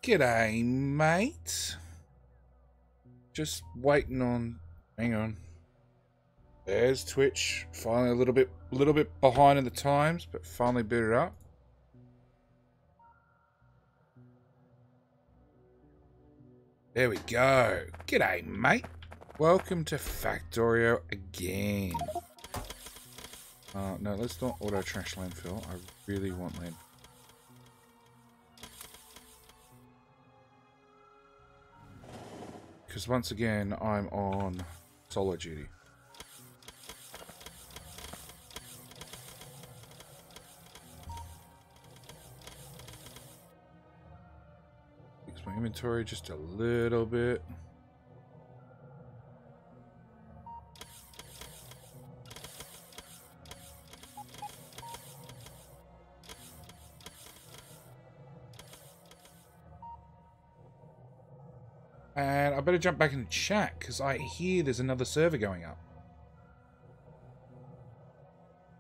G'day, mate. Just waiting on. Hang on. There's Twitch. Finally, a little bit behind in the times, but finally booted up. There we go. G'day, mate. Welcome to Factorio again. No, let's not auto trash landfill. I really want landfill. Because once again, I'm on solo duty. Fix my inventory just a little bit. And I better jump back in the chat because I hear there's another server going up.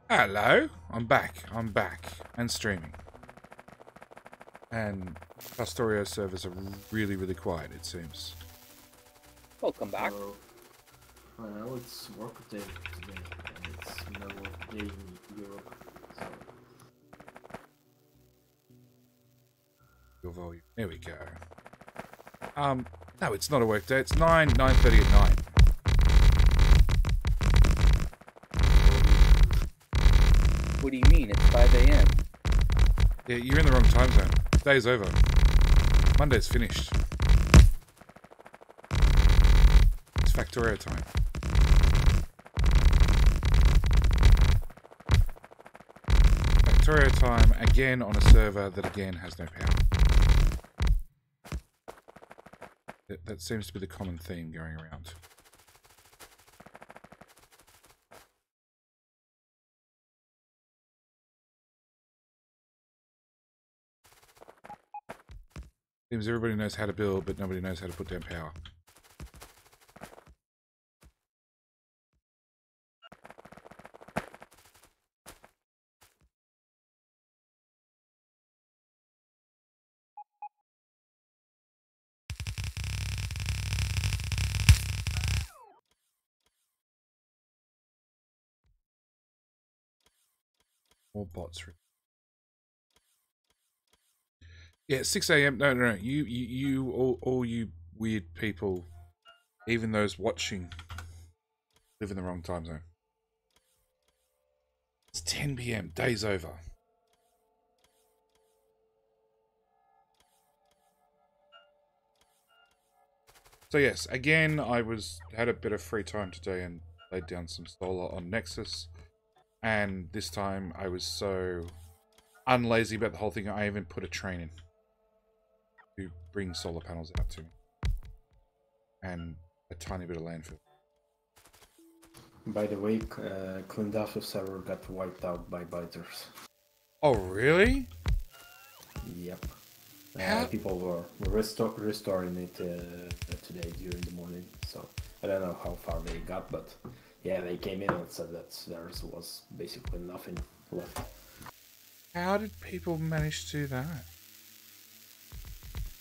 Hello, I'm back and streaming. And Custerio servers are really quiet, it seems. Welcome back. Well, it's work day today, and it's middle of the day in Europe, so... Your volume. There we go. No, it's not a work day. It's 9:30 at night. What do you mean? It's 5 a.m. Yeah, you're in the wrong time zone. Day's over. Monday's finished. It's Factorio time. Factorio time again on a server that again has no power. That seems to be the common theme going around. Seems everybody knows how to build, but nobody knows how to put down power. More bots. Yeah, 6 a.m. No. You, all you weird people, even those watching, live in the wrong time zone. It's 10 p.m. Day's over. So yes, again, I had a bit of free time today and laid down some solar on Nexus. And this time I was so unlazy about the whole thing, I even put a train in to bring solar panels out to me. And a tiny bit of landfill. By the way, Clusterio server got wiped out by biters. Oh, really? Yep. How? People were restoring it today during the morning, so I don't know how far they got, but yeah, they came in and said that there was basically nothing left. How did people manage to do that?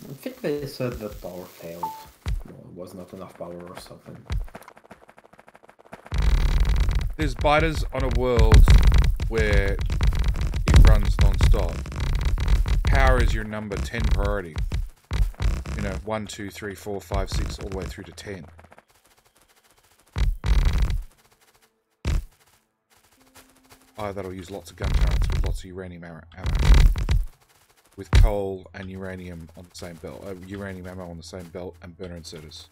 I think they said that power failed. Well, it was not enough power or something. There's biters on a world where it runs non-stop. Power is your number 10 priority. You know, 1, 2, 3, 4, 5, 6, all the way through to 10. Oh, that'll use lots of gun turrets with lots of uranium ammo. With coal and uranium on the same belt. Uranium ammo on the same belt and burner inserters.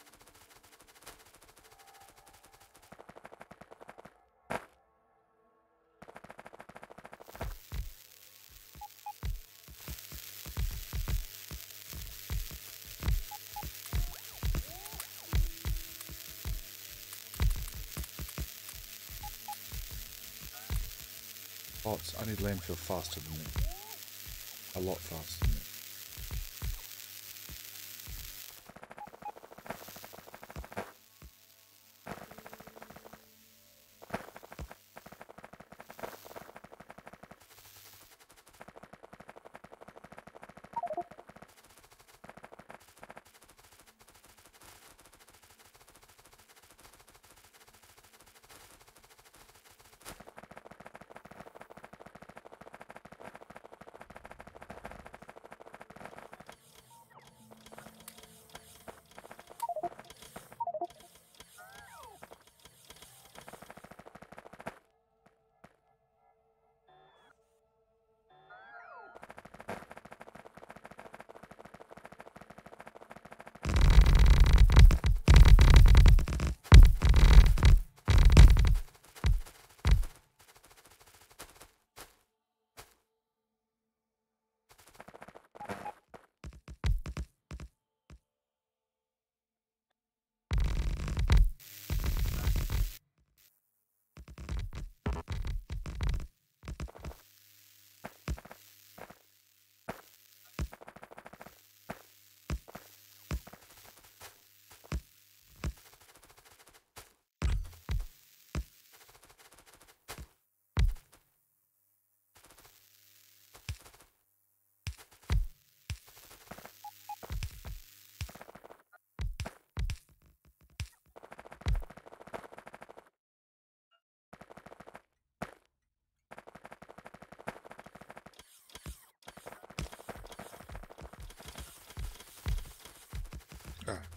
Bots, I need landfill faster than that. A lot faster than that.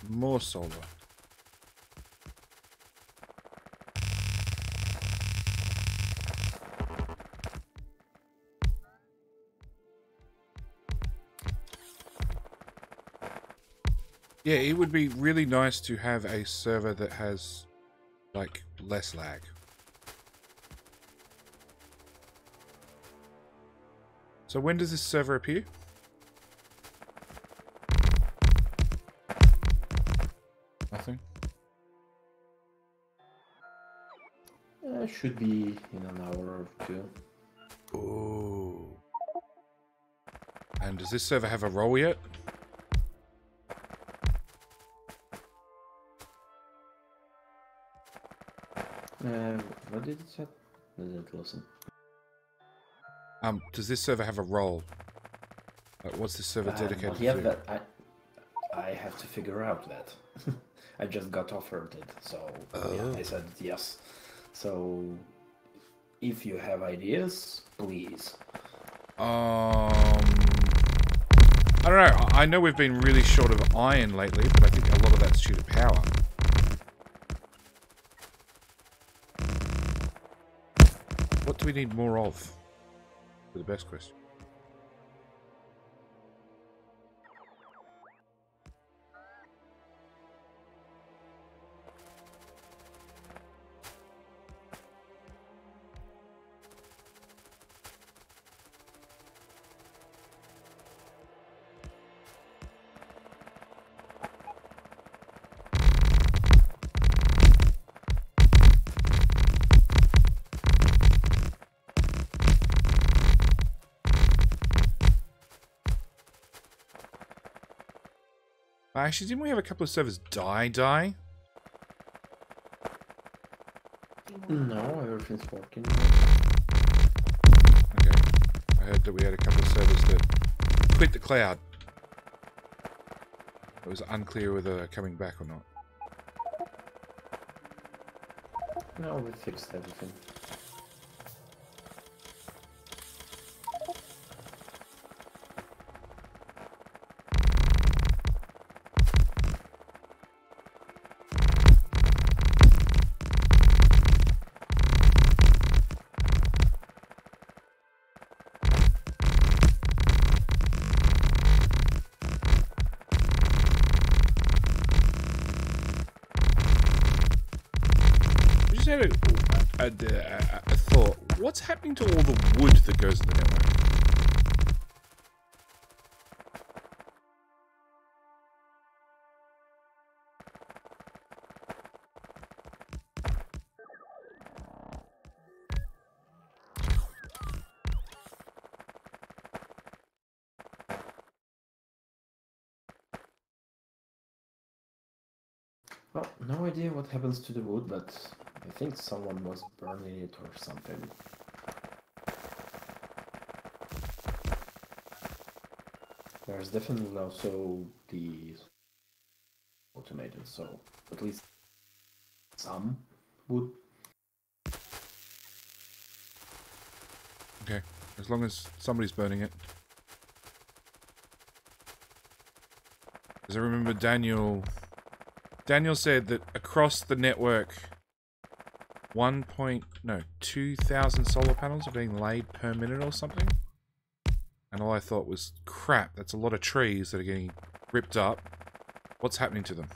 More solar. Yeah, it would be really nice to have a server that has, like, less lag. So when does this server appear? Nothing? Should be in an hour or two. Ooh. And does this server have a role yet? What did it say? I didn't listen. Does this server have a role? Like, what's this server dedicated Not yet, to? but I have to figure out that. I just got offered it, so yeah, I said yes. So if you have ideas, please. I don't know. I know we've been really short of iron lately, but I think a lot of that's due to power. What do we need more of? For the best question. Actually, didn't we have a couple of servers die? No, everything's working. Okay. I heard that we had a couple of servers that quit the cloud. It was unclear whether they're coming back or not. No, we fixed everything. Had a thought. What's happening to all the wood that goes in the network? Well, no idea what happens to the wood, but I think someone was burning it or something. There's definitely also the automated, so at least some wood. Okay, as long as somebody's burning it. Because I remember Daniel said that across the network, 2,000 solar panels are being laid per minute or something. And all I thought was, crap, that's a lot of trees that are getting ripped up. What's happening to them?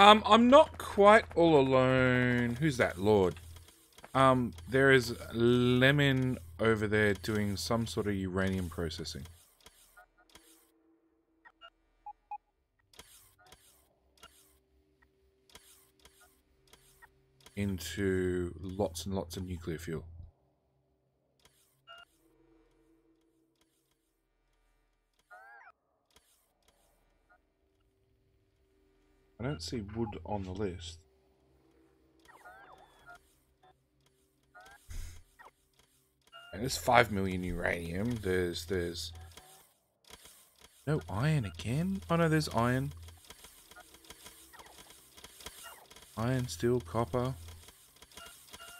I'm not quite all alone. Who's that, Lord? There is Lemon over there doing some sort of uranium processing. into lots and lots of nuclear fuel. I don't see wood on the list. And there's 5 million uranium. There's no iron again. Oh no, there's iron. Iron, steel, copper.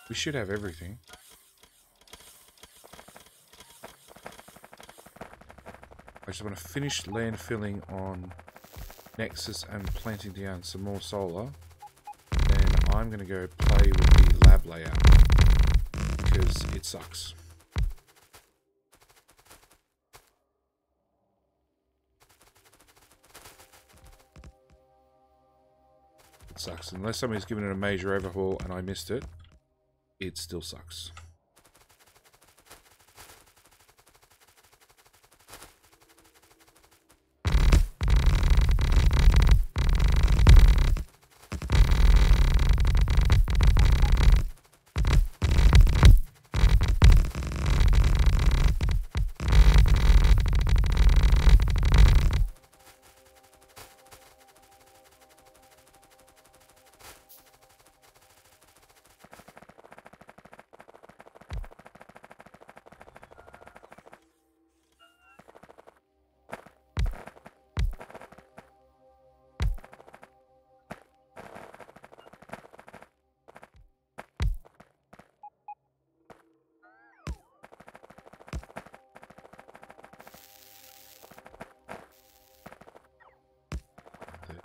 We should have everything. I just want to finish landfilling on Nexus and planting down some more solar. Then I'm going to go play with the lab layout because it sucks. It sucks. Unless somebody's given it a major overhaul and I missed it, it still sucks.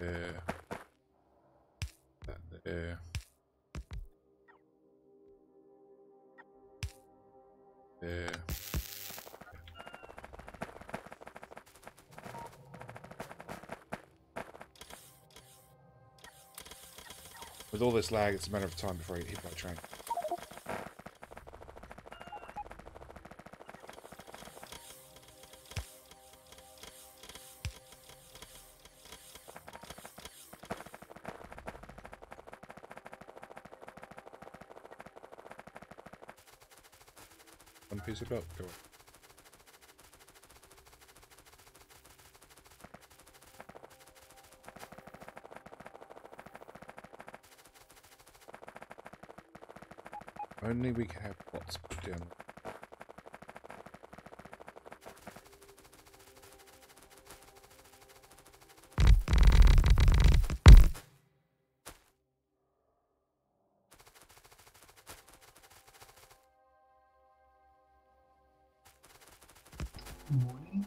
There. That there. There. With all this lag, it's a matter of time before I get hit by a train. One piece of belt, go on. Only we can have bots put down. Morning.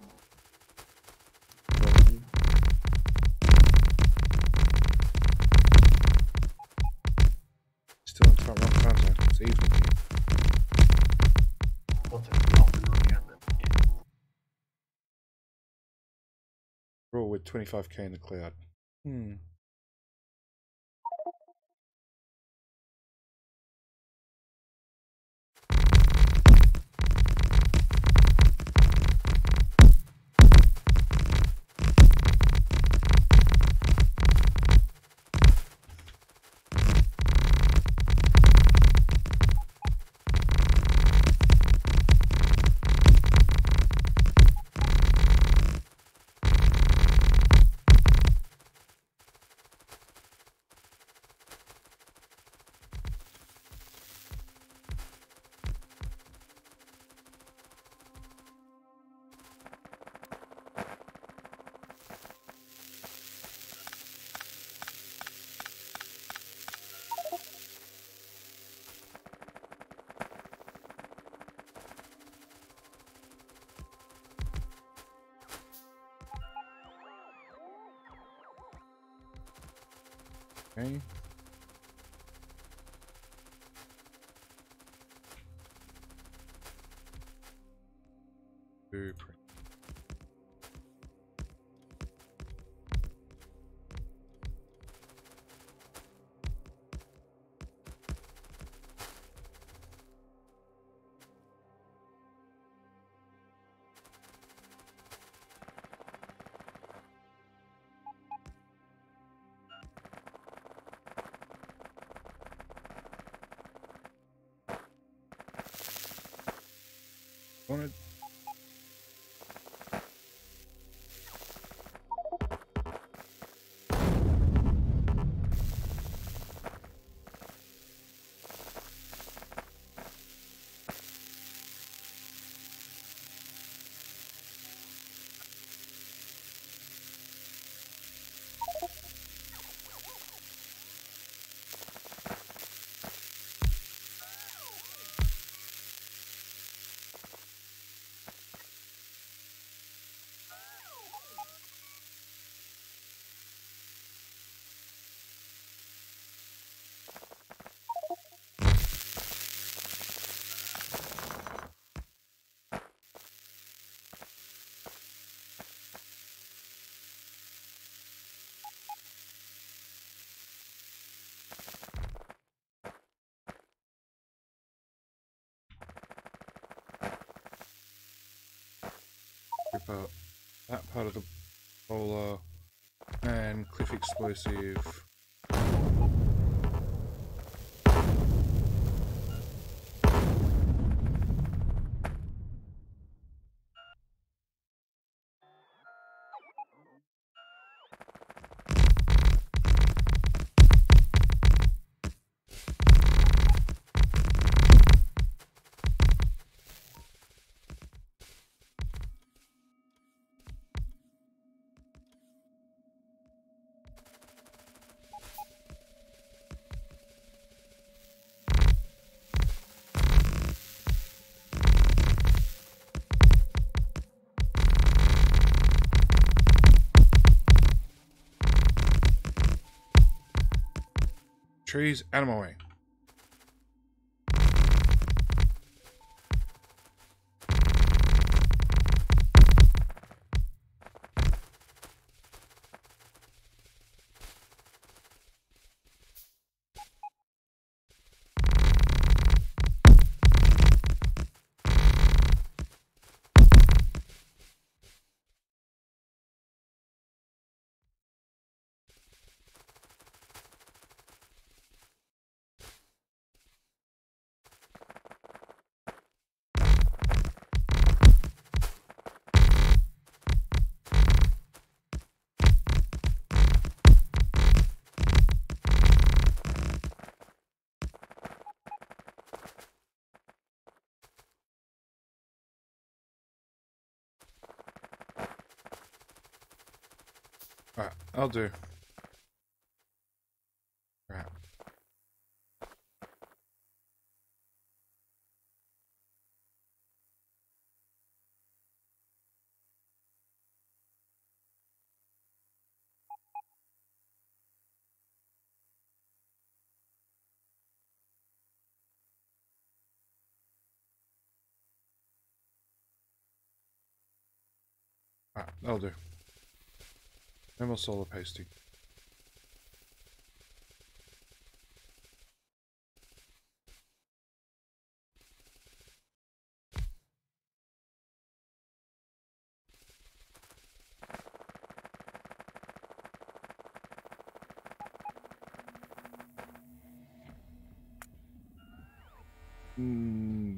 Still in front one time, it's evening. We're all with 25k in the cloud. Okay. Blueprint. Wanted. Rip out that part of the bowler and cliff explosive. Trees out of my way. Alright, I'll do. Right. Alright, that'll do. No more solar pasting.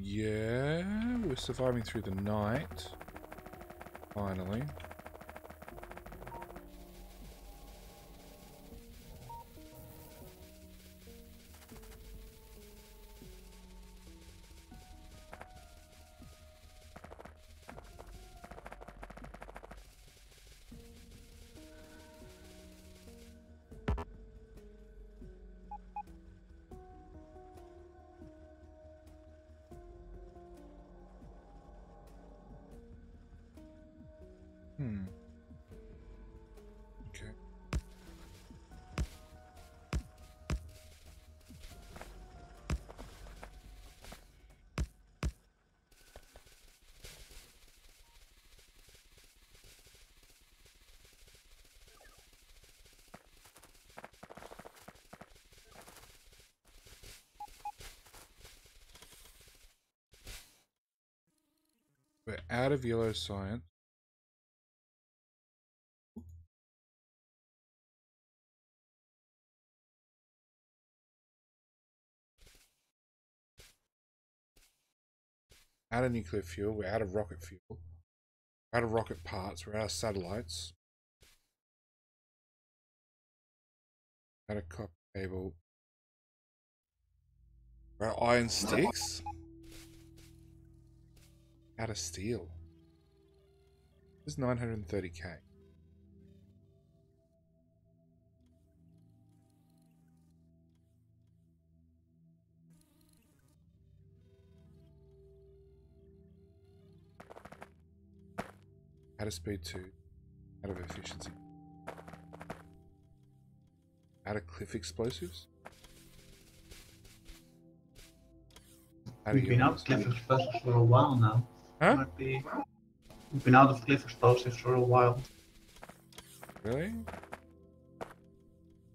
Yeah, we're surviving through the night. Finally. Okay. We're out of yellow science. out of nuclear fuel, we're out of rocket fuel, we're out of rocket parts, we're out of satellites, out of copper cable, we're out of iron sticks, out of steel. This is 930k. Out of speed 2, out of efficiency, out of cliff explosives, out of We've been out yours. of cliff explosives for a while now. Huh? Might be. We've been out of cliff explosives for a while. Really?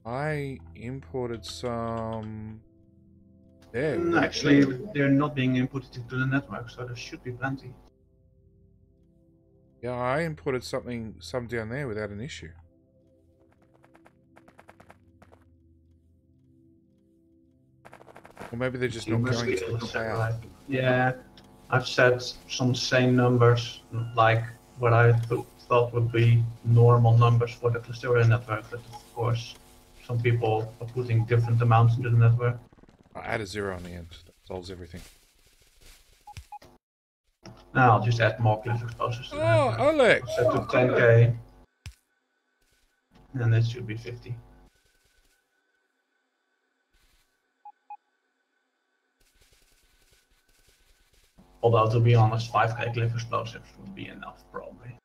I imported some there. Actually, they're not being inputted into the network, so there should be plenty. Yeah, I imported some down there without an issue. Or maybe they're just not going to the cloud. Yeah, I've set some same numbers, like what I thought would be normal numbers for the Clusterio network, but of course, some people are putting different amounts into the network. I add a 0 on the end. That solves everything. Now I'll just add more cliff explosives to the Oh, network. Alex! Set to 10k, and it should be 50. Although, to be honest, 5k cliff explosives would be enough, probably.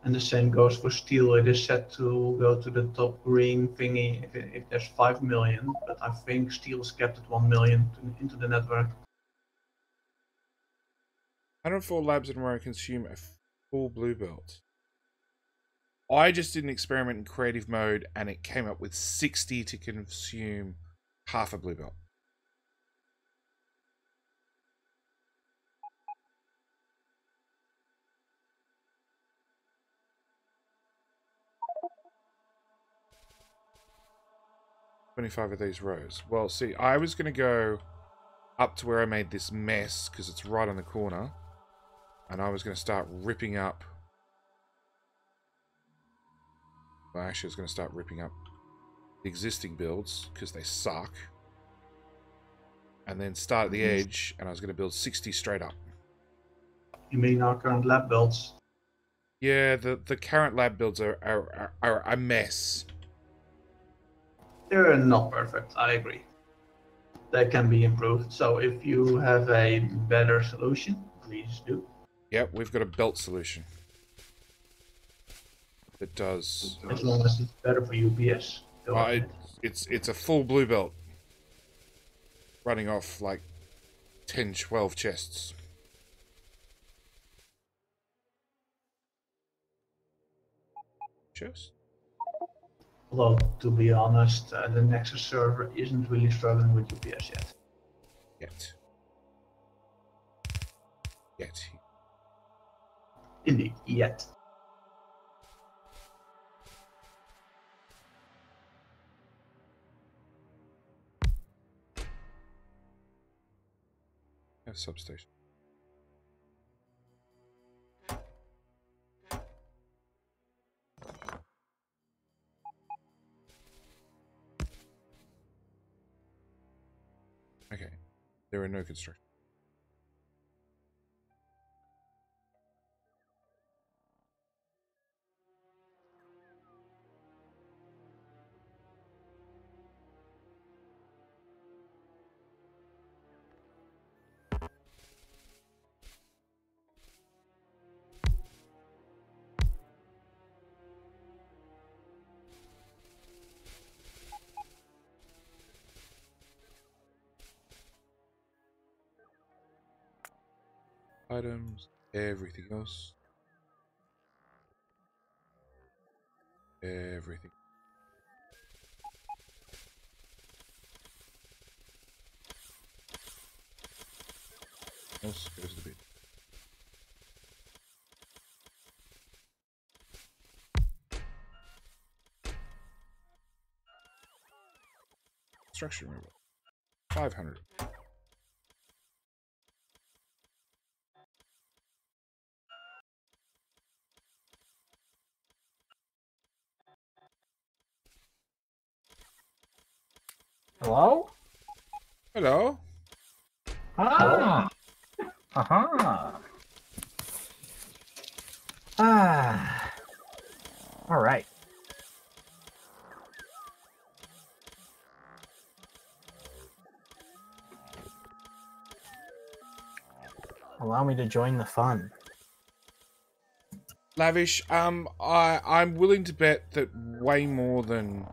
And the same goes for steel. It is set to go to the top green thingy if there's 5 million, but I think steel is kept at 1 million into the network. 104 labs in a row consume a full blue belt. I just did an experiment in creative mode and it came up with 60 to consume half a blue belt. $25 of these rows. Well, see, I was going to go up to where I made this mess because it's right on the corner. And I was going to start ripping up. Well, actually, I was going to start ripping up the existing builds because they suck. And then start at the edge, and I was going to build 60 straight up. You mean our current lab builds? Yeah, the current lab builds are a mess. They're not perfect, I agree. They can be improved, so if you have a better solution, please do. Yep, we've got a belt solution. That does... As long as it's better for UPS. It's a full blue belt. Running off like 10, 12 chests. Chest? Although, to be honest, the Nexus server isn't really struggling with UPS yet. Yet. Indeed, yet. A substation. Okay. There are no construction. Items, everything else. Everything. Else goes to bit. construction removal. 500. Hello? Hello. Ah. Ah. All right. Allow me to join the fun. Lavish, I'm willing to bet that way more than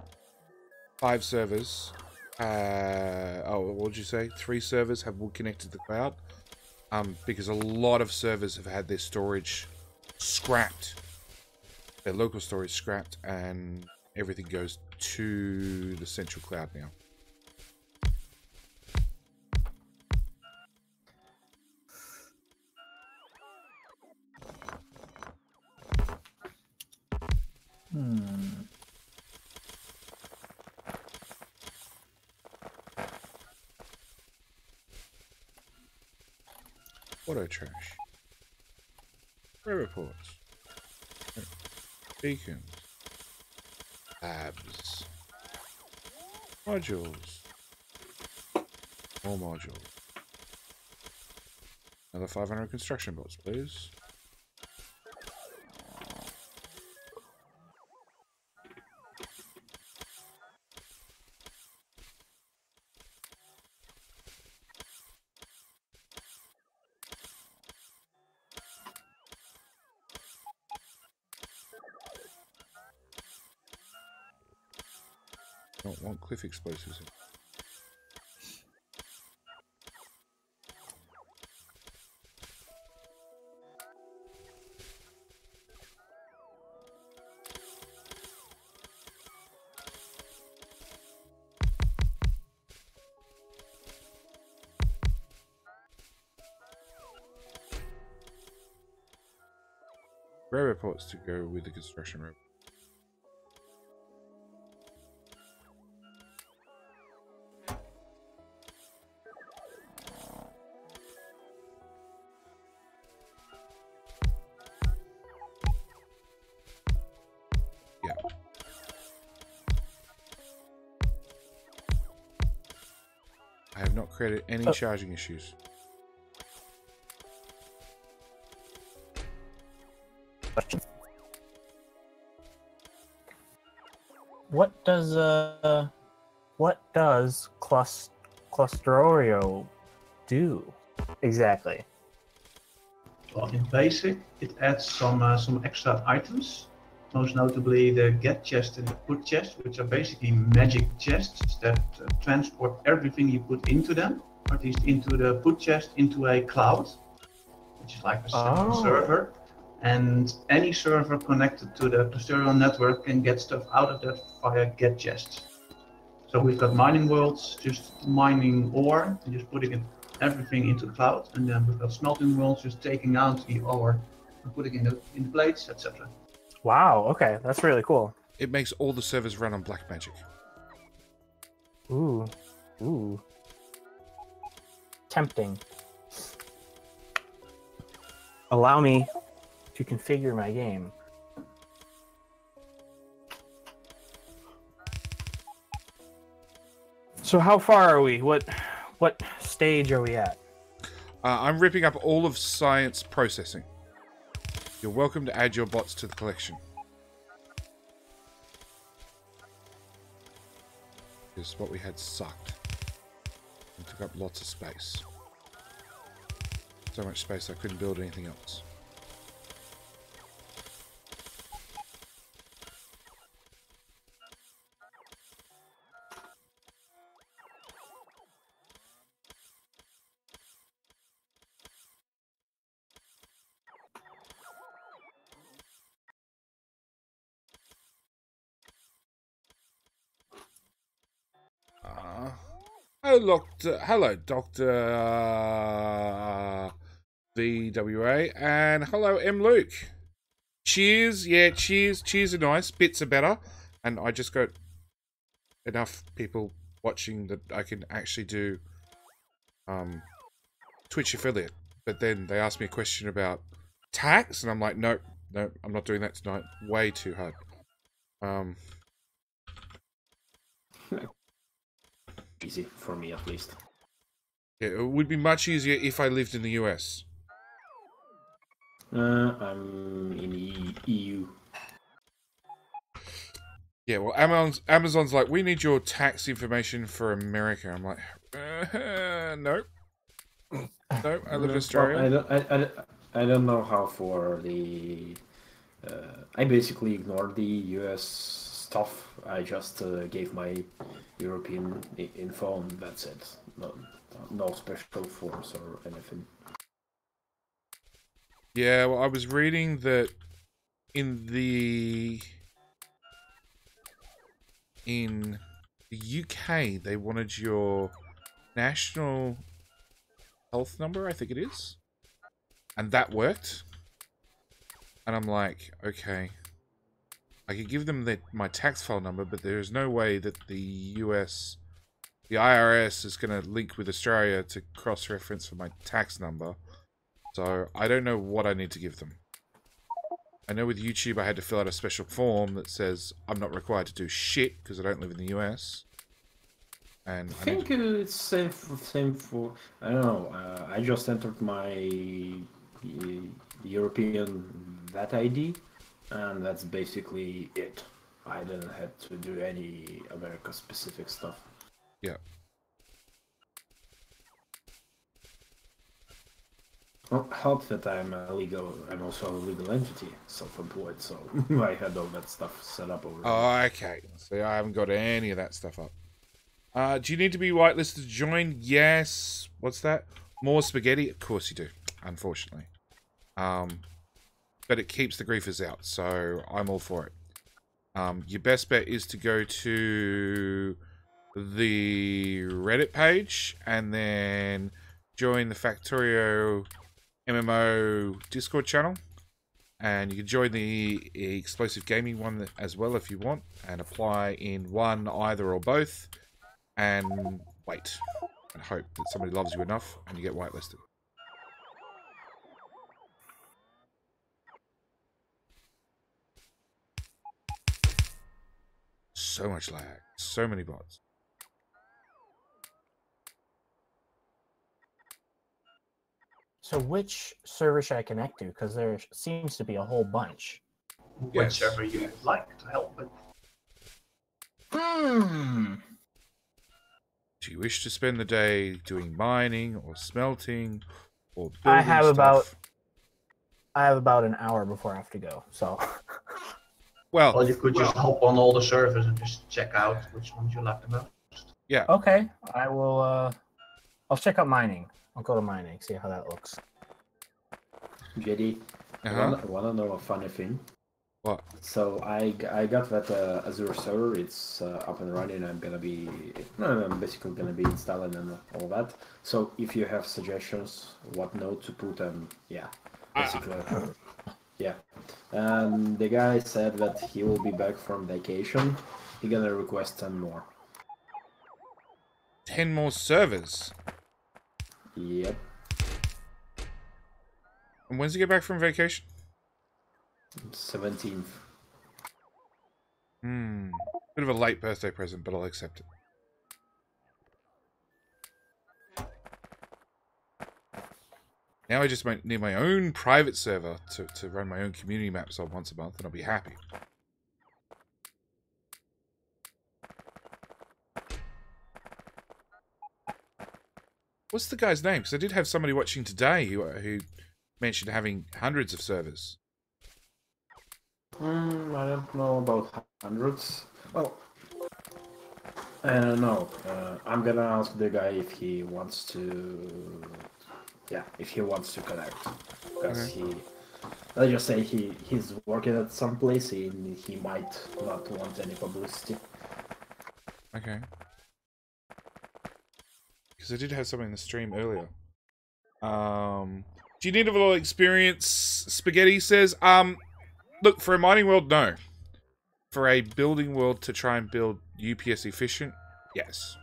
5 servers, what would you say? 3 servers have wood connected to the cloud. Because a lot of servers have had their storage scrapped, their local storage scrapped, and everything goes to the central cloud now. Auto trash. Rare reports. Beacons. Labs. Modules. More modules. Another 500 construction bots, please. Don't want cliff explosives. Rare reports to go with the construction rope. Yeah. I have not created any charging issues. Question. What does Clusterio do exactly? Well, in basic, it adds some extra items. Most notably the get chest and the put chest, which are basically magic chests that transport everything you put into them, or at least into the put chest, into a cloud, which is like a central server. And any server connected to the Custerio network can get stuff out of that via get chests. So we've got mining worlds, just mining ore and just putting everything into the cloud, and then we've got smelting worlds, just taking out the ore and putting in the plates, etc. Wow, okay, that's really cool. It makes all the servers run on black magic. Ooh. Tempting. Allow me to configure my game. So how far are we? What stage are we at? I'm ripping up all of science processing. You're welcome to add your bots to the collection. Because what we had sucked. It took up lots of space. So much space I couldn't build anything else. Hello, Dr. VWA, and hello, M. Luke. Cheers, yeah, cheers are nice, bits are better, and I just got enough people watching that I can actually do Twitch affiliate. But then they asked me a question about tax, and I'm like, no, I'm not doing that tonight. Way too hard. Easy for me at least. Yeah, it would be much easier if I lived in the US. I'm in EU. Yeah, well, Amazon's like, we need your tax information for America. I'm like, no, I live in Australia. Well, I don't know how for the. I basically ignored the US stuff. I just gave my European info, and that's it. No special forms or anything. Yeah, well, I was reading that in the UK, they wanted your national health number, I think it is. And that worked. And I'm like, okay. I could give them my tax file number, but there's no way that the IRS is going to link with Australia to cross-reference for my tax number. So I don't know what I need to give them. I know with YouTube I had to fill out a special form that says I'm not required to do shit because I don't live in the US. And I think it's same for I don't know. I just entered my European VAT ID, and that's basically it. I didn't have to do any America specific stuff. Yeah. Well, help that I'm also a legal entity, self-employed, so I had all that stuff set up already. Oh, okay. See, I haven't got any of that stuff up. Do you need to be whitelisted to join? Yes. What's that? More spaghetti? Of course you do, unfortunately. But it keeps the griefers out, so I'm all for it. Your best bet is to go to the Reddit page and then join the Factorio MMO Discord channel. And you can join the Explosive Gaming one as well if you want, and apply in one, either, or both. And wait and hope that somebody loves you enough and you get whitelisted. So much lag, so many bots. So which server should I connect to? Because there seems to be a whole bunch. Yes. Whichever you would like to help with. Do you wish to spend the day doing mining or smelting or building I have stuff? about an hour before I have to go. So. Well, you could just hop on all the servers and just check out which ones you like the most. Yeah. Okay, I will. I'll check out mining. I'll go to mining, see how that looks. JD, wanna know a funny thing? What? So I got that Azure server. It's up and running. I'm basically gonna be installing and all that. So if you have suggestions, what node to put, and yeah, basically, yeah. And the guy said that he will be back from vacation. He's gonna request 10 more. 10 more servers. Yep. And when's he get back from vacation? 17th. Bit of a late birthday present, but I'll accept it. Now I just need my own private server to run my own community maps on once a month, and I'll be happy. What's the guy's name? Because I did have somebody watching today who mentioned having hundreds of servers. I don't know about hundreds. Well, I don't know. I'm gonna ask the guy if he wants to. Yeah, if he wants to connect, because let's just say he's working at some place and he might not want any publicity. Okay. Because I did have something in the stream earlier. Do you need a little experience? Spaghetti says, look, for a mining world, no. For a building world to try and build UPS efficient, yes.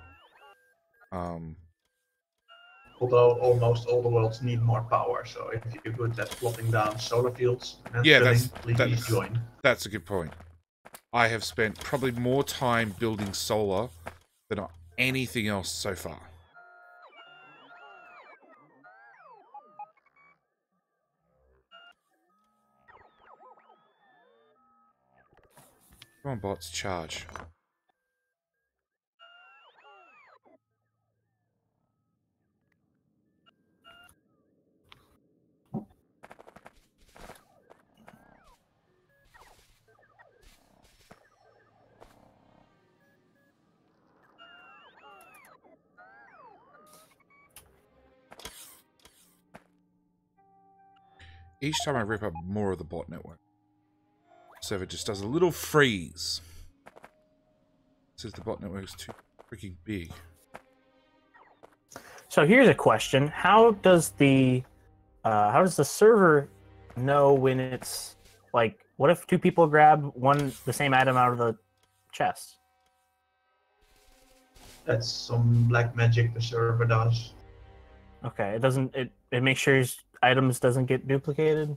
Although almost all the worlds need more power, so if you're good at plotting down solar fields and Yeah, filling, please join. That's a good point. I have spent probably more time building solar than on anything else so far. Come on, bots, charge. Each time I rip up more of the bot network, server just does a little freeze. It says the bot network is too freaking big. So here's a question: how does the server know when it's like? What if two people grab the same item out of the chest? That's some black magic the server does. Okay, it doesn't. It makes sure items doesn't get duplicated.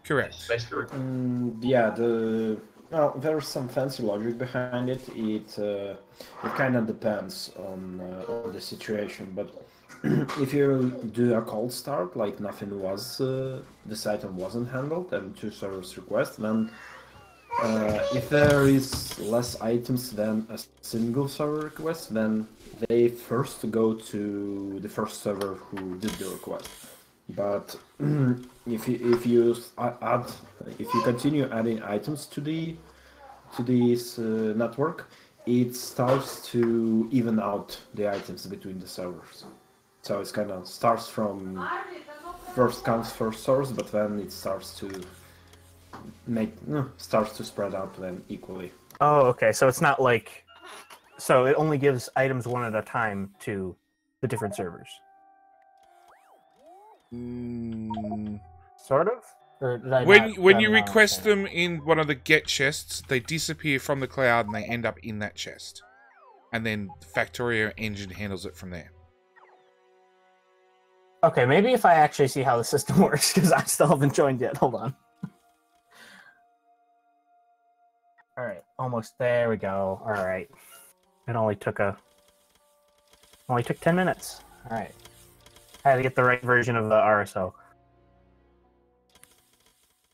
Correct. Basically. Yeah, well, there's some fancy logic behind it. It kind of depends on the situation, but if you do a cold start, like nothing was, this item wasn't handled, and two servers request, then if there is less items than a single server request, then they first go to the first server who did the request. But if you continue adding items to this network, it starts to even out the items between the servers. So it's kind of starts from first comes first serves, but then it starts to spread out then equally. Oh, okay. So it's not like, so it only gives items one at a time to the different servers. Sort of. Or did I When you request them in one of the get chests, they disappear from the cloud and they end up in that chest, and then Factorio engine handles it from there. Okay, maybe if I actually see how the system works, because I still haven't joined yet. Hold on. All right, almost there. We go. All right, it only took 10 minutes. All right, I had to get the right version of the RSO.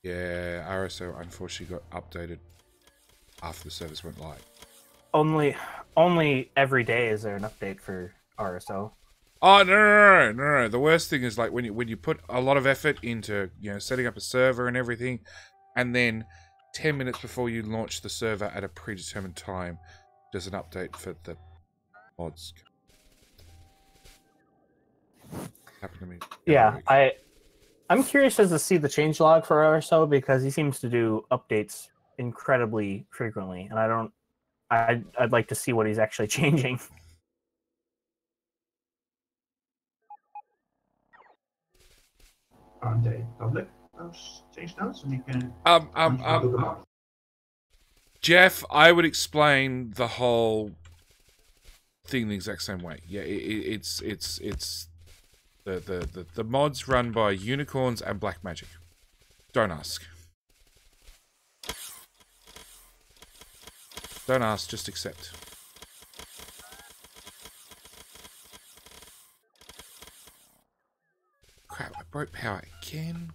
Yeah, RSO unfortunately got updated after the service went live. Only every day is there an update for RSO. Oh no! The worst thing is like when you put a lot of effort into setting up a server and everything, and then 10 minutes before you launch the server at a predetermined time, there's an update for the mods. Happened to me. Yeah, I'm curious as to see the changelog for RSO because he seems to do updates incredibly frequently, and I'd like to see what he's actually changing. Aren't they public? Those change notes, and you can look them up. Jeff, I would explain the whole thing the exact same way. Yeah, it's the mods run by unicorns and black magic. Don't ask. Don't ask, just accept. Crap, I broke power again.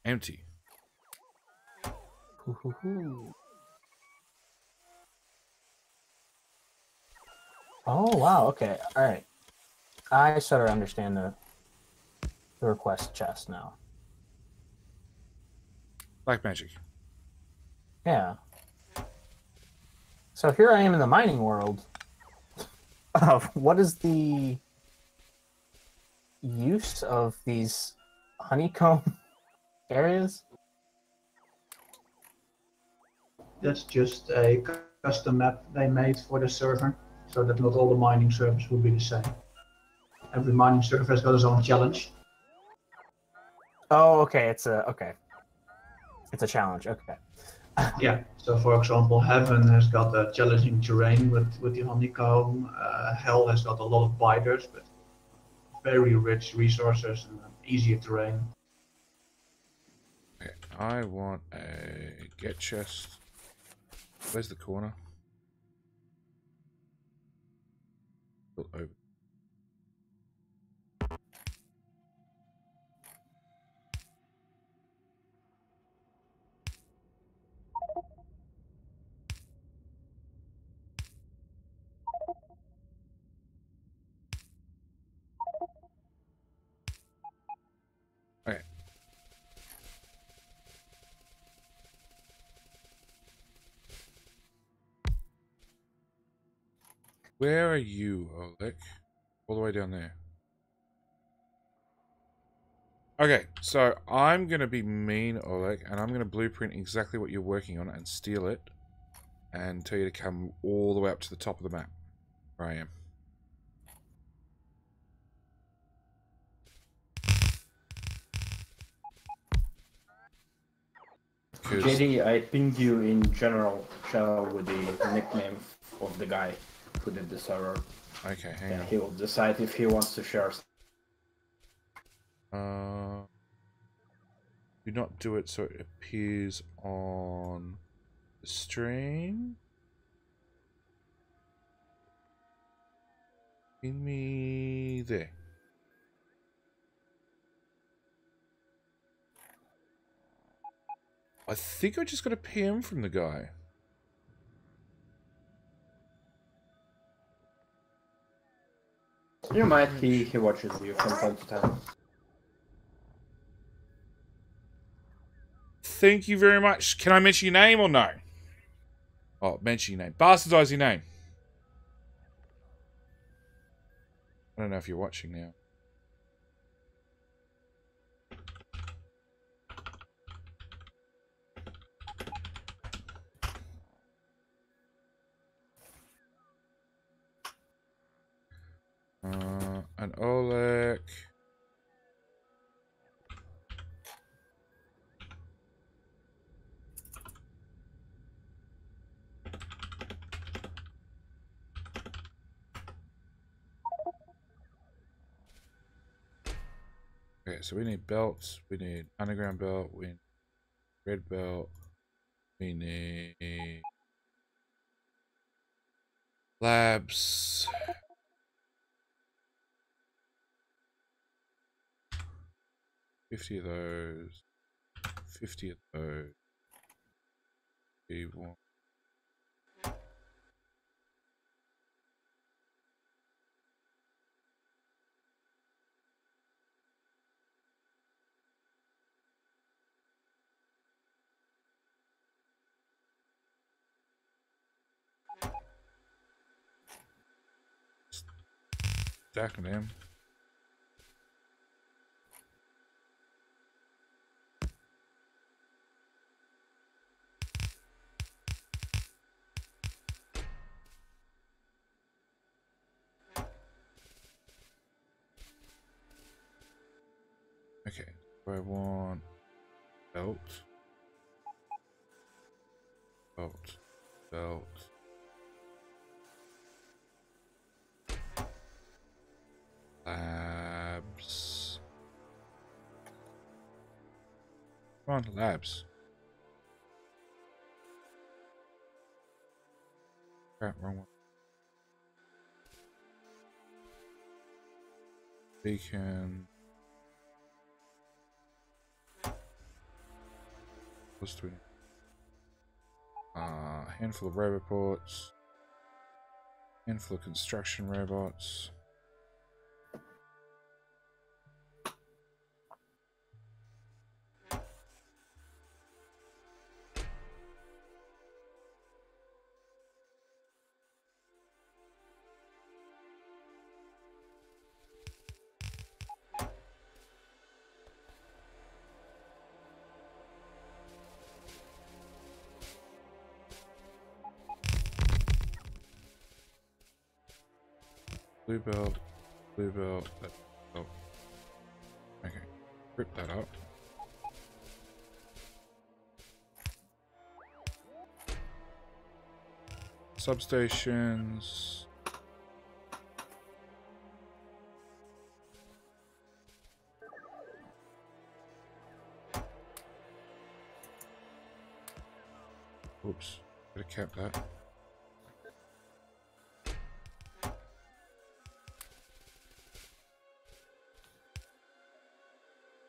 Empty. Oh wow, okay, all right. I sort of understand the request chest now. Black magic. Yeah. So here I am in the mining world. What is the use of these honeycomb areas? That's just a custom map they made for the server, so that not all the mining servers will be the same. Every mining server has got its own challenge. Oh, okay. It's a challenge. Okay. Yeah, so for example, Heaven has got a challenging terrain with the honeycomb. Hell has got a lot of biters, but very rich resources and easier terrain. Okay, I want a get chest. Where's the corner? Oh, over. Okay. Where are you, Oleg? All the way down there. Okay, so I'm going to be mean, Oleg, and I'm going to blueprint exactly what you're working on and steal it and tell you to come all the way up to the top of the map where I am. JD, I pinged you in general channel with the nickname of the guy who did the server. Okay, hang And on. he will decide if he wants to share. Do not do it so it appears on the stream. Give me there. I think I just got a PM from the guy. You might, he watches you from time to time. Thank you very much. Can I mention your name or no? Oh, mention your name. Bastardize your name. I don't know if you're watching now. And Oleg. Okay, so we need belts. We need underground belt. We need red belt. We need labs. 50 of those. 50 of those. We want. Stacking them. Okay, so I want belt, belt, belt. Labs. Come on, labs. Crap, wrong one. Beacon. What's doing? Handful of roboports. Handful of construction robots. Blue belt, that belt. Okay, rip that up. substations. Oops, could have kept that.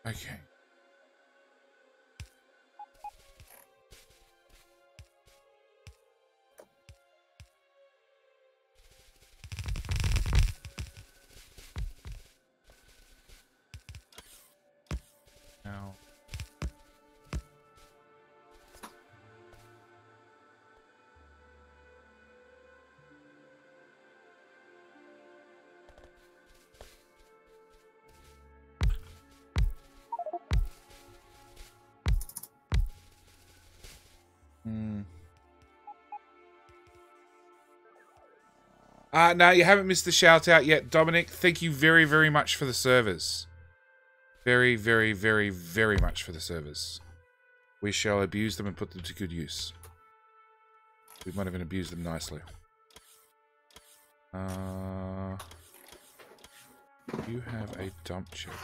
Okay. Now. No, you haven't missed the shout out yet, Dominic. Thank you very, very much for the servers. Very, very, very, very much for the servers. We shall abuse them and put them to good use. We might even abuse them nicely. You have a dump chest.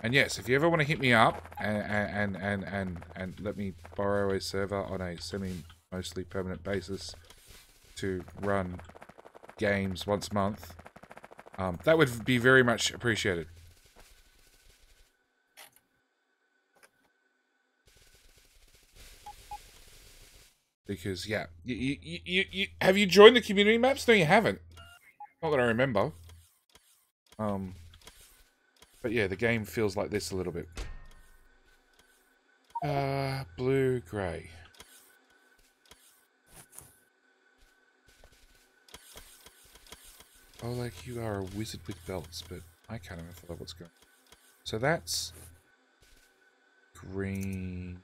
And yes, if you ever want to hit me up and let me borrow a server on a mostly permanent basis to run games once a month, that would be very much appreciated. Because yeah, you have you joined the community maps? No, you haven't. Not that I remember. But yeah, the game feels like this a little bit. Blue, grey. Oh, like you are a wizard with belts, but I can't even follow what's going on. So that's green.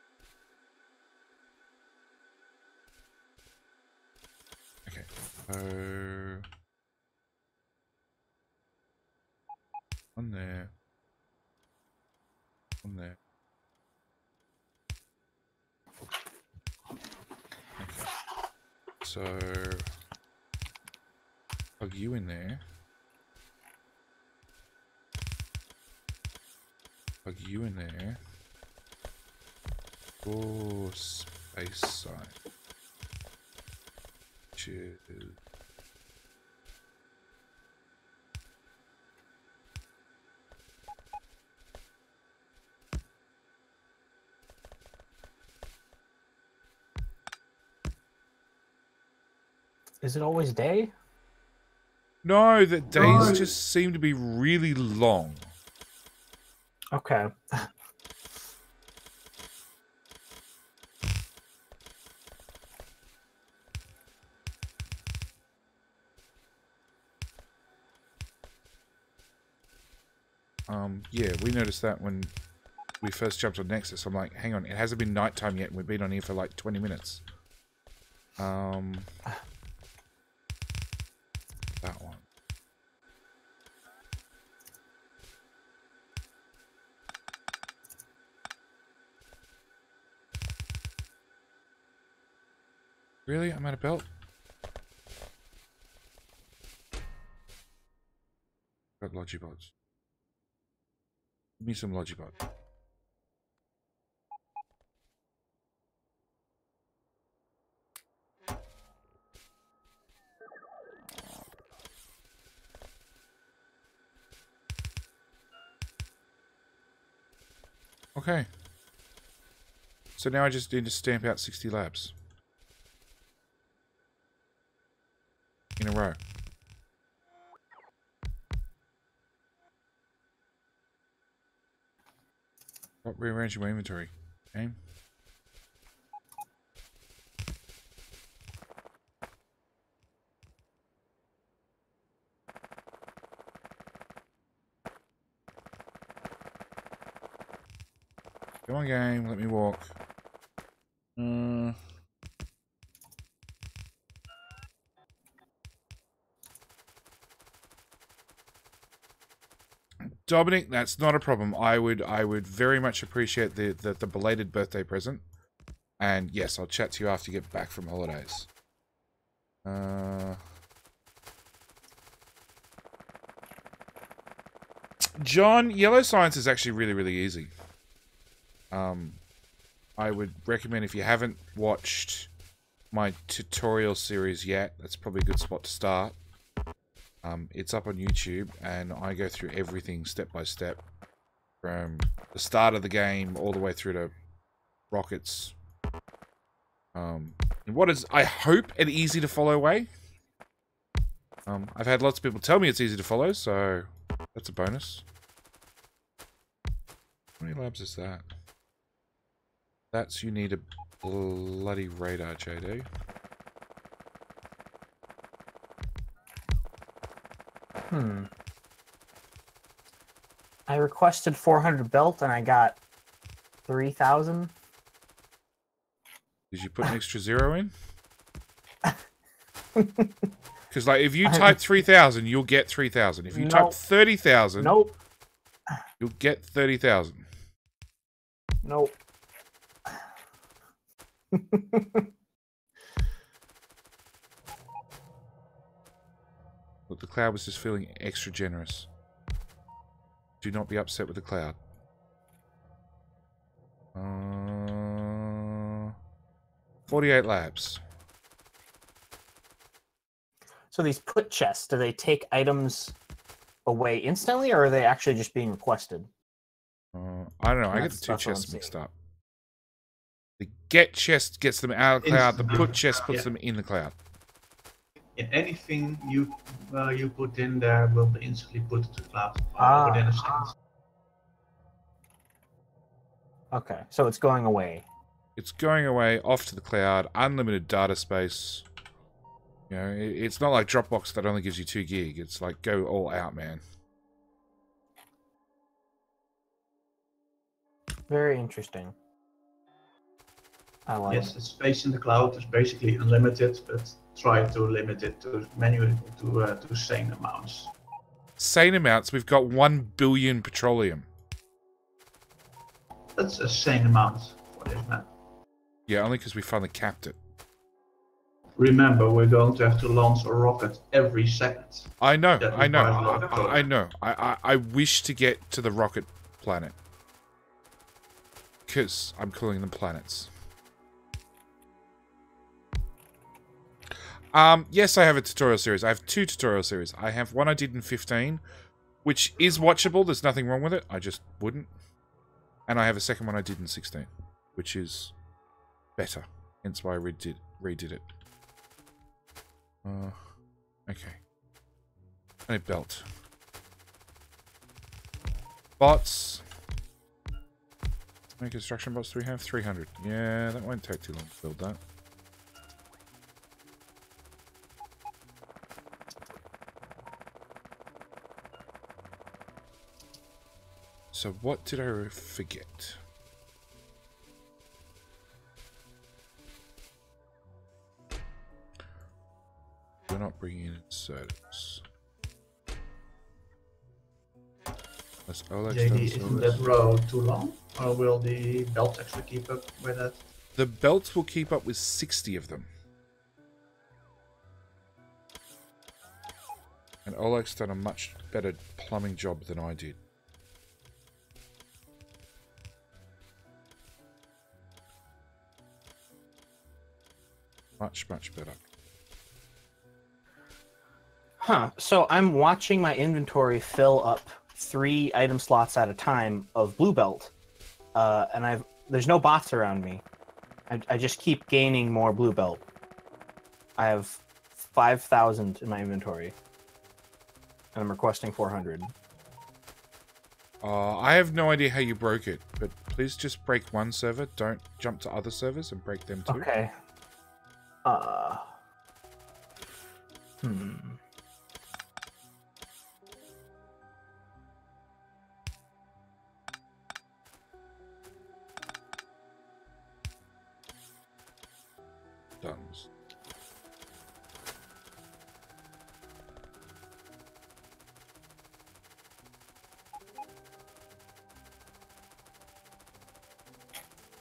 Okay, so on there. On there. Okay. So plug you in there. Plug you in there. Oh, space side. Which is Is it always day? no, the days just seem to be really long. Okay. Yeah, we noticed that when we first jumped on Nexus. I'm like, hang on, it hasn't been nighttime yet, and we've been on here for like 20 minutes. That one. Really? I'm out of belt? Got Logibots. Give me some Logibot. Okay. So now I just need to stamp out 60 labs. In a row. Stop rearranging my inventory. Okay. Come on, game. Let me walk. Dominic, that's not a problem. I would very much appreciate the belated birthday present. And yes, I'll chat to you after you get back from holidays. John, yellow science is actually really, really easy. I would recommend, if you haven't watched my tutorial series yet, that's probably a good spot to start. It's up on YouTube, and I go through everything step by step, from the start of the game all the way through to rockets. In what is, I hope, an easy to follow way. I've had lots of people tell me it's easy to follow, so that's a bonus. How many labs is that? That's, you need a bloody radar, JD. I requested 400 belt and I got 3,000. Did you put an extra 0 in? Because, like, if you type 3,000, you'll get 3,000. If you type 30,000, nope, you'll get 30,000. nope. Look, the cloud was just feeling extra generous. Do not be upset with the cloud. 48 labs. So these put chests, do they take items away instantly, or are they actually just being requested? I don't know. I get the two chests mixed up. The get chest gets them out of the cloud. The put chest puts them in the cloud. Yeah, anything you put in there will be instantly put to the cloud within a second. Okay, so it's going away. It's going away, off to the cloud, unlimited data space. You know, it's not like Dropbox that only gives you 2 gig. It's like, go all out, man. Very interesting. I like Yes, the space in the cloud is basically unlimited, but try to limit it to manually to sane amounts. Sane amounts? We've got 1 billion petroleum. That's a sane amount for this map. Yeah, only because we finally capped it. Remember, we're going to have to launch a rocket every second. I know, That I know, requires a lot of code. I know. I wish to get to the rocket planet. Because I'm calling them planets. Yes, I have a tutorial series. I have 2 tutorial series. I have one I did in 15, which is watchable. There's nothing wrong with it. I just wouldn't. And I have a second one I did in 16, which is better. Hence why I redid it. Okay. And a belt. Bots. How many construction bots do we have? 300. Yeah, that won't take too long to build that. So what did I forget? We're not bringing in inserters. Let's JD, isn't that row too long? Or will the belt actually keep up with that? The belt will keep up with 60 of them. And Oleg's done a much better plumbing job than I did. Much, much better. Huh. So I'm watching my inventory fill up 3 item slots at a time of blue belt, and there's no bots around me. I just keep gaining more blue belt. I have 5,000 in my inventory, and I'm requesting 400. I have no idea how you broke it, but please just break one server. Don't jump to other servers and break them too. Okay. Done.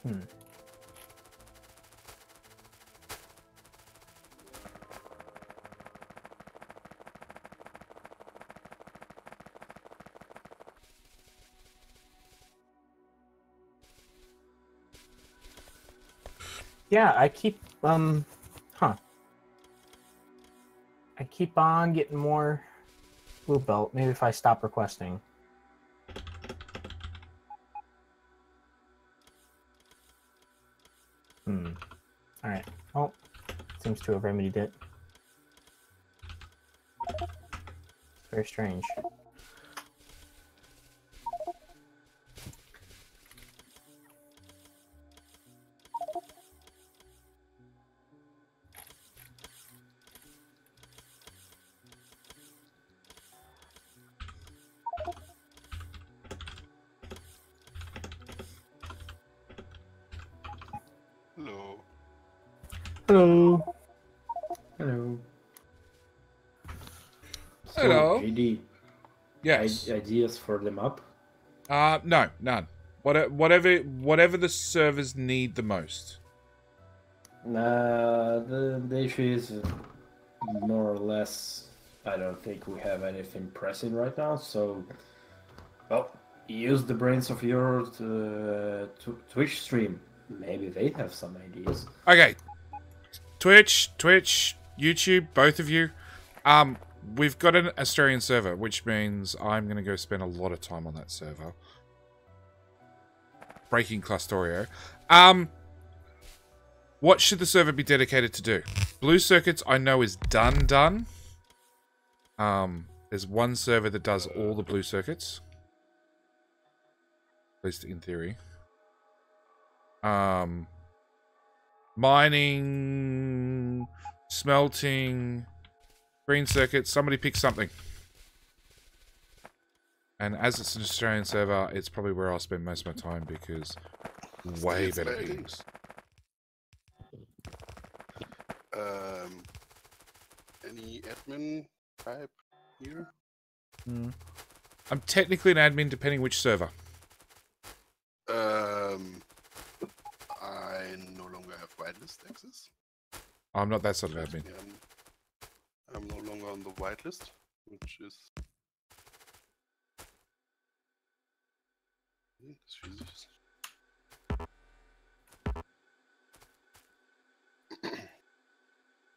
Hmm. Yeah, I keep I keep on getting more blue belt. Maybe if I stop requesting. All right. Oh, seems to have remedied it. Very strange. Hello. Hello. Hello. So, Hello. JD, Yes. ideas for the map? No, none. Whatever the servers need the most. The issue is more or less, I don't think we have anything pressing right now, so, well, use the brains of your Twitch stream. Maybe they have some ideas. Okay. Twitch, YouTube, both of you. We've got an Australian server, which means I'm going to go spend a lot of time on that server. Breaking Clusterio. What should the server be dedicated to do? Blue circuits, I know, is done. There's one server that does all the blue circuits. At least in theory. Mining, smelting, green circuits. Somebody pick something. And as it's an Australian server, it's probably where I'll spend most of my time because way Steel better smelting. pings. Any admin type here? I'm technically an admin depending which server. I no longer have whitelist access. I'm not that sort of admin. Yeah, I'm no longer on the whitelist, which is Jesus.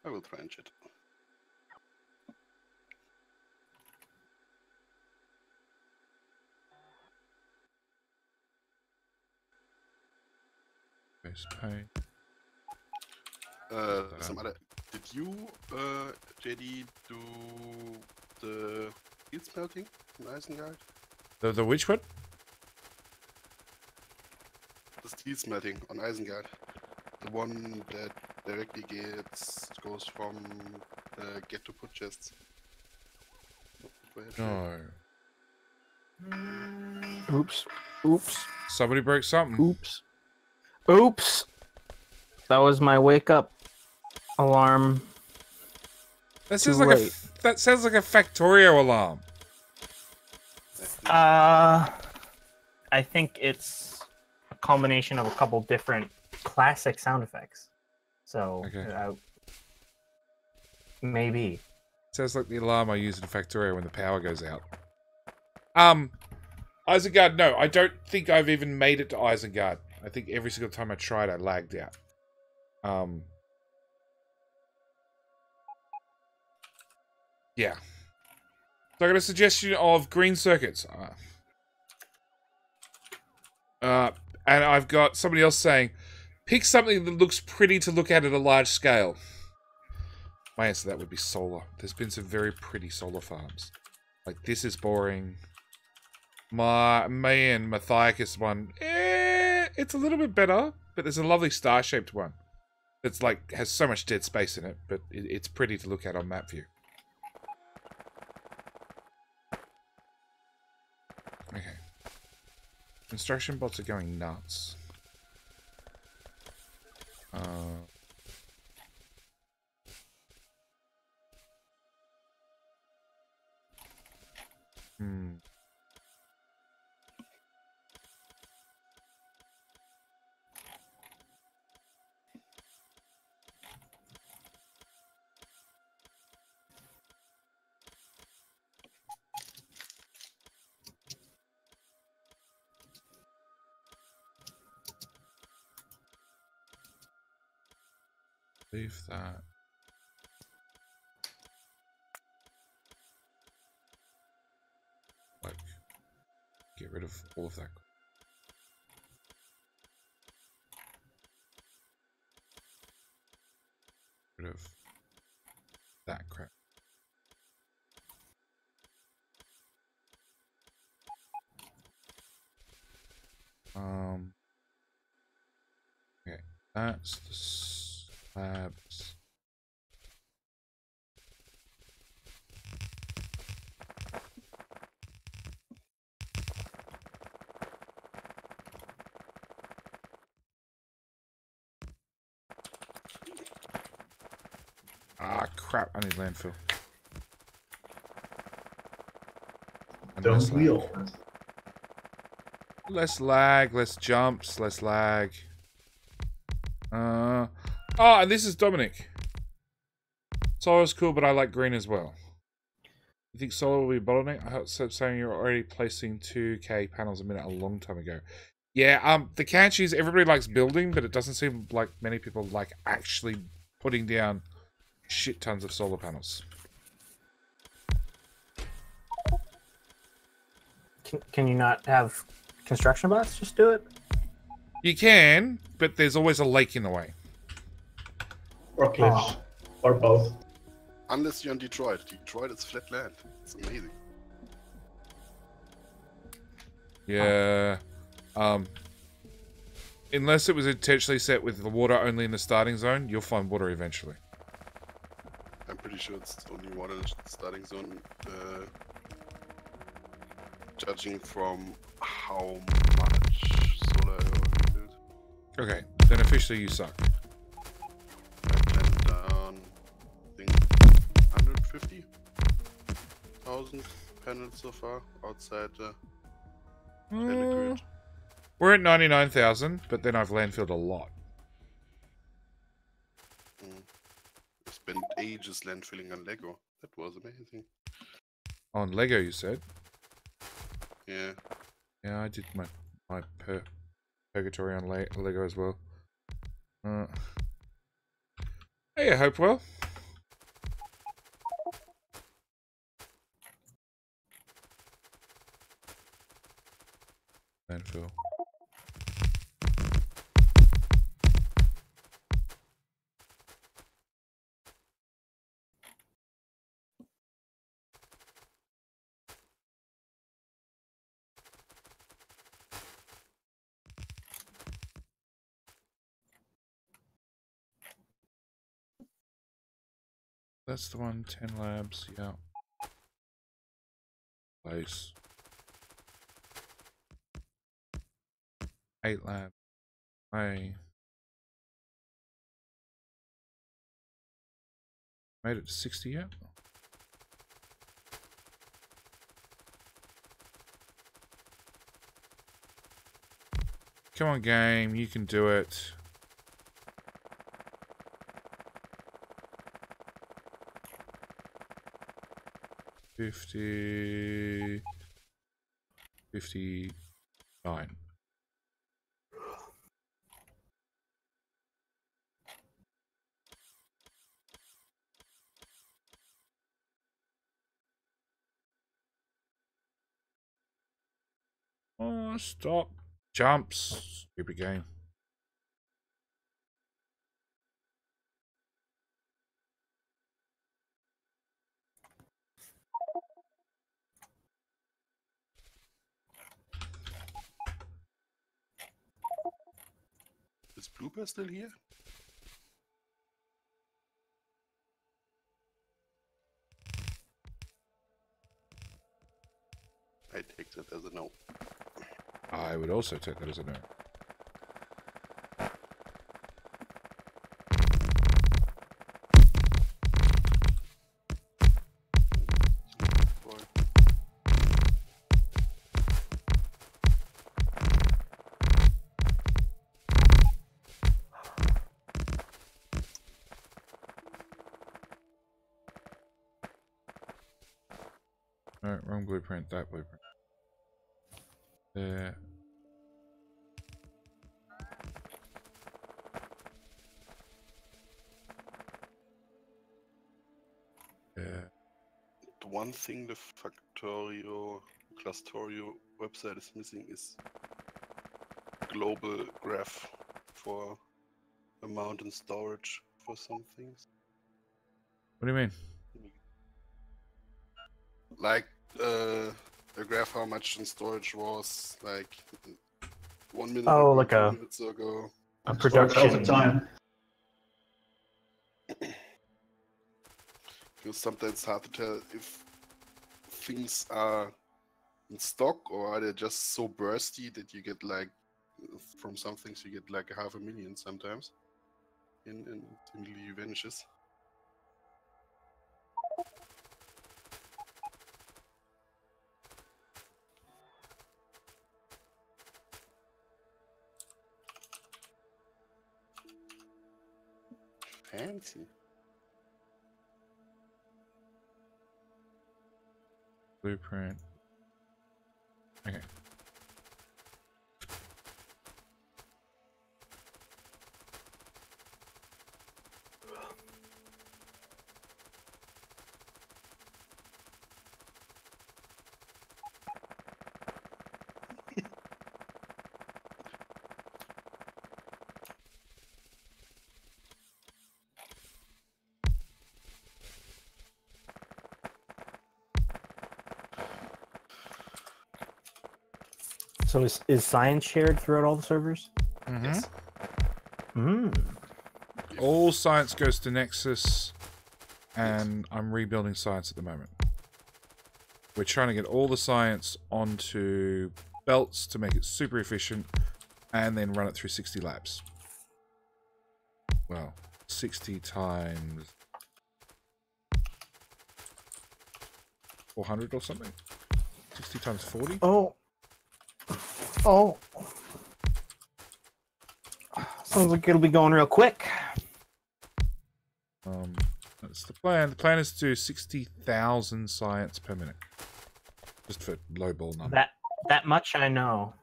I will try and chat. Base pay. Some other. Did you, JD, do the steel smelting in Isengard? The which one? The steel smelting on Isengard. The one that directly goes from get to put chests. No. Oops. Oops. Somebody broke something. Oops. Oops. That was my wake up alarm. That sounds Too like late. that sounds like a Factorio alarm. I think it's a combination of a couple different classic sound effects. So, Okay. maybe. Sounds like the alarm I use in Factorio when the power goes out. Isengard, no, I don't think I've even made it to Isengard. I think every single time I tried, I lagged out. Yeah. So I got a suggestion of green circuits. And I've got somebody else saying, pick something that looks pretty to look at a large scale. My answer to that would be solar. There's been some very pretty solar farms. Like, this is boring. Me and Matthias one, it's a little bit better, but there's a lovely star-shaped one. It's like, has so much dead space in it, but it's pretty to look at on map view. Okay. Construction bots are going nuts. Leave that. Like, get rid of all of that. Rid of that crap. Okay, that's the slabs. Ah, crap! I need landfill. And Don't we all? less lag, less jumps, less lag. Oh, and this is Dominic. Solar's cool, but I like green as well. You think solar will be a bottleneck? I heard saying you're already placing 2K panels a minute a long time ago. Yeah, the catch is everybody likes building, but it doesn't seem like many people like actually putting down shit tons of solar panels. Can you not have construction bots just do it? You can, but there's always a lake in the way. Or cliffs. Or both. Unless you're in Detroit. Detroit is flat land. It's amazing. Yeah. Unless it was intentionally set with the water only in the starting zone, you'll find water eventually. I'm pretty sure it's only one in the starting zone. Judging from how much solar I already built. Okay, then officially you suck. I planned down, I think, 150,000 panels so far outside the grid. We're at 99,000, but then I've landfilled a lot. I spent ages landfilling on Lego. That was amazing. On Lego, you said? Yeah. Yeah, I did my purgatory on Lego as well. Hey, Hopewell. Landfill. That's the one, 10 labs, yeah. Place. 8 labs. I made it to 60 yet? Come on, game, you can do it. $50, $59. Oh, stop. Jumps. Stupid game. Is Blooper still here? I take that as a no. I would also take that as a no. No, wrong blueprint, that blueprint. There. Yeah. The one thing the Clusterio website is missing is global graph for amount and storage for some things. What do you mean? Like a graph how much in storage was like 1 minute Oh, ago, like 2 a- minutes ago. A Storage over production. time. Because sometimes it's hard to tell if things are in stock or are they just so bursty that you get like from some things you get like 500,000 sometimes and immediately vanishes. Fancy. Blueprint. Okay. So is science shared throughout all the servers? Mm-hmm. Yes. All science goes to Nexus, and I'm rebuilding science at the moment. We're trying to get all the science onto belts to make it super efficient, and then run it through 60 labs. Well, 60 times 400 or something? 60 times 40? Oh. Oh. Sounds like it'll be going real quick. That's the plan. The plan is to do 60,000 science per minute. Just for lowball number. That much I know.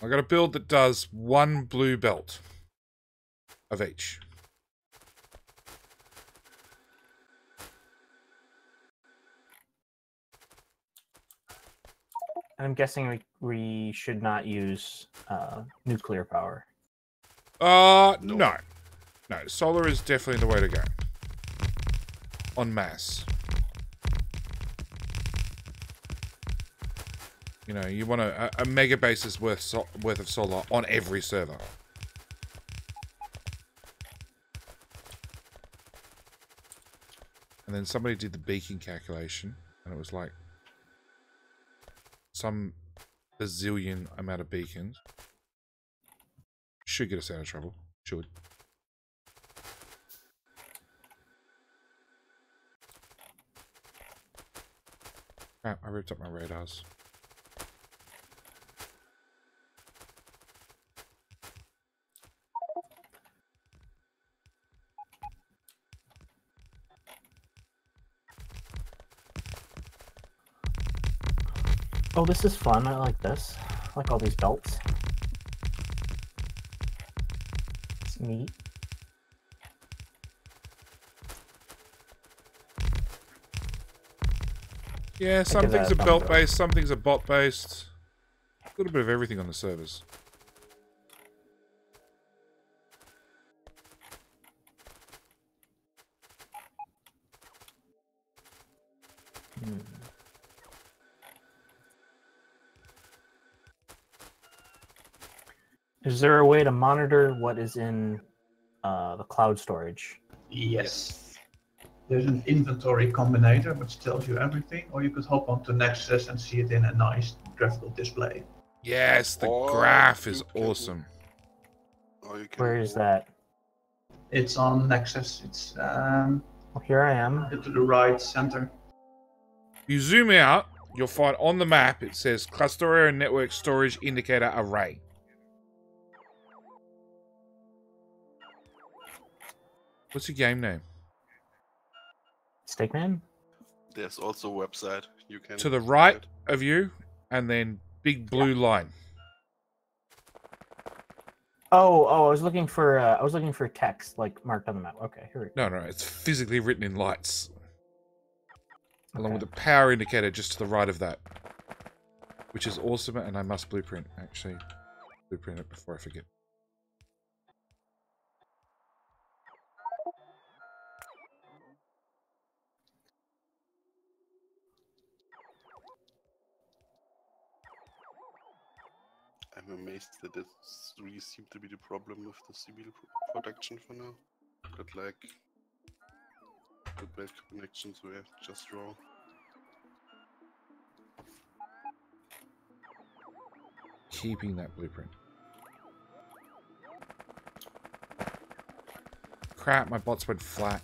I got a build that does 1 blue belt of each. I'm guessing we should not use nuclear power. No. No, solar is definitely the way to go. En masse. You know, you want a mega base's worth of solar on every server. And then somebody did the beacon calculation, and it was like some bazillion amount of beacons. Should get us out of trouble. Should. Crap, I ripped up my radars. Oh, this is fun. I like this. I like all these belts. It's neat. Yeah, some things are belt-based, some things are bot-based. A little bit of everything on the servers. Is there a way to monitor what is in the cloud storage? Yes. There's an inventory combinator which tells you everything, or you could hop onto Nexus and see it in a nice graphical display. Yes, the Or graph you is can- awesome. Or you can Where is that? It's on Nexus. It's Well, here I am. to the right center. You zoom out, you'll find on the map it says Clusterio Network Storage Indicator Array. What's your game name? Stickman? There's also a website you can. To the right of you, and then big blue line. Oh, I was looking for text like marked on the map. Okay, here we go. No, it's physically written in lights. Along Okay. with the power indicator just to the right of that. Which is awesome, and I must blueprint, actually. Blueprint it before I forget. I'm amazed that this really seemed to be the problem with the civil production for now. That like the bad connections were just wrong. Keeping that blueprint. Crap, my bots went flat.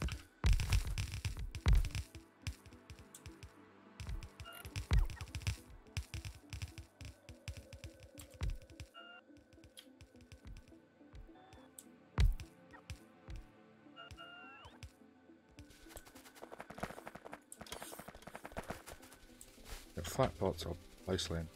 Flat bots or wasteland.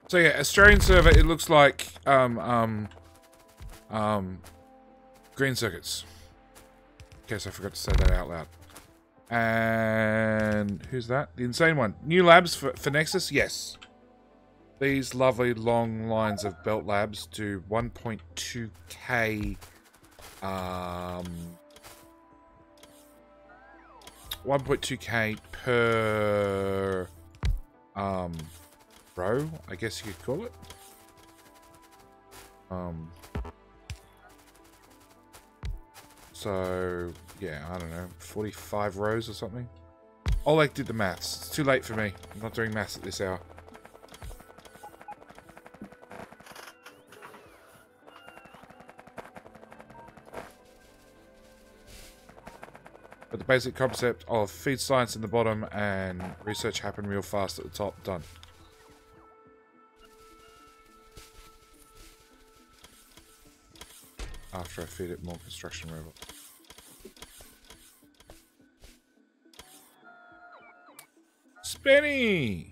So yeah, Australian server, it looks like green circuits. In case I forgot to say that out loud. And who's that? The insane one. New labs for Nexus? Yes. These lovely long lines of belt labs do 1.2k 1.2k per row, I guess you could call it. So yeah, I don't know, 45 rows or something. Oleg did the maths. It's too late for me. I'm not doing maths at this hour. But the basic concept of feed science in the bottom and research happen real fast at the top, done. After I feed it more construction robots. Spinny!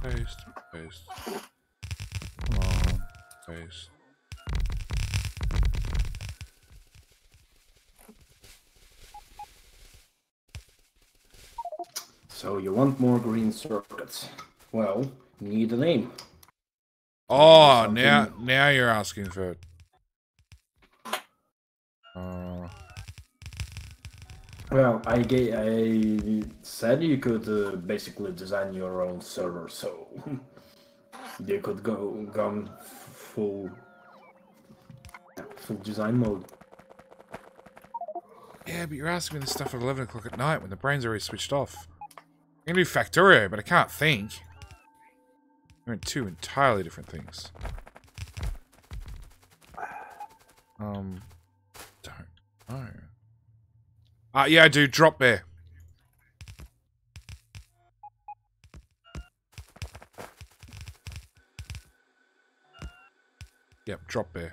Paste, paste. Come on, paste. So you want more green circuits? Well, you need a name. Oh, Something- now you're asking for it. Well, I said you could basically design your own server, so you could go full design mode. Yeah, but you're asking me this stuff at 11 o'clock at night when the brain's already switched off. I can do Factorio, but I can't think. They're two entirely different things. Don't know. Yeah, I do. Drop bear. Yep, drop bear.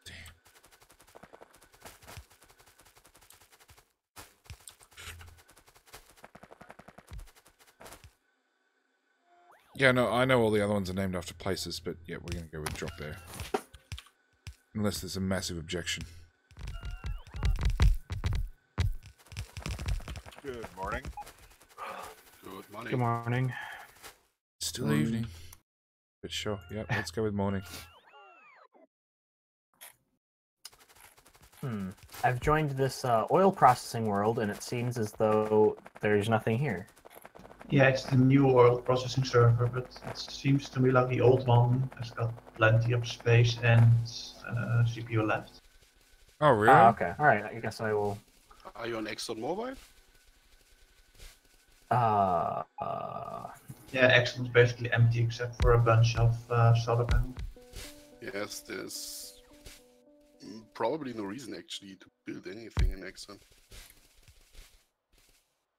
Damn. Yeah, no, I know all the other ones are named after places, but yeah, we're gonna go with drop bear. Unless there's a massive objection. Good morning. morning. Good morning. Good morning. Still evening. But sure, yep, let's go with morning. I've joined this oil processing world, and it seems as though there's nothing here. Yeah, it's the new oil processing server, but it seems to me like the old one has got plenty of space and CPU left. Oh, really? Ah, okay. All right. I guess I will. Are you on Exxon Mobile? Yeah, Exxon's basically empty except for a bunch of solar panels. Yes, there's probably no reason actually to build anything in Exxon.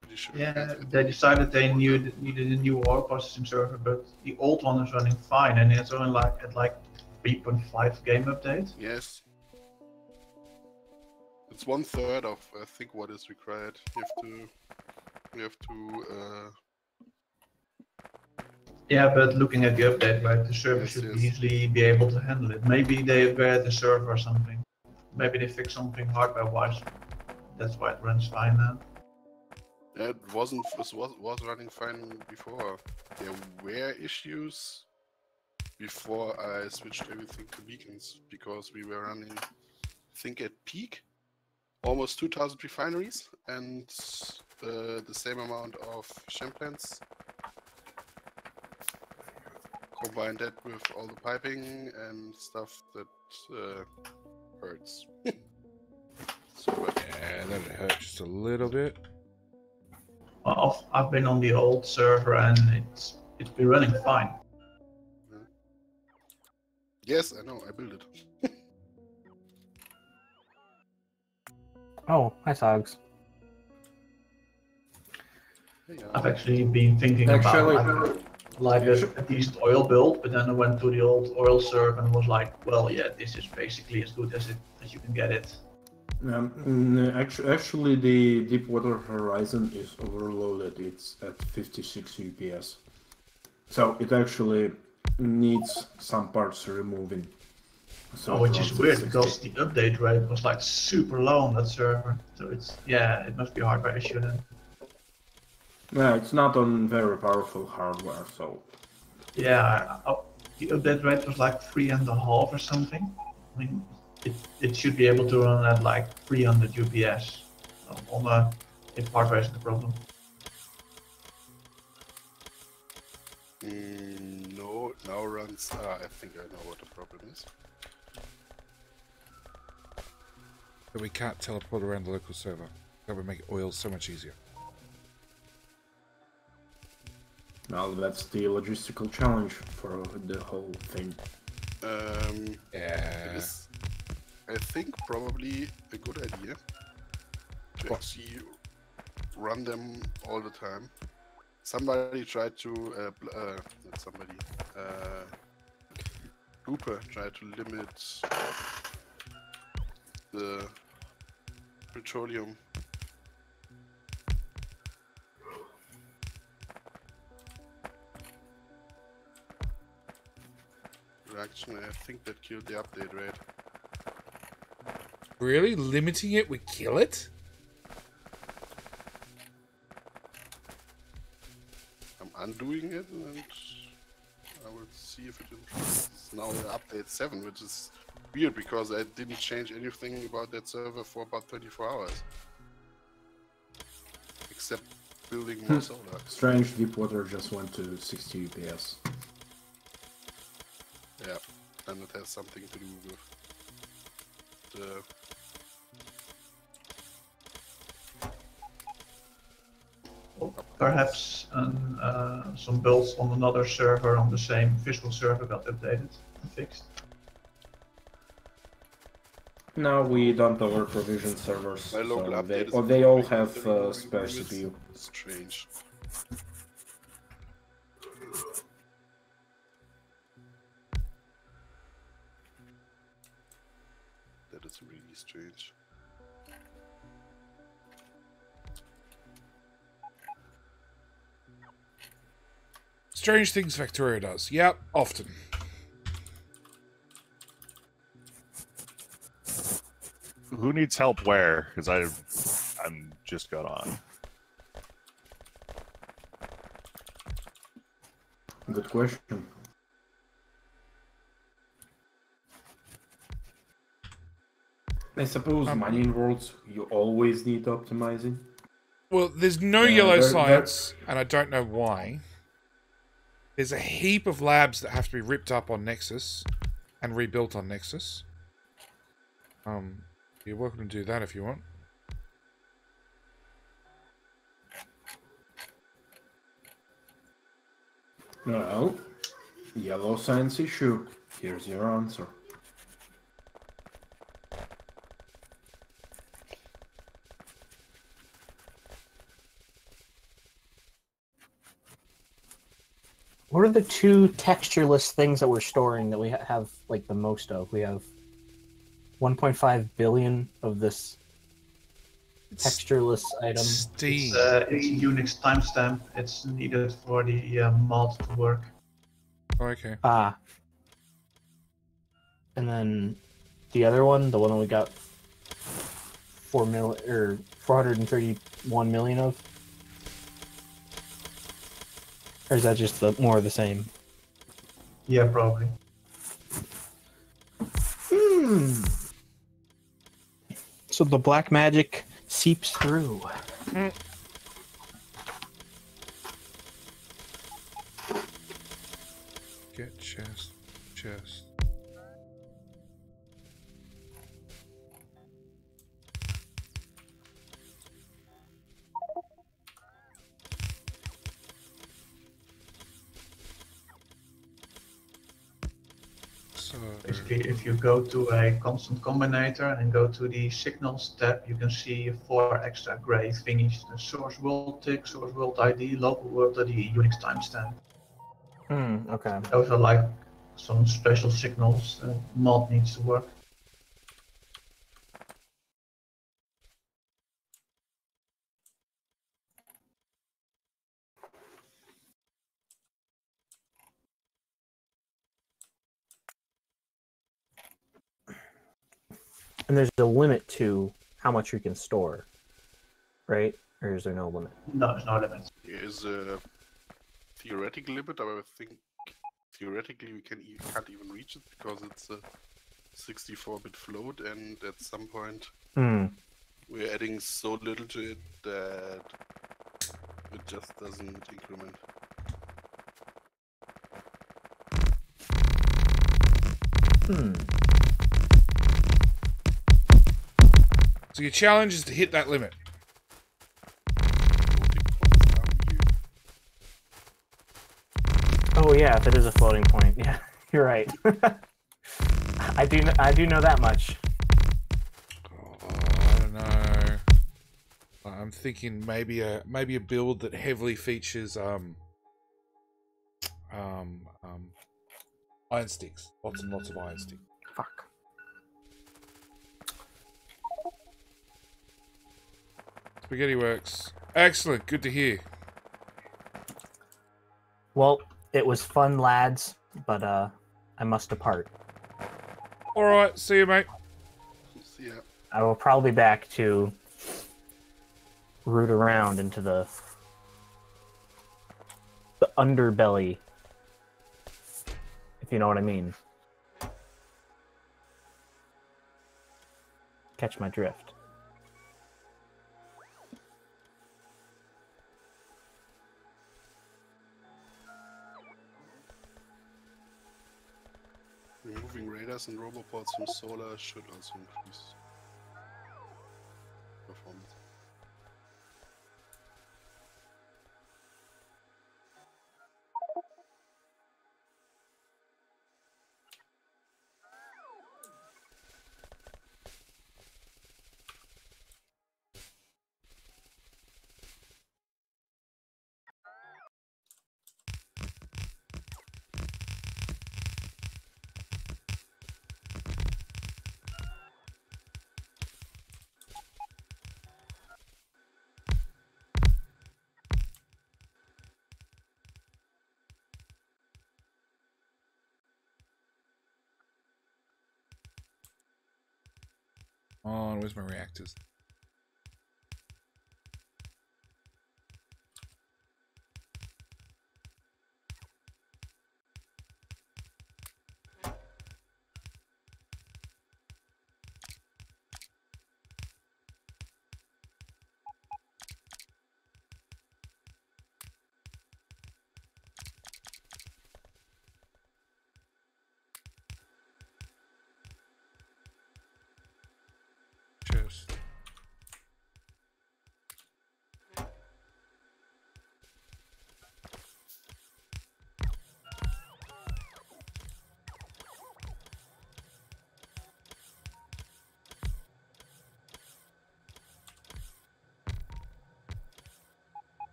Pretty sure Yeah, they decided they needed a new oil processing server, but the old one is running fine, and it's only like at like 3.5 game update. Yes. It's 1/3 of I think what is required. You have to Yeah, but looking at the update, right, the server Yes, should yes. easily be able to handle it. Maybe they upgraded the server or something. Maybe they fixed something hardware-wise. That's why it runs fine now. It was running fine before. There were issues before I switched everything to beacons because we were running, I think at peak, almost 2,000 refineries and the same amount of champagnes. Combine that with all the piping and stuff that hurts. So, Yeah, that hurt just a little bit. Well, I've been on the old server and it's been running fine. yes, I know, I built it. Oh, hi, Sogs. I've actually been thinking about like a decent oil build, but then I went to the old oil server and was like, well, yeah, this is basically as good as you can get it. Actually, the Deepwater Horizon is overloaded. It's at 56 UPS. So it actually needs some parts removing. So Which is weird 60. because the update rate was like super low on that server. So it must be a hardware issue then. Yeah, it's not on very powerful hardware, so... Yeah, the update rate was like 3.5 or something. I mean, it should be able to run at like 300 UPS if hardware isn't the problem. No, now runs. I think I know what the problem is. That we can't teleport around the local server. That would make oil so much easier. Well, that's the logistical challenge for the whole thing. Yeah. It is, I think, probably a good idea to actually run them all the time. Somebody tried to, not somebody, Hooper tried to limit the petroleum. Reaction, I think that killed the update rate. Really? Limiting it would kill it? I'm undoing it and I will see if it improves. It's now update 7, which is weird because I didn't change anything about that server for about 24 hours. Except building more solar. Strange, Deepwater just went to 60 UPS. Yeah, and it has something to do with the Perhaps some builds on another server on the same physical server got updated and fixed. No, we don't over provision servers, My local so update is they all improving, have but the removing spare limits CPU. is strange. That is really strange. Strange things Victoria does. Yep, often. Who needs help where? Because I'm just got on. Good question. I suppose mining worlds you always need optimizing. Well, there's no yellow there- science, and I don't know why. There's a heap of labs that have to be ripped up on Nexus and rebuilt on Nexus. You're welcome to do that if you want. Well, yellow science issue. Here's your answer. What are the two textureless things that we're storing that we have like the most of? We have 1.5 billion of this textureless item. Steam. It's a Unix timestamp. It's needed for the mod to work. Oh, okay. Ah. And then the other one, the one that we got 431 million of? Or is that just more of the same? Yeah, probably. So the black magic seeps through. Get chest. So, Basically, if you go to a constant combinator and go to the signals tab, you can see 4 extra gray thingies: the source world tick, source world ID, local world ID, Unix timestamp. Okay. Those are like some special signals the mod needs to work. And there's a limit to how much you can store, right? Or is there no limit? No, there's no limit. There is a theoretical limit. I think theoretically we can't even reach it because it's a 64-bit float, and at some point we're adding so little to it that it just doesn't increment. So your challenge is to hit that limit. Oh yeah, if it is a floating point. Yeah, you're right. I do know that much. Oh, I don't know. I'm thinking maybe a build that heavily features iron sticks. Lots and lots of iron sticks. Fuck. Spaghetti works. Excellent. Good to hear. Well, it was fun, lads, but I must depart. All right. See you, mate. See ya. I will probably be back to root around into the underbelly, if you know what I mean. Catch my drift. Removing radars and roboports from solar should also increase performance. Oh, where's my reactors?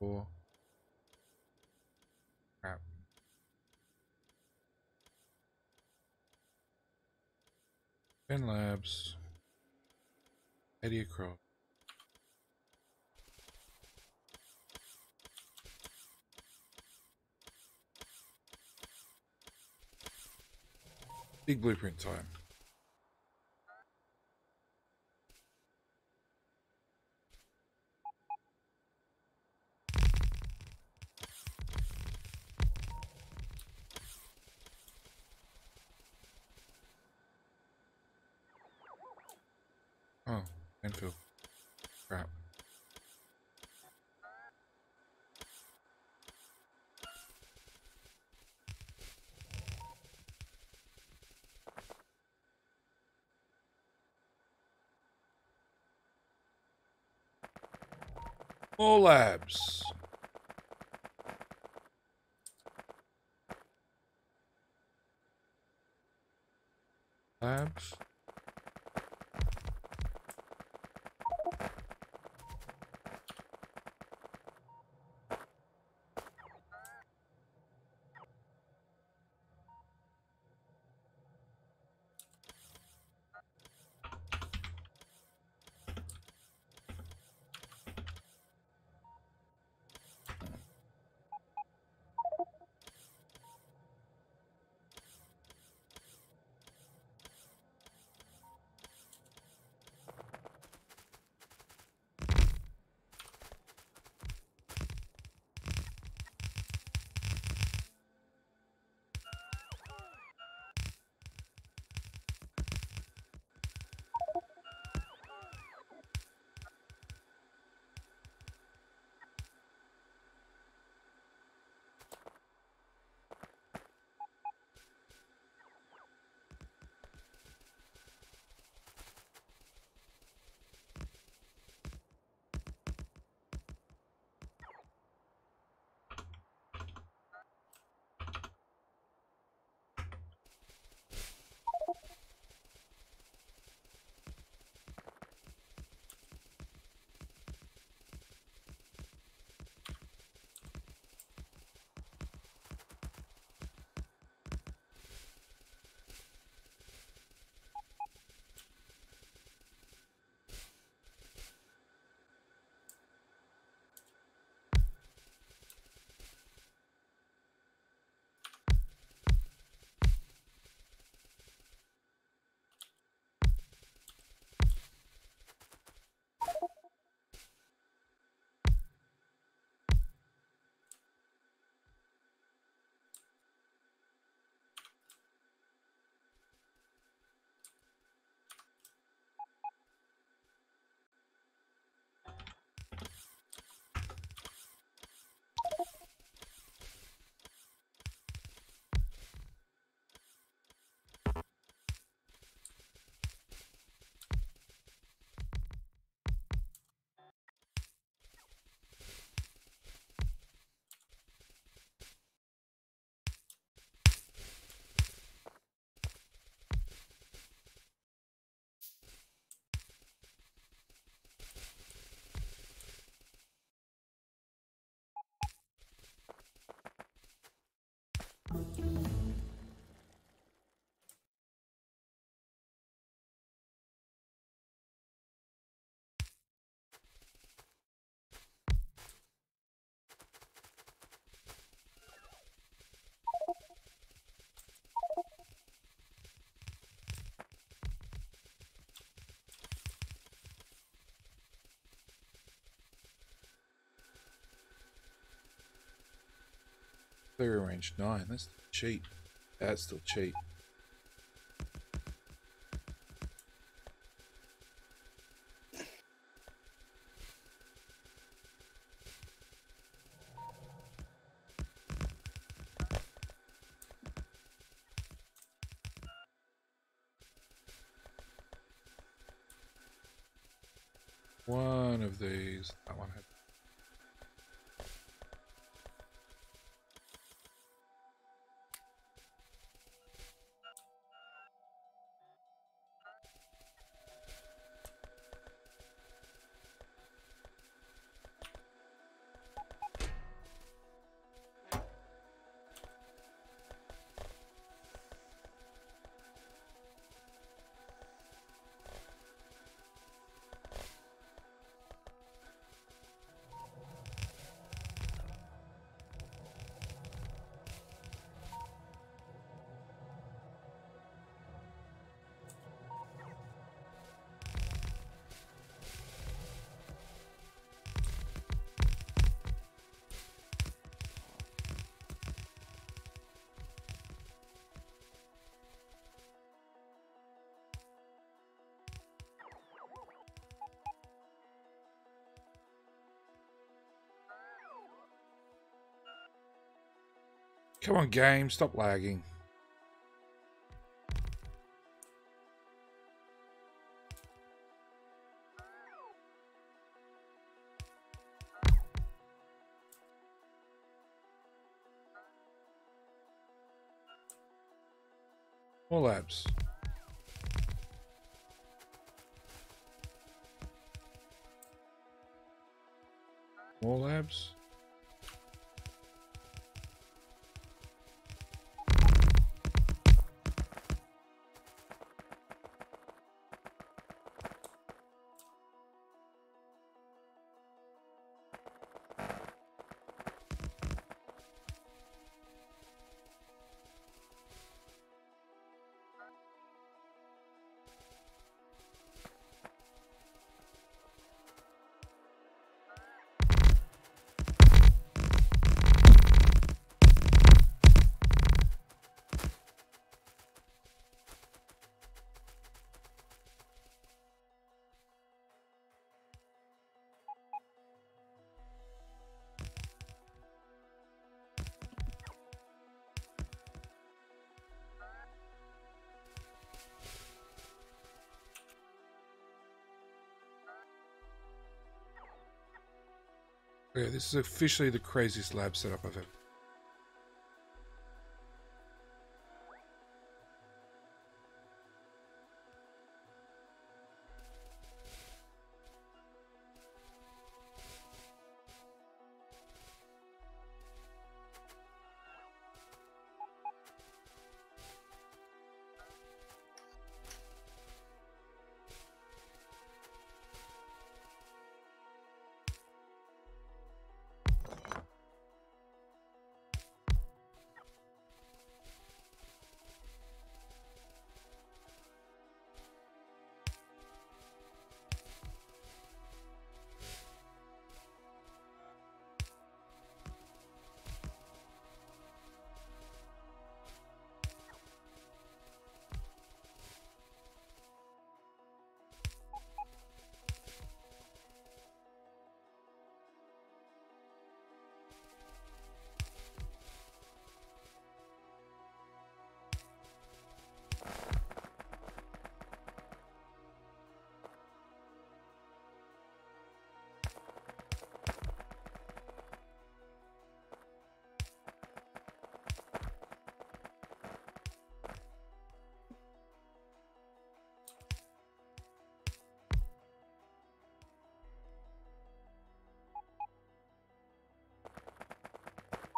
4. Crap. Ben Labs. 80 across. Big blueprint time. Oh, infill. Crap. More labs. Labs. Clear range 9. That's cheap. That's still cheap. One of these. That one had. Come on, game, stop lagging. More labs. More labs. Yeah, this is officially the craziest lab setup I've ever.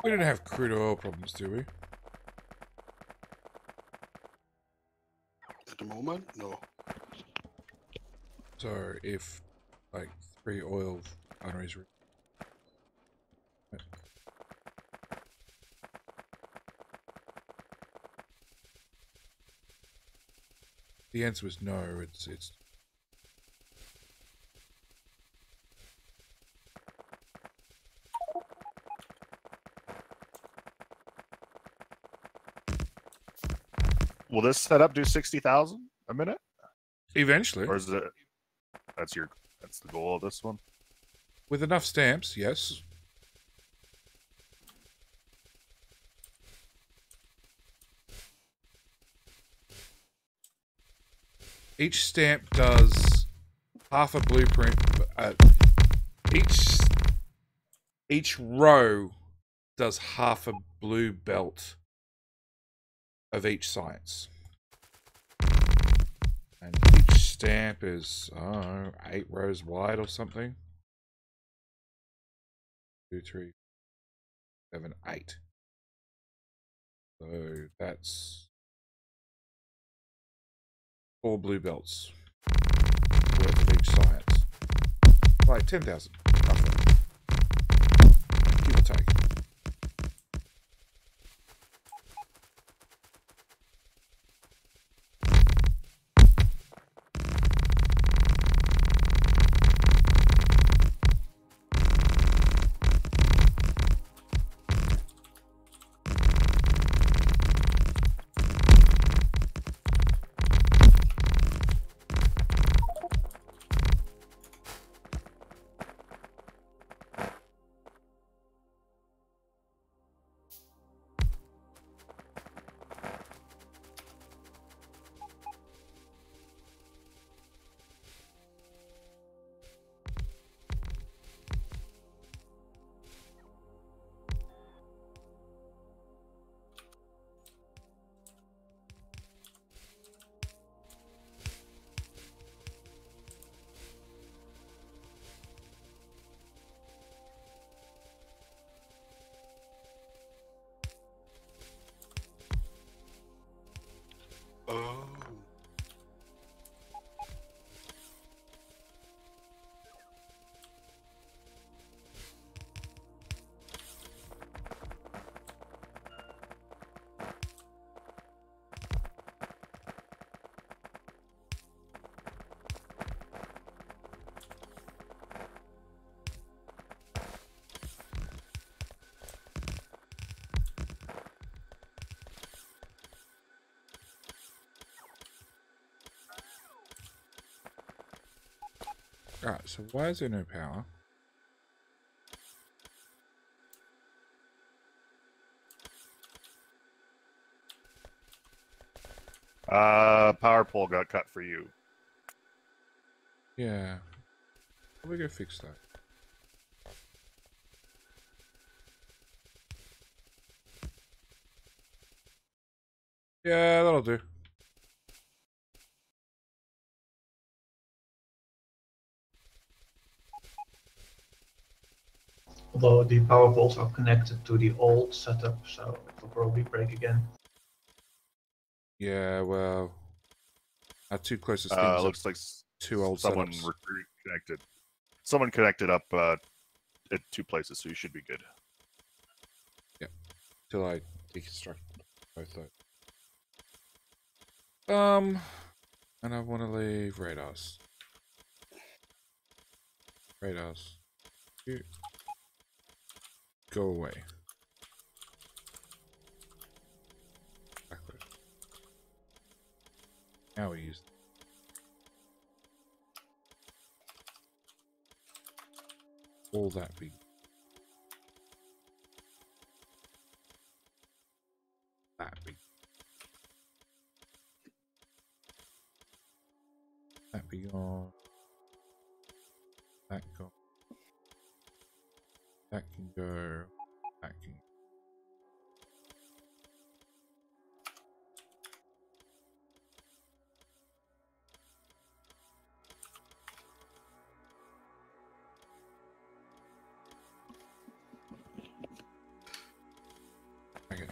We didn't have crude oil problems, do we? At the moment, no. So if like 3 oil refineries were... The answer was no. It's Will this setup do 60,000 a minute, eventually or is it? That's the goal of this one. with enough stamps. Yes. Each stamp does half a blueprint. Each row does half a blue belt of each science. And each stamp is, I don't know, 8 rows wide or something. 2, 3, 7, 8. So that's 4 blue belts worth of each science. Like 10,000, roughly. Give or take. Alright, so why is there no power? Power pole got cut for you. Yeah. How we go fix that? Yeah, that'll do. Although the power poles are connected to the old setup, so it will probably break again. Yeah, well, our two closest things are Looks like two old someone setups. reconnected. Someone connected up at two places, so you should be good. Till I deconstruct both those. And I want to leave radars. Radars. You go away. Backward. Now we use. All that be. That be. That be gone. That go. That can go. That can. Okay.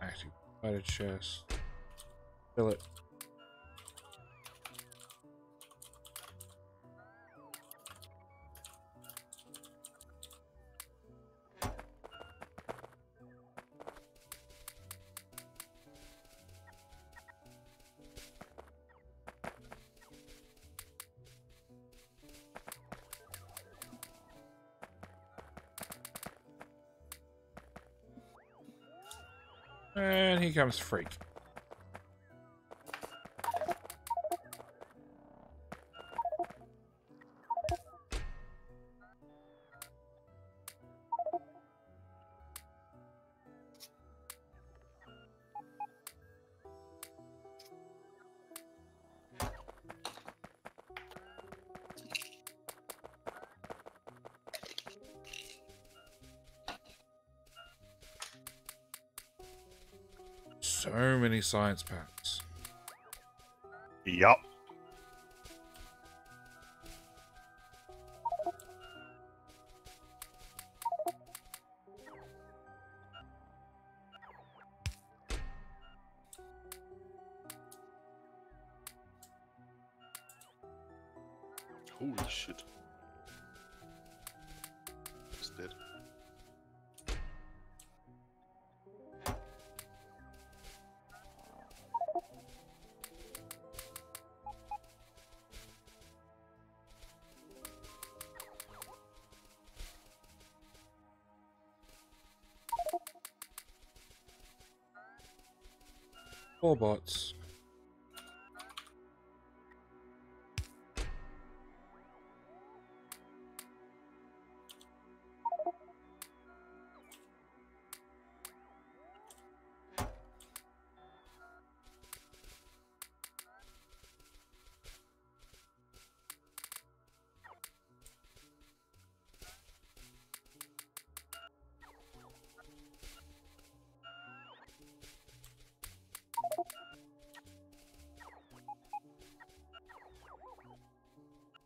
Active spider chest. Fill it. And here comes Freak. So many science packs. Yup. Holy shit. He's dead. Four bots.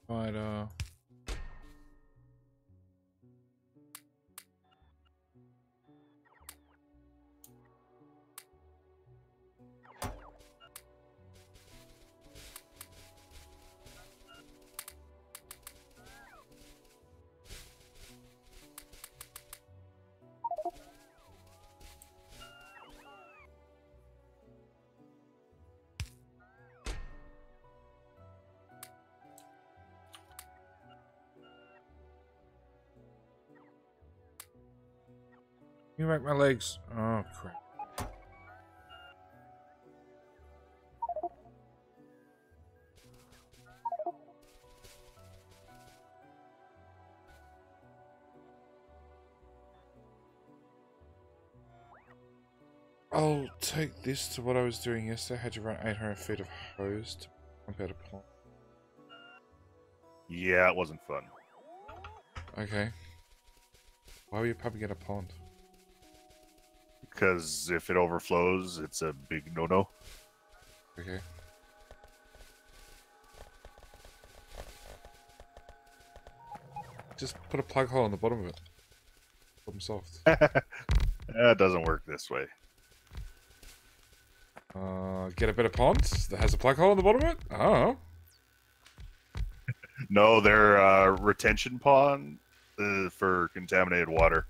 Spider. You make my legs. Oh, crap. I'll take this to what I was doing yesterday. I had to run 800 feet of hose to pump out a pond. Yeah, it wasn't fun. Okay. Why were you pumping out a pond? Because if it overflows, it's a big no-no. Okay. Just put a plug hole in the bottom of it. Problem solved. That doesn't work this way. Get a better pond that has a plug hole in the bottom of it? Oh. No, they're retention pond for contaminated water.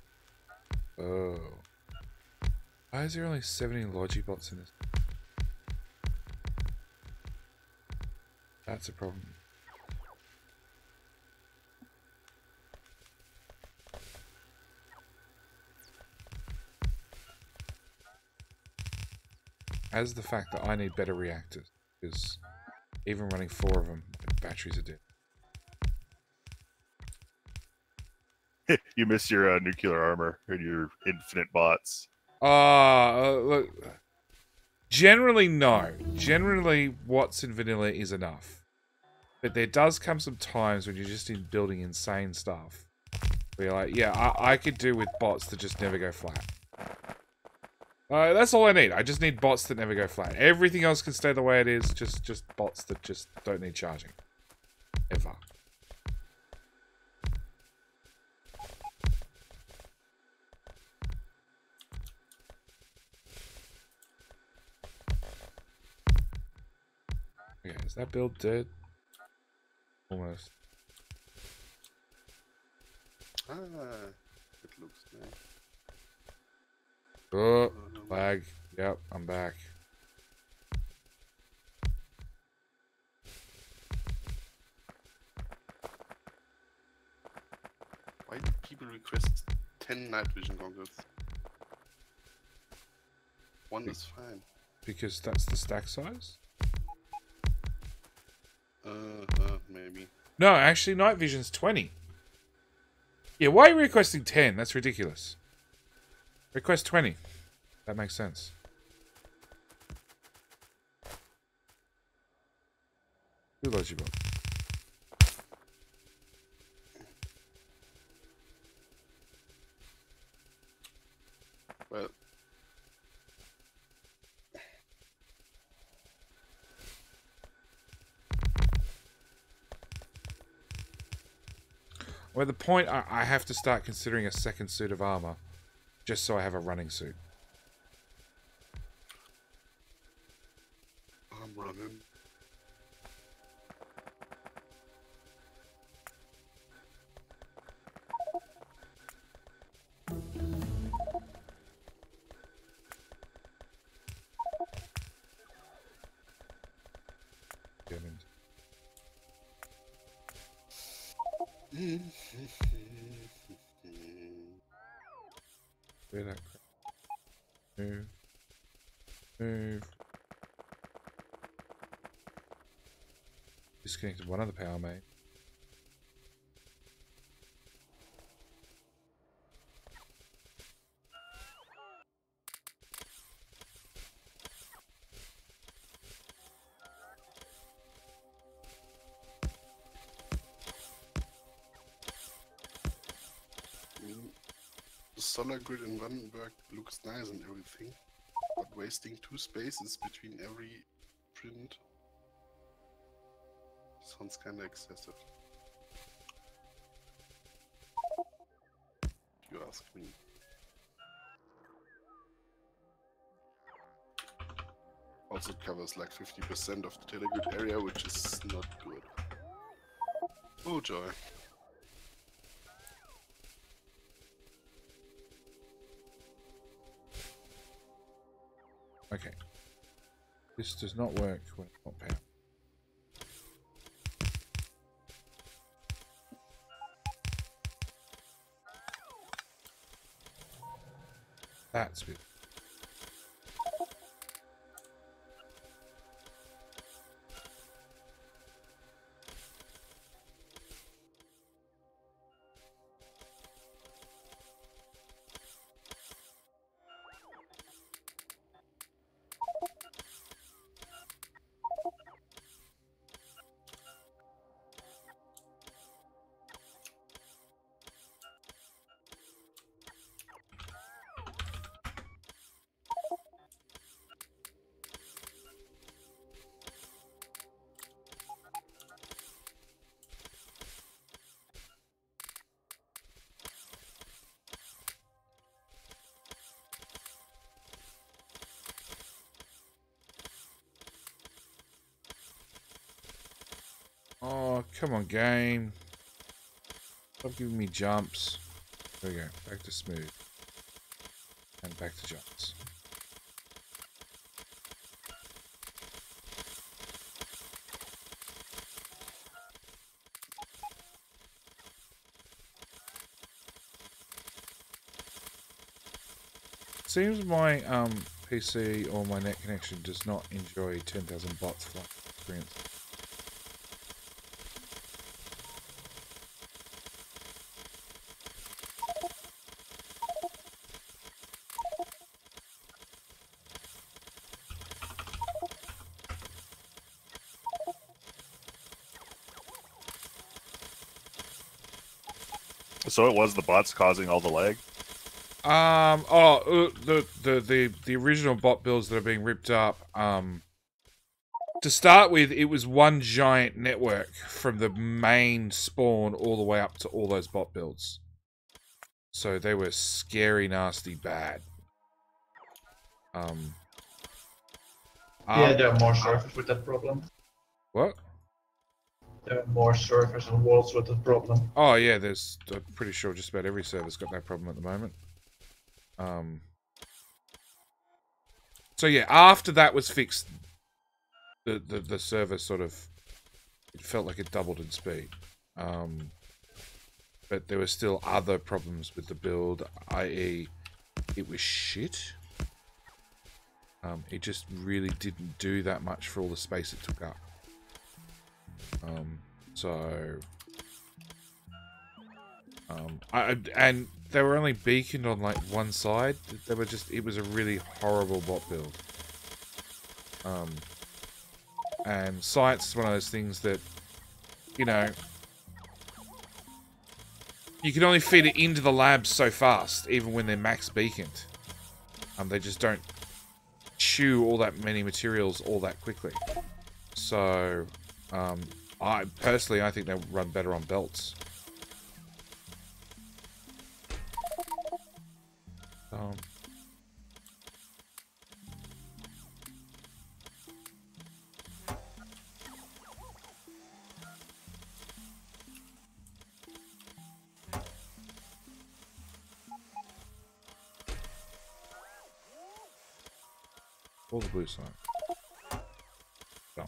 Oh. Why is there only 70 Logibots in this? That's a problem. As the fact that I need better reactors, because even running 4 of them, the batteries are dead. You miss your nuclear armor and your infinite bots. Look. Generally, no. Generally, what's in vanilla is enough. But there does come some times when you're just building insane stuff. Where you're like, yeah, I could do with bots that just never go flat. That's all I need. I just need bots that never go flat. Everything else can stay the way it is. Just bots that just don't need charging. Ever. Okay, is that build dead? Almost. Ah, it looks nice. Oh, lag. Yep, I'm back. Why do people request 10 night vision goggles? One is fine. Because that's the stack size? Maybe. No, actually, night vision's 20. Yeah, why are you requesting 10? That's ridiculous. Request 20. That makes sense. Who loves you, Bob? Well, Well, at the point I have to start considering a second suit of armor, just so I have a running suit. I'm running. Where that crap? Move. Move. Disconnected one other power main. The solar grid in Vandenberg looks nice and everything, but wasting 2 spaces between every print sounds kinda excessive. If you ask me. Also covers like 50% of the telegrid area, which is not good. Oh joy. Okay. This does not work when it's not power. That's good. Oh, come on, game. Stop giving me jumps. There we go. Back to smooth. And back to jumps. Seems my PC or my net connection does not enjoy 10,000 bots flying experience. So it was the bots causing all the lag? The original bot builds that are being ripped up, to start with, it was one giant network from the main spawn all the way up to all those bot builds. So they were scary, nasty, bad. Yeah, there are more servers with that problem. What? There are more servers and worlds with that problem. Oh yeah, I'm pretty sure just about every server's got that problem at the moment. So yeah, after that was fixed, the server sort of, it felt like it doubled in speed. But there were still other problems with the build, i.e. it was shit. It just really didn't do that much for all the space it took up. And they were only beaconed on like one side. They were just, it was a really horrible bot build. And science is one of those things that, you know, you can only feed it into the labs so fast, even when they're max beaconed. They just don't chew all that many materials all that quickly. So, I think they run better on belts. All the blue sign. Done.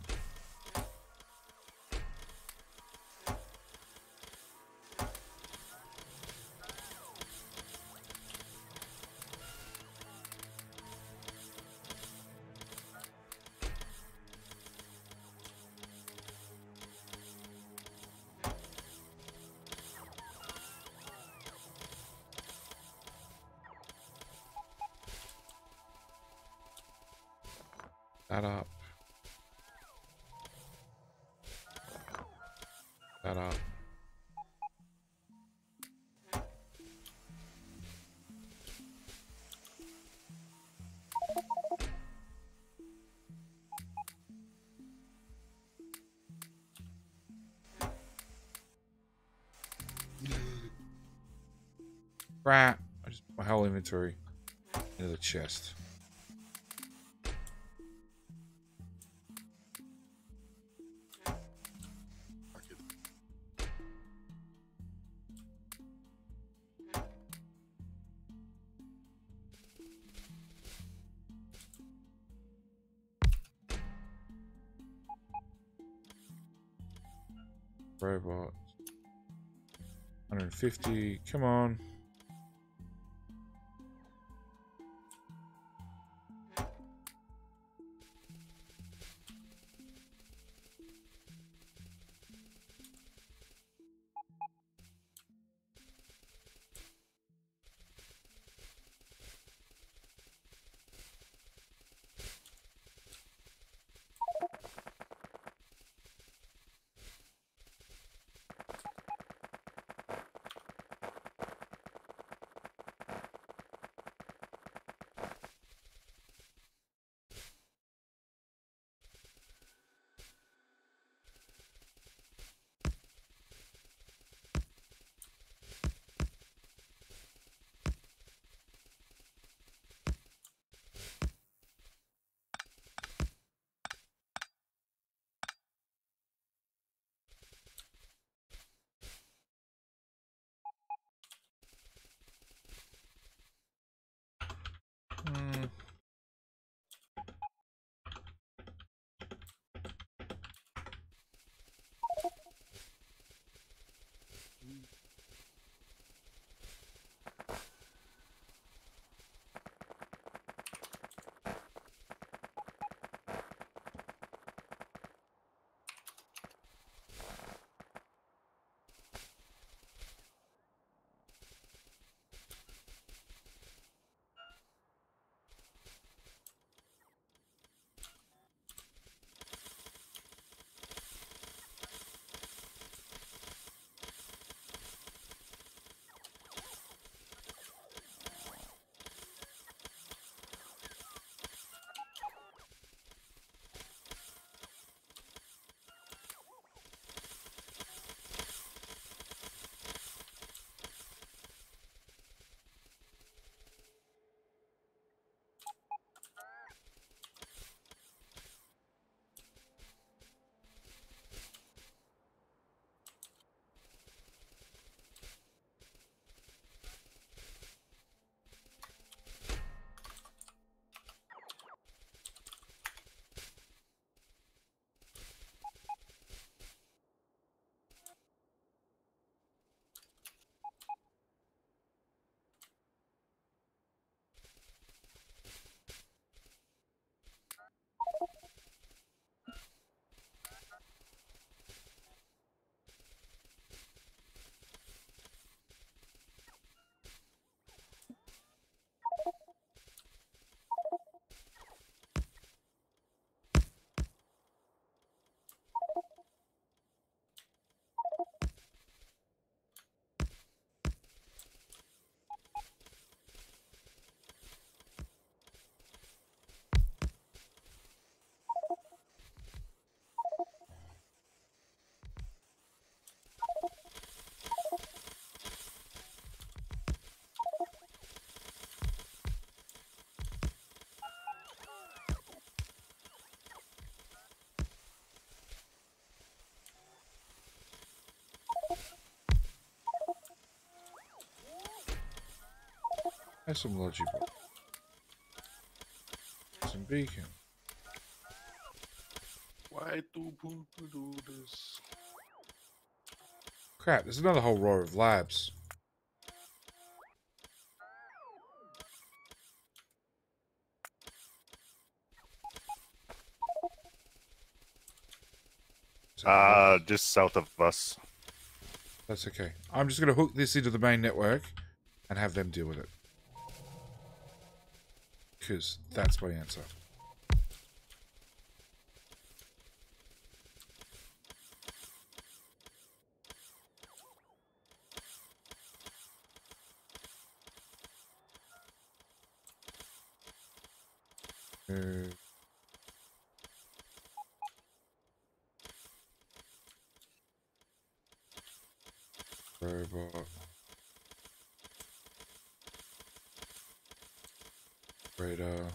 That up. That up. Crap. I just put my whole inventory into the chest. Fuck it. Robot. 150. Come on. There's some logic. Some beacon. Why do people do this? Crap, there's another whole row of labs. Just south of us. That's okay. I'm just going to hook this into the main network and have them deal with it. Because that's my answer. Robot. Radar.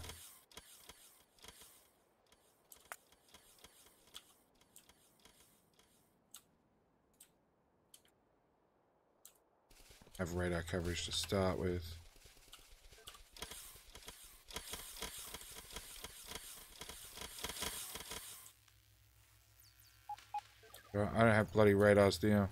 Have radar coverage to start with. I don't have bloody radars, do you?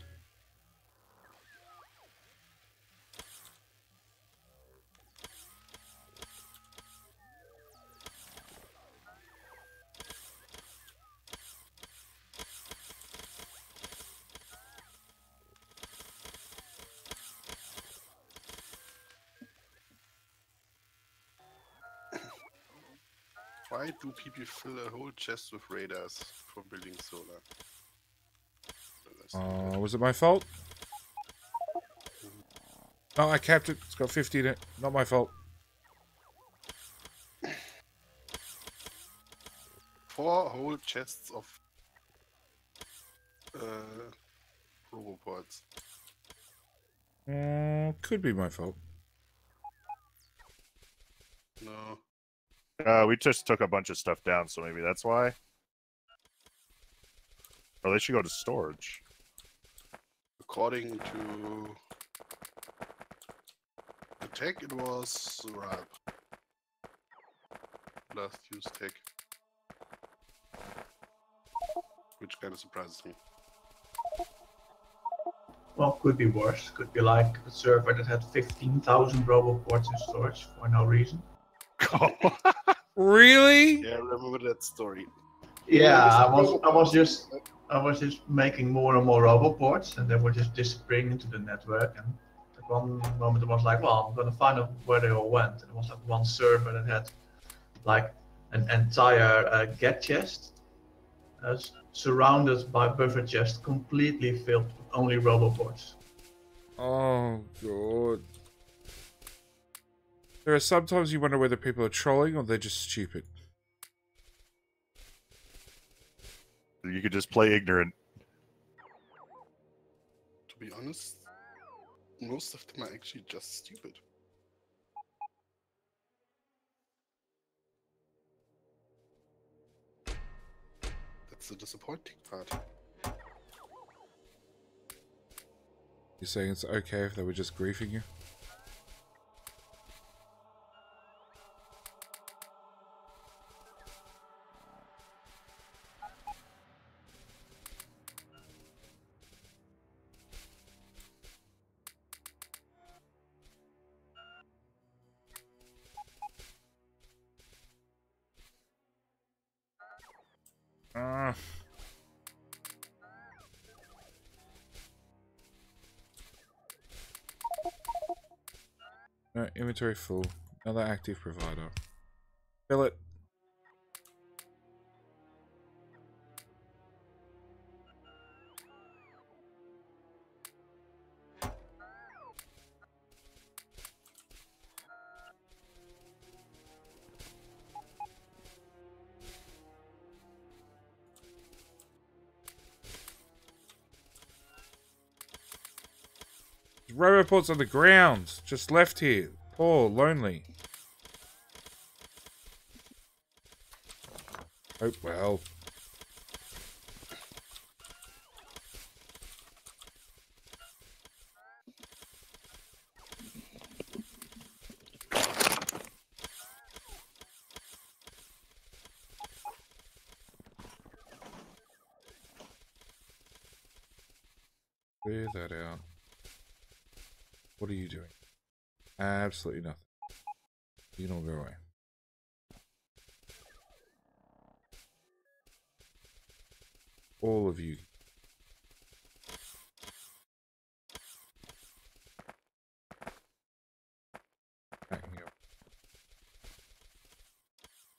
Why do people fill a whole chest with radars for building solar? Was it my fault? No, I capped it. It's got 50 in it. Not my fault. 4 whole chests of robopods. Could be my fault. No. We just took a bunch of stuff down, so maybe that's why. Or they should go to storage. According to the tech, it was RAB. Last used tech. Which kind of surprises me. Well, could be worse. Could be like a server that had 15,000 roboports in storage for no reason. Really? Yeah, I remember that story. Yeah, I was just making more and more roboports, and they were just disappearing into the network. And at one moment, it was like, well, I'm gonna find out where they all went. And it was like one server that had like an entire get chest, surrounded by buffer chests, completely filled with only roboports. Oh, God. There are sometimes you wonder whether people are trolling or they're just stupid. You could just play ignorant. To be honest, most of them are actually just stupid. That's the disappointing part. You're saying it's okay if they were just griefing you? No, inventory full. Another active provider. Fill it. Roboports on the ground, just left here. Poor, lonely. Oh, well. Clear that out. What are you doing? Absolutely nothing. You don't go away. All of you. Backing up.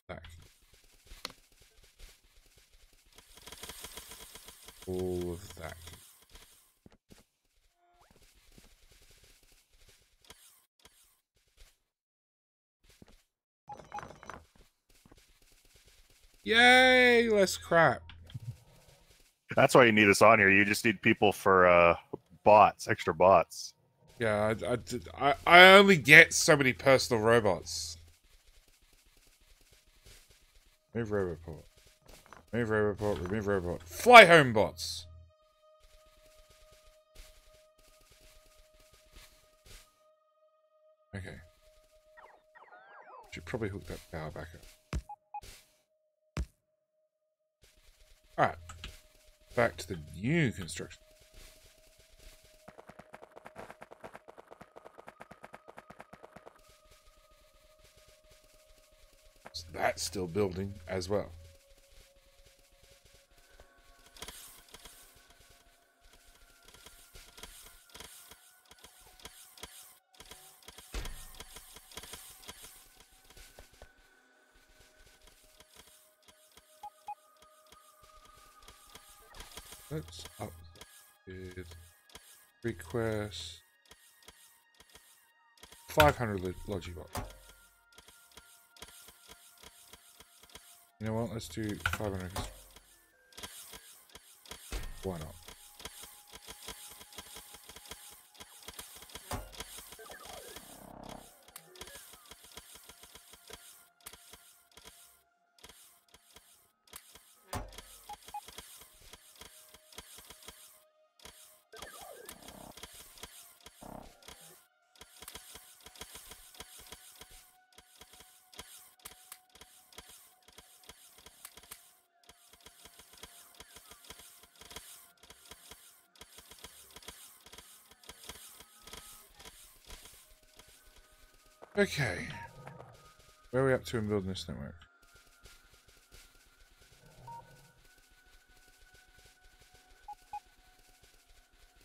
Back. All of that. Yay! Less crap. That's why you need us on here. You just need people for bots, extra bots. Yeah, I only get so many personal robots. Move robot. Move robot. Remove robot. Fly home bots. Okay. Should probably hook that power back up. Alright. Back to the new construction. So that's still building as well. Let's up with request 500 Logibot. You know what? Let's do 500. Why not? Okay. Where are we up to in building this network?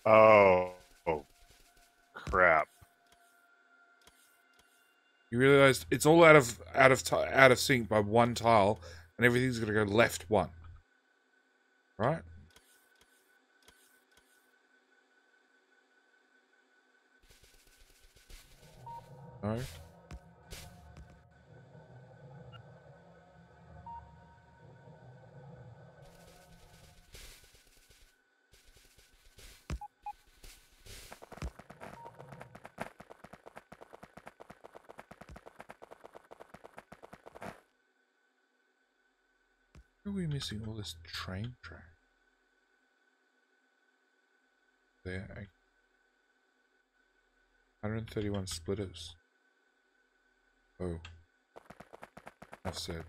Oh, crap. You realized it's all out of sync by one tile, and everything's gonna go left one. Right? No? Why are we missing all this train track? There. 131 splitters. Oh. Enough said.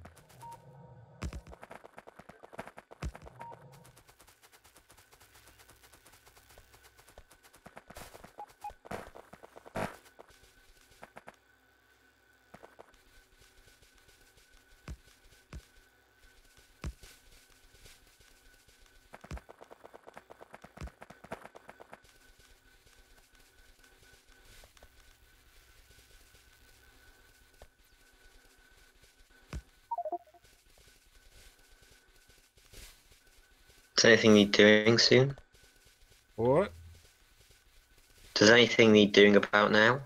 Does anything need doing soon? What? Does anything need doing about now?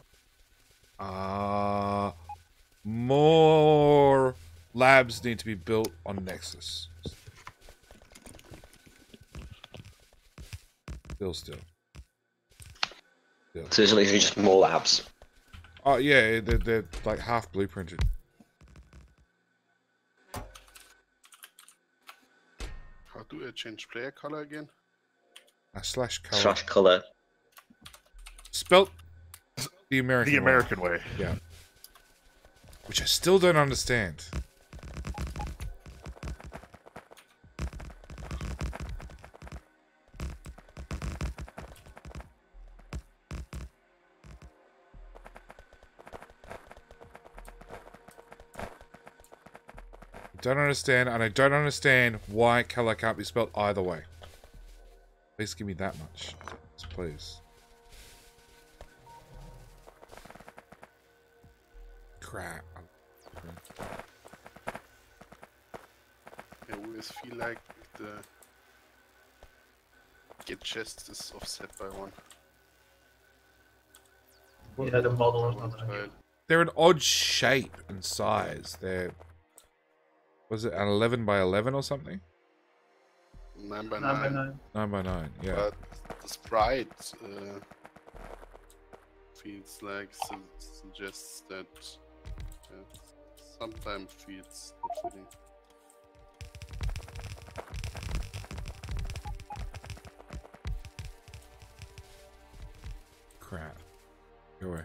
More labs need to be built on Nexus. Still. So there's literally just more labs. Oh yeah, they're like half blueprinted. How do I change player color again? Slash color. Slash color. Spelt the American The American way. Yeah. Which I still don't understand. don't understand, and I don't understand why color can't be spelled either way. Please give me that much, please. Crap. I always feel like the get chest is offset by one. Yeah, the model is not ideal. They're an odd shape and size. Was it an 11 by 11 or something? 9 by 9 by 9. 9. 9 by 9, yeah. But the sprite feels like suggests that sometimes feels not fitting. Crap. Go away.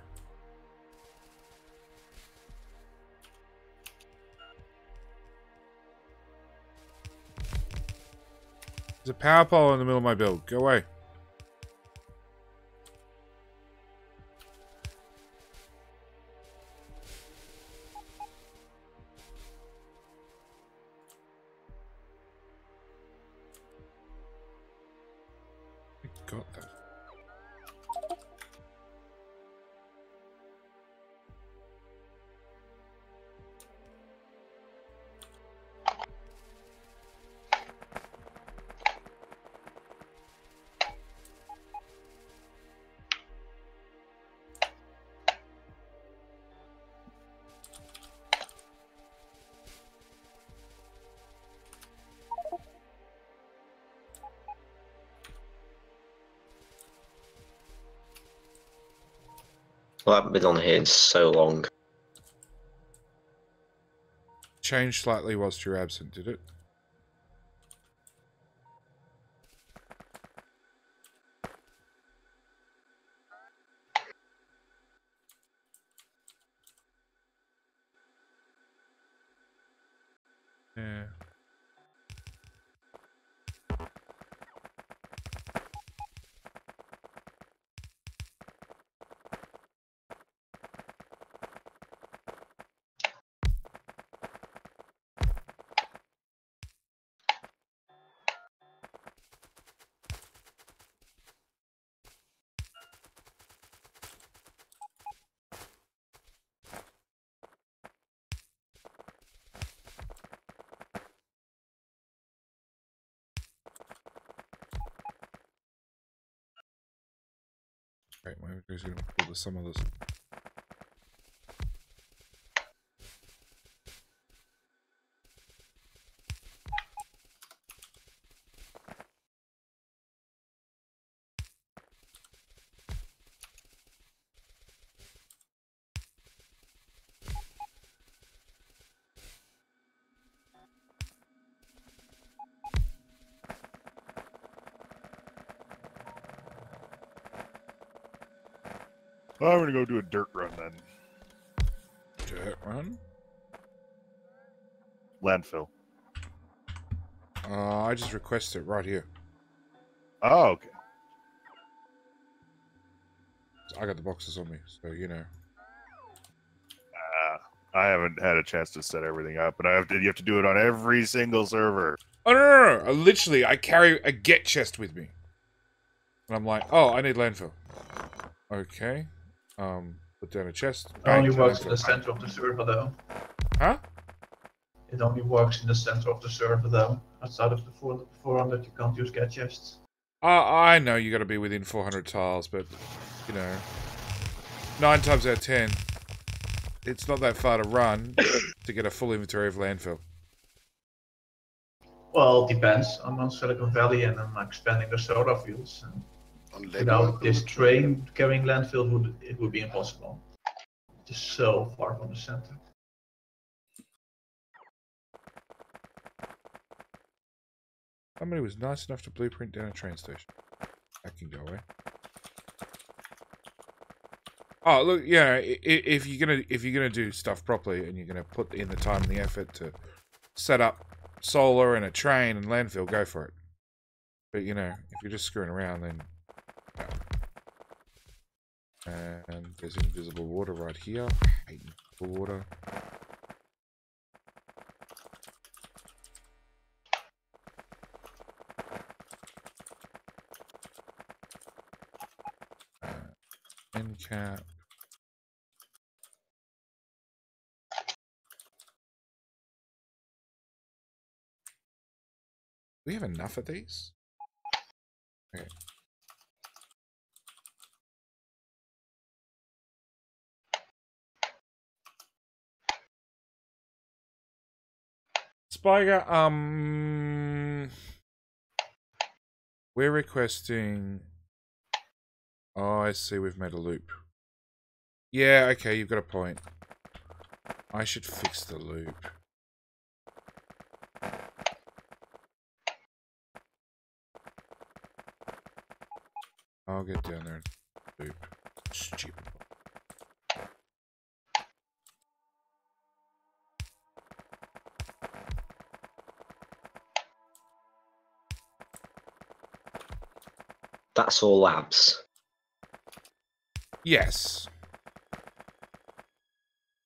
There's a power pole in the middle of my build. Go away. I got that. Well, I haven't been on here in so long. Changed slightly whilst you're absent, did it? Yeah. Right, my inventory's gonna pull some of this. I'm gonna go do a dirt run then. Dirt run? Landfill. I just requested it right here. Oh, okay. I got the boxes on me, so you know. I haven't had a chance to set everything up, but you have to do it on every single server. Oh no! Literally, I carry a get chest with me, and I'm like, oh, I need landfill. Okay. Put down a chest. It only Bang, works in landfill. the center of the server though. Huh? It only works in the center of the server though. Outside of the 400 you can't use get chests. I know you got to be within 400 tiles, but you know, 9 times out of 10, it's not that far to run to get a full inventory of landfill. Well, it depends. I'm on Silicon Valley and I'm expanding the solar fields. And On Lego, without this train carrying landfill, it would be impossible. It is so far from the center. Somebody was nice enough to blueprint down a train station. That can go away. Oh look, yeah. If you're gonna do stuff properly and you're gonna put in the time and the effort to set up solar and a train and landfill, go for it. But you know, if you're just screwing around, then. And there's invisible water right here. I hate invisible water. End cap. We have enough of these? Okay. Spiger, we're requesting. Oh, I see. We've made a loop. Yeah, okay, you've got a point. I should fix the loop. I'll get down there and loop. Stupid. That's all labs. Yes.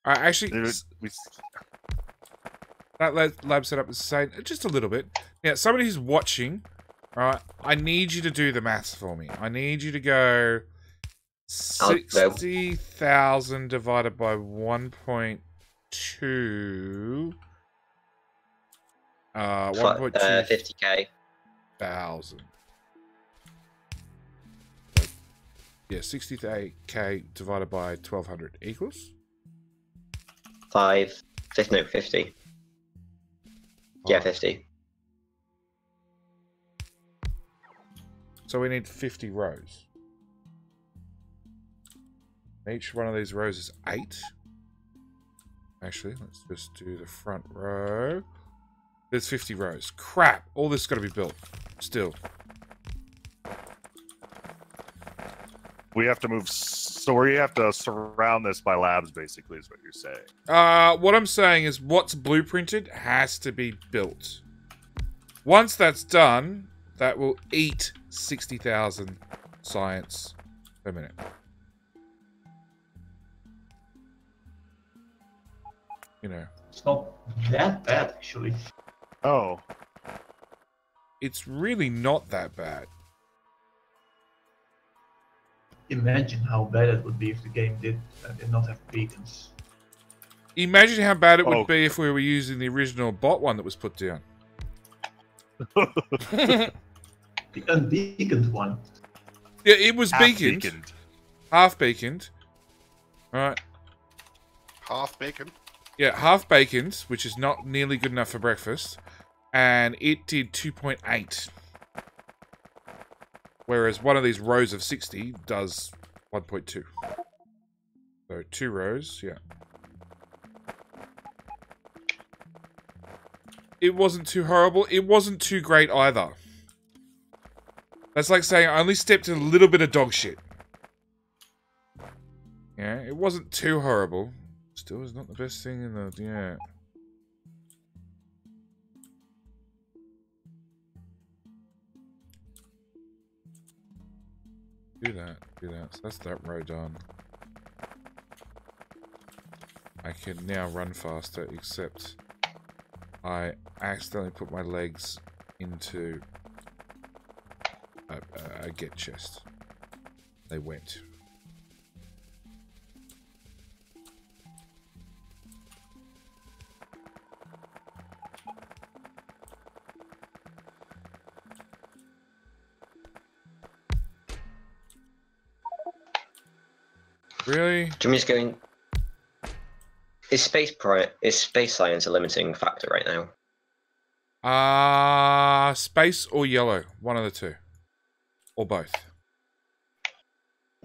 Actually, that lab setup is saying just a little bit. Now, somebody who's watching, right? I need you to do the maths for me. I need you to go 60,000 divided by 1.2. 1.2 50k. thousand. Yeah, 60k divided by 1200 equals 50. Yeah, 50. So we need 50 rows. Each one of these rows is 8. Actually, let's just do the front row. There's 50 rows. Crap! All this has got to be built. Still. We have to move, so we have to surround this by labs, basically, is what you're saying. What I'm saying is what's blueprinted has to be built. Once that's done, that will eat 60,000 science per minute. You know. It's not that bad, actually. Oh. It's really not that bad. Imagine how bad it would be if the game did not have beacons. Imagine how bad it would be if we were using the original bot one that was put down. The unbeaconed one. Yeah, it was beaconed. Half beaconed. Right. Half bacon. Yeah, half baconed, which is not nearly good enough for breakfast. And it did 2.8. Whereas one of these rows of 60 does 1.2. So 2 rows, yeah. It wasn't too horrible. It wasn't too great either. That's like saying I only stepped in a little bit of dog shit. Yeah, it wasn't too horrible. Still is not the best thing in the... Yeah. Do that. So that's that row done. I can now run faster, except I accidentally put my legs into a get chest. They went. Really? Jimmy's going. Is space science a limiting factor right now? Space or yellow, one of the two, or both.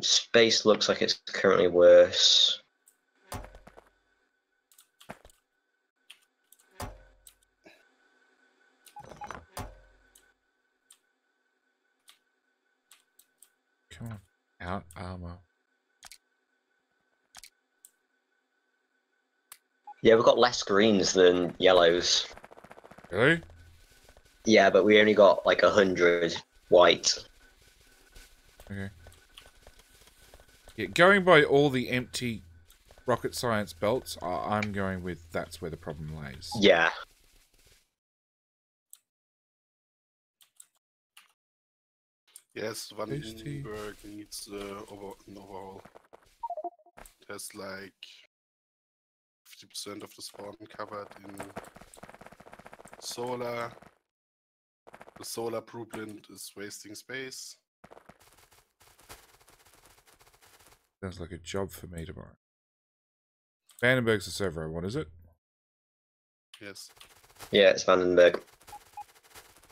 Space looks like it's currently worse. Come on, out armor. Yeah, we've got less greens than yellows. Really? Yeah, but we only got like 100 white. Okay. Yeah, going by all the empty rocket science belts, I'm going with that's where the problem lays. Yeah. Yes, Tasty. Vandenberg needs an overhaul. It has like 50% of the spawn covered in solar. The solar blueprint is wasting space. Sounds like a job for me tomorrow. Vandenberg's the server I want, is it? Yes. Yeah, it's Vandenberg.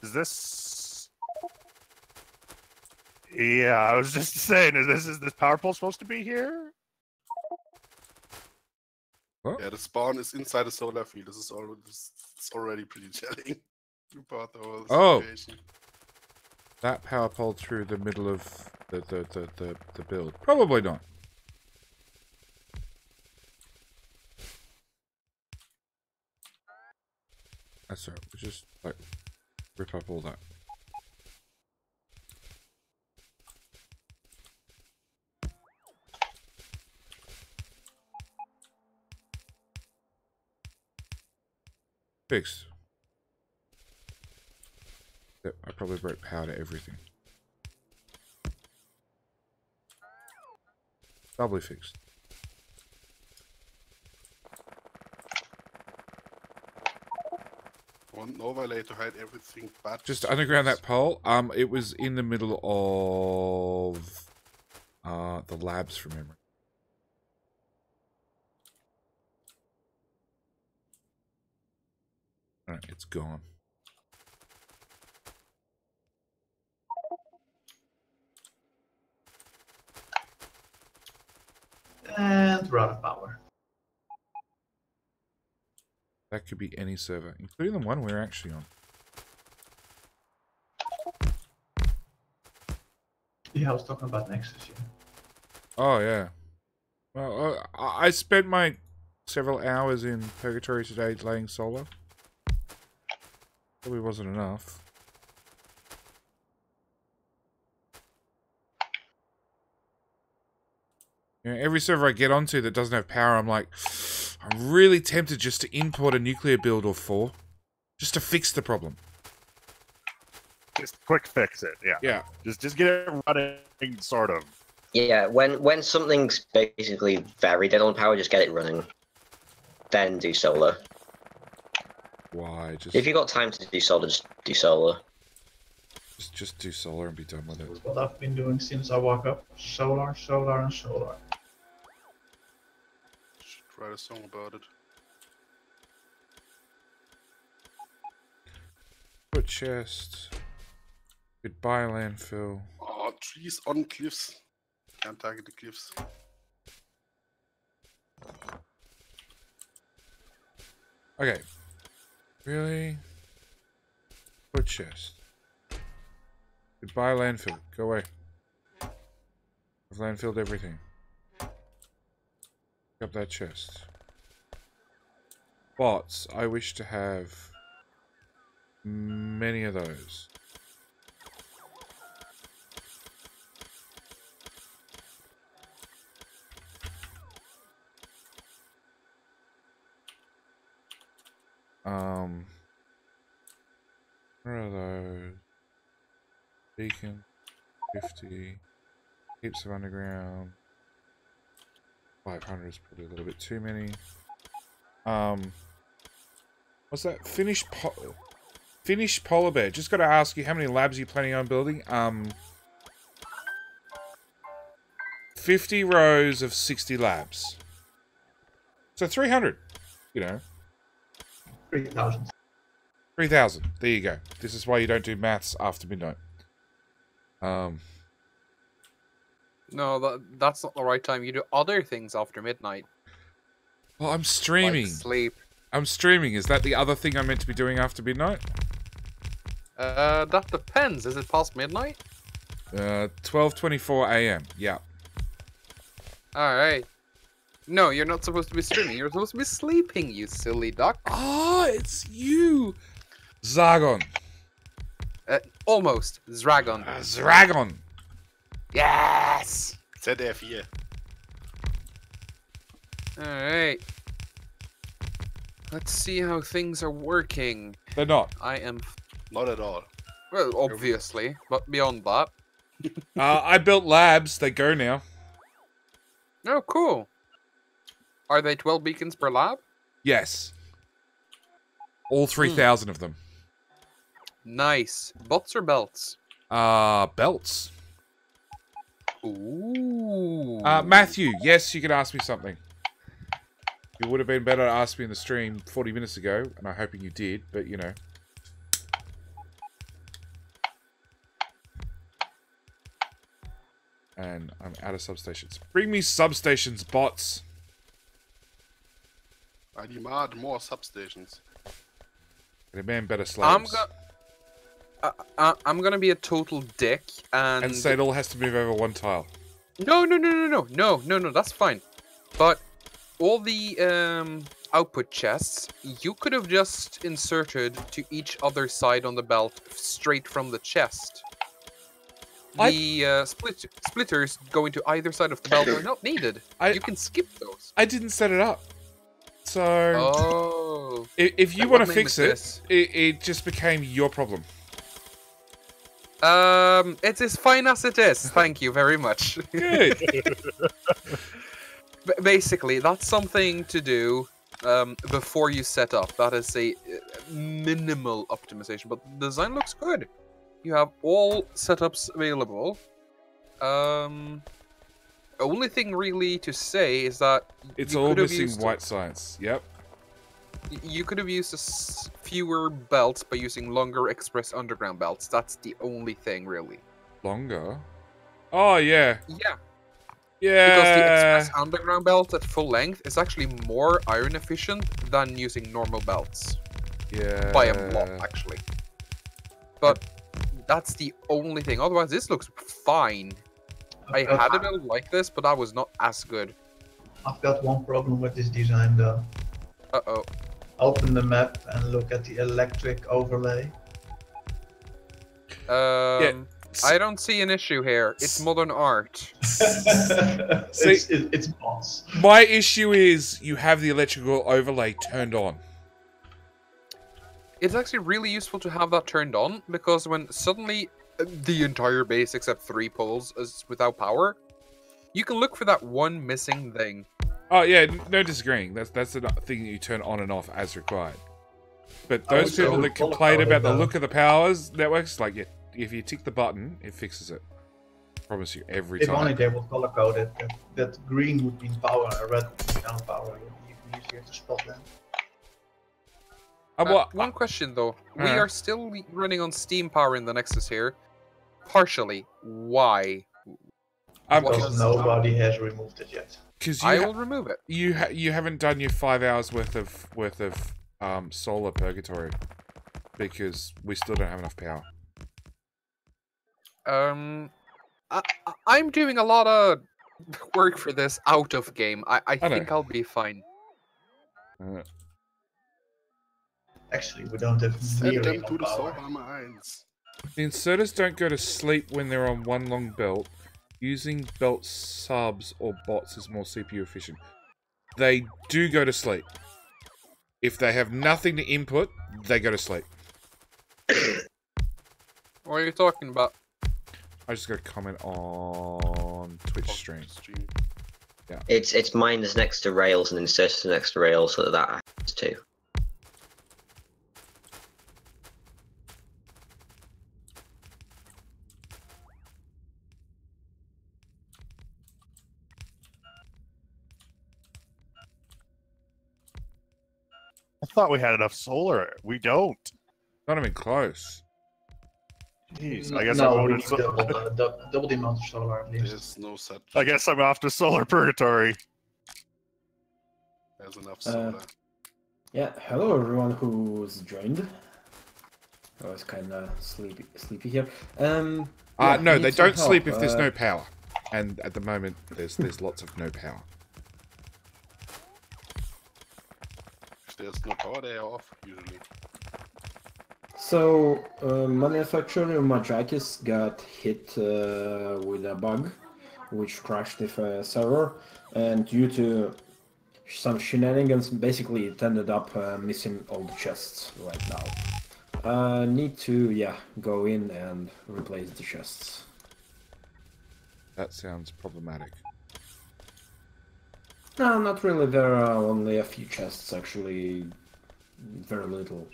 Is this? Yeah, I was just saying. Is this power pole supposed to be here? What? Yeah, the spawn is inside the solar field. This is already pretty telling about the whole Oh. situation. That power pole through the middle of the build. Probably not. That's right. We'll just like rip up all that. Fixed. Yep, I probably broke power to everything. Doubly fixed. One overlay to hide everything but Just underground that pole. It was in the middle of the labs from memory. Alright, it's gone. And we're out of power. That could be any server, including the one we're actually on. Yeah, I was talking about Nexus, yeah. Oh, yeah. Well, I spent my several hours in Purgatory today laying solar. Probably wasn't enough. You know, every server I get onto that doesn't have power, I'm like, I'm really tempted just to import a nuclear build or 4. Just to fix the problem. Just quick fix it. Yeah. Yeah. Just get it running, sort of. Yeah, when something's basically very dead on power, just get it running. Then do solar. Why? Just, If you got time to do solar, just do solar. just do solar and be done with it. That's what I've been doing since I woke up. Solar, solar, and solar. Should write a song about it. Put chest. Goodbye landfill. Oh, trees on cliffs. Can't target the cliffs. Okay. Really? Put chest. Goodbye landfill. Go away. I've landfilled everything. Pick up that chest. Bots. I wish to have many of those. Where are those? Beacon, 50, heaps of underground. 500 is probably a little bit too many. What's that? Finished polar bear. Just got to ask you, how many labs are you planning on building? 50 rows of 60 labs. So 300, you know. 3,000. 3,000. There you go. This is why you don't do maths after midnight. No, that's not the right time. You do other things after midnight. Well, I'm streaming. Like sleep. I'm streaming. Is that the other thing I'm meant to be doing after midnight? That depends. Is it past midnight? 12:24 a.m. Yeah. Alright. No, you're not supposed to be streaming. You're supposed to be sleeping, you silly duck. Oh, it's you, Zagon. Almost. Zragon. Zragon. Yes! ZF4. Alright. Let's see how things are working. They're not. I am... Not at all. Well, obviously. But beyond that... I built labs. They go now. Oh, cool. Are they 12 beacons per lab? Yes. All 3,000 of them. Nice. Bots or belts? Belts. Ooh. Matthew, yes, you can ask me something. You would have been better to ask me in the stream 40 minutes ago, and I'm hoping you did, but you know. And I'm out of substations. Bring me substations, bots. I demand more substations. And a man better slaves. I'm gonna be a total dick and say it all has to move over one tile. No, that's fine. But all the output chests, you could have just inserted to each other side on the belt straight from the chest. The splitters going to either side of the belt are not needed. You can skip those. I didn't set it up. So... Oh. If you want to fix it, it just became your problem. It's as fine as it is. Thank you very much. Good. Basically, that's something to do before you set up. That is a minimal optimization, but the design looks good. You have all setups available. Only thing really to say is that it's all missing white science. Yep. You could have used fewer belts by using longer express underground belts. That's the only thing, really. Longer? Oh, yeah. Yeah. Yeah. Because the express underground belt at full length is actually more iron efficient than using normal belts. Yeah. By a lot, actually. But that's the only thing. Otherwise, this looks fine. I had a build like this, but that was not as good. I've got one problem with this design, though. Uh-oh. Open the map and look at the electric overlay. I don't see an issue here. It's modern art. It's boss. My issue is you have the electrical overlay turned on. It's actually really useful to have that turned on, because when suddenly the entire base except 3 poles is without power, you can look for that one missing thing. Oh yeah, no disagreeing. That's the thing that you turn on and off as required. But those people that complain about the look of the powers networks, like, if you tick the button, it fixes it. I promise you, every time. If only they would color code it, that green would be power and red would be down power. You can easier to spot them. One question though. We are still running on steam power in the Nexus here. Partially. Why? Because nobody has removed it yet. I will remove it. You haven't done your 5 hours worth of solar purgatory because we still don't have enough power. I'm doing a lot of work for this out of game. I think I'll be fine. Actually, we don't have Send nearly them to the power. solar mines. The inserters don't go to sleep when they're on one long belt. Using belt subs or bots is more CPU efficient. They do go to sleep. If they have nothing to input, they go to sleep. What are you talking about? I just got a comment on Twitch stream. Yeah. It's miners next to rails and inserters next to rails, so that happens too. I thought we had enough solar. We don't. Not even close. Jeez, I guess no, I'm we going to double the amount of solar at least. There's no such. I guess I'm off to solar purgatory. There's enough solar. Yeah, hello everyone who's joined. I was kind of sleepy here. No, they don't sleep if there's no power. And at the moment, there's lots of no power. If there's no power, they are off usually. So, manufacturer Majakis got hit with a bug, which crashed the server, and due to some shenanigans, basically it ended up missing all the chests right now. Need to, go in and replace the chests. That sounds problematic. No, not really. There are only a few chests, actually. Very little.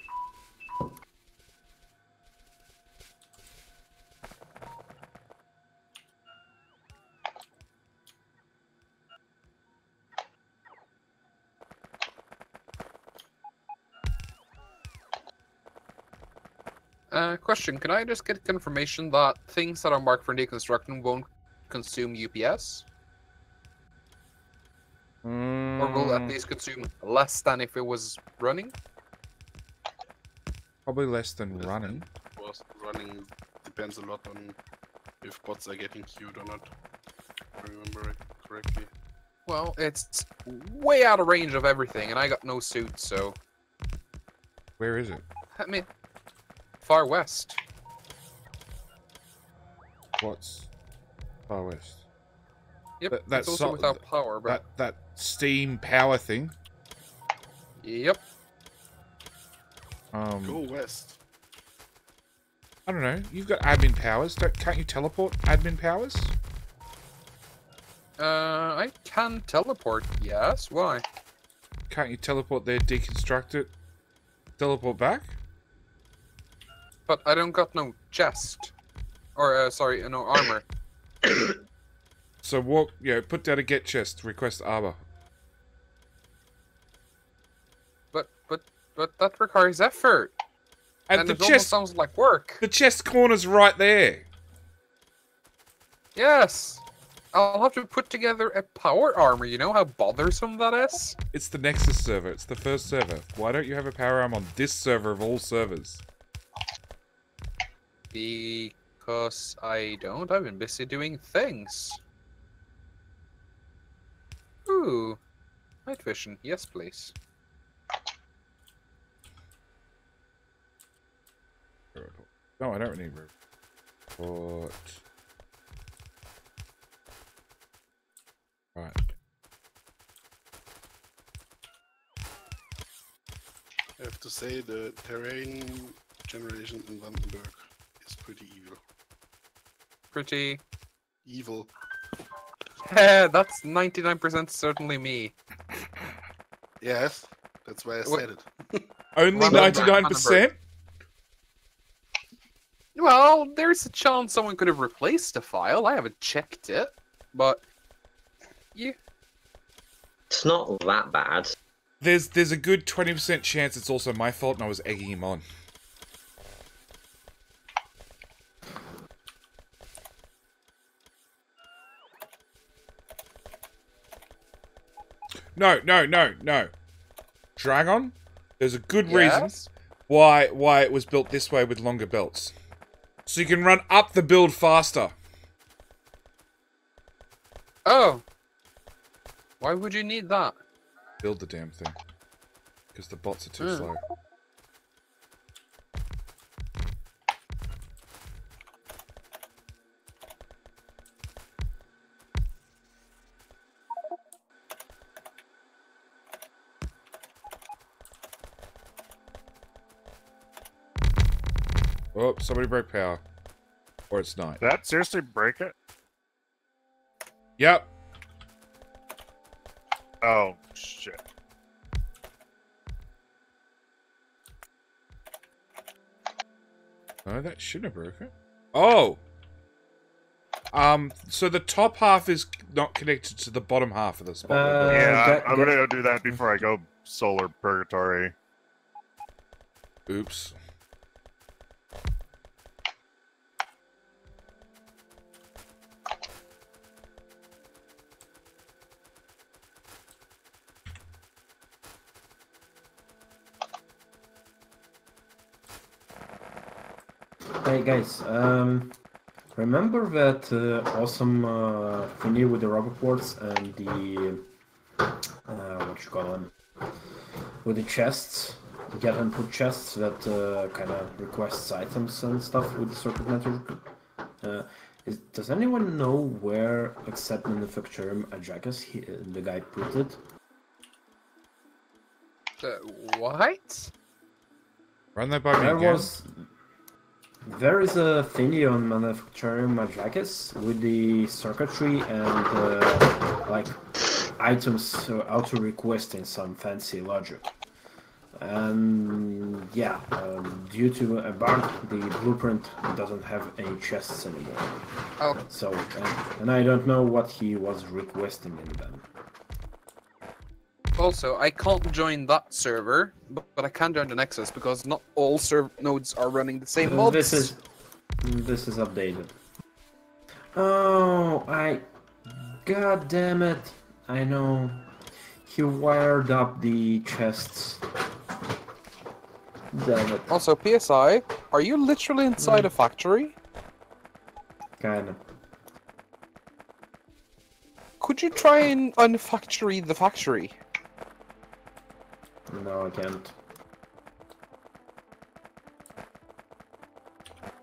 Question, can I just get confirmation that things that are marked for deconstruction won't consume UPS? Or will at least consume less than if it was running? Probably less than running. Was running depends a lot on if bots are getting queued or not. If I remember it correctly. Well, it's way out of range of everything, and I got no suit, so... Where is it? I mean, far west. What's far west? Yep, That's it's also without power, but... That steam power thing. Yep. Go west. I don't know. You've got admin powers. Can't you teleport admin powers? I can teleport, yes. Why? Can't you teleport there, deconstruct it, teleport back? But I don't got no chest. Or, sorry, no armor. So walk, put down a get chest, request armor. But that requires effort. And the it almost chest sounds like work. The chest corner's right there. Yes. I'll have to put together a power armor. You know how bothersome that is? It's the Nexus server. It's the first server. Why don't you have a power armor on this server of all servers? Because I don't. I've been busy doing things. Ooh. Night vision. Yes, please. No, I don't need report. Right. I have to say the terrain generation in Vandenberg is pretty evil. Pretty. Evil. That's 99% certainly me. Yes, that's why I said it. Only 99%? Well, there's a chance someone could have replaced the file. I haven't checked it, but yeah. It's not that bad. There's a good 20% chance it's also my fault and I was egging him on. No. Dragon, there's a good reason why it was built this way with longer belts. So you can run up the build faster. Oh. Why would you need that? Build the damn thing. Because the bots are too slow. Oh, somebody broke power. Or it's night. Did that seriously break it? Yep. Oh, shit. No, that shouldn't have broken. Oh! So the top half is not connected to the bottom half of the spot. Yeah, I'm gonna go do that before I go solar purgatory. Oops. Hey guys, remember that awesome thingy with the rubber ports and the what you call them, with the chests, the get and put chests that kind of requests items and stuff with the circuit network. Does anyone know where, except manufacturer Ajax, the guy put it? What? Run that by me again. There is a thingy on manufacturing Majakis with the circuitry and like items auto requesting some fancy logic. And yeah, due to a bug, the blueprint doesn't have any chests anymore. Oh. So, and I don't know what he was requesting in them. Also, I can't join that server, but I can join the Nexus because not all nodes are running the same mods. This is updated. Oh, God damn it! I know. He wired up the chests. Damn it. Also, PSI, are you literally inside a factory? Kinda. Could you try and unfactory the factory? No, I can't.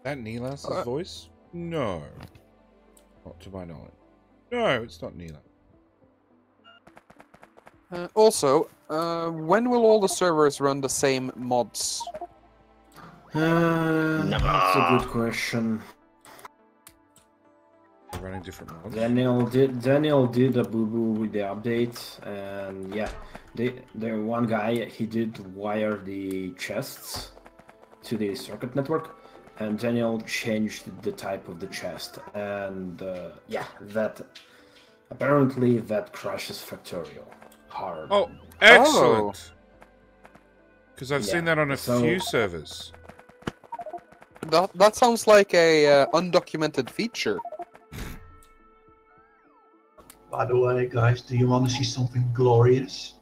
That Neelas' voice? No. Not to my knowledge. No, it's not Neela. Also, when will all the servers run the same mods? That's a good question. They're running different mods. Daniel did a boo boo with the update, and yeah, the one guy he did wire the chests to the circuit network, and Daniel changed the type of the chest, and yeah, that apparently that crashes Factorio hard. Oh, excellent! Because I've seen that on a few servers. That sounds like a undocumented feature. By the way, guys, do you want to see something glorious?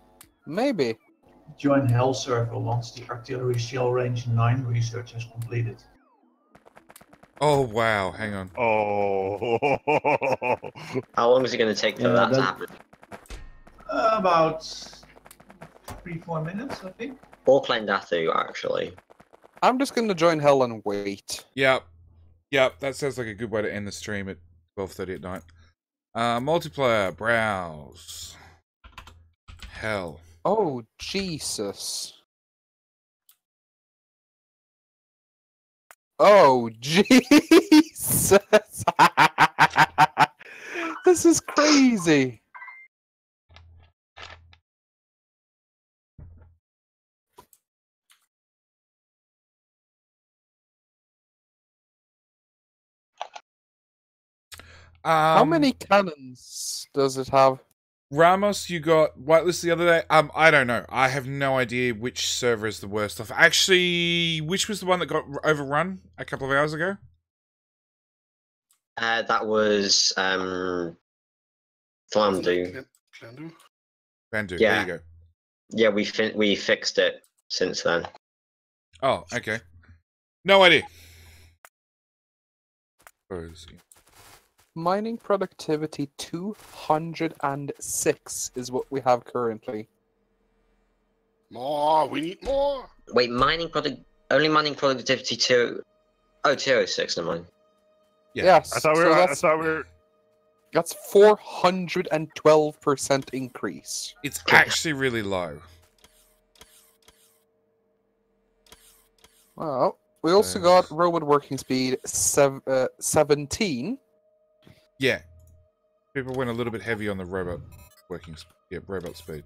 Maybe. Join Hell server once the artillery shell range 9 research is completed. Oh wow, hang on. Oh. How long is it going to take for that to happen? About 3-4 minutes, I think. Or playing Dathu, actually. I'm just going to join Hell and wait. Yep. Yep, that sounds like a good way to end the stream at 12:30 at night. Multiplayer, browse. Hell. Oh, Jesus. Oh, Jesus. This is crazy. How many cannons does it have? Ramos, you got whitelisted the other day. I don't know. I have no idea which server is the worst off. Actually, which was the one that got overrun a couple of hours ago? That was Flandu. Flandu? Flandu, Yeah. there you go. Yeah, we fixed it since then. Oh, okay. No idea. Mining productivity 206 is what we have currently. More, we need more. Wait, only mining productivity 206, never mind. Yeah. Yes. I thought we were. That's 412% increase. It's actually really low. Well, we also got robot working speed 17. Yeah. People went a little bit heavy on the robot robot speed.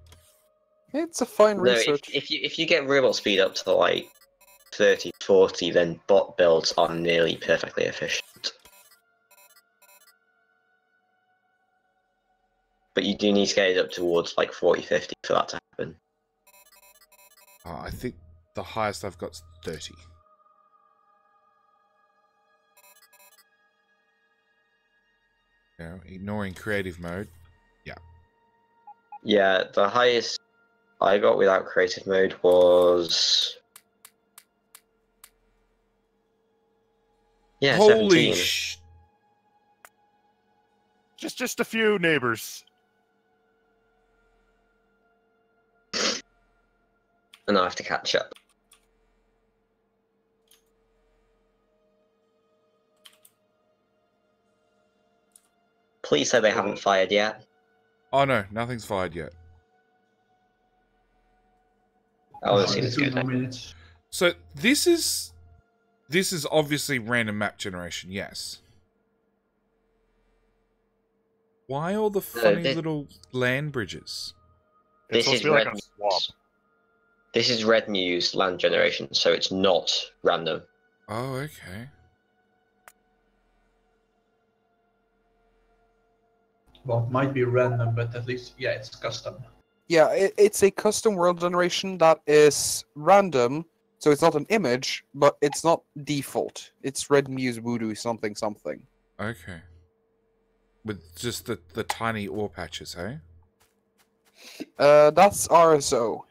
It's a fine No, research. if you get robot speed up to like 30, 40, then bot builds are nearly perfectly efficient. But you do need to get it up towards like 40, 50 for that to happen. I think the highest I've got is 30. Ignoring creative mode. Yeah. Yeah, the highest I got without creative mode was... Yeah, Holy 17. Just a few neighbors. And I have to catch up. Please say they haven't fired yet. Oh no, nothing's fired yet. I want to see this 2 go more down. minutes. So this is This is obviously random map generation, yes. Why all the funny little land bridges? This is like red. a swamp. This is Red Muse land generation, so it's not random. Oh, okay. Well, it might be random, but at least, yeah, it's custom. Yeah, it's a custom world generation that is random, so it's not an image, but it's not default. It's Red Muse Voodoo something something. Okay. With just the tiny ore patches, hey? That's RSO.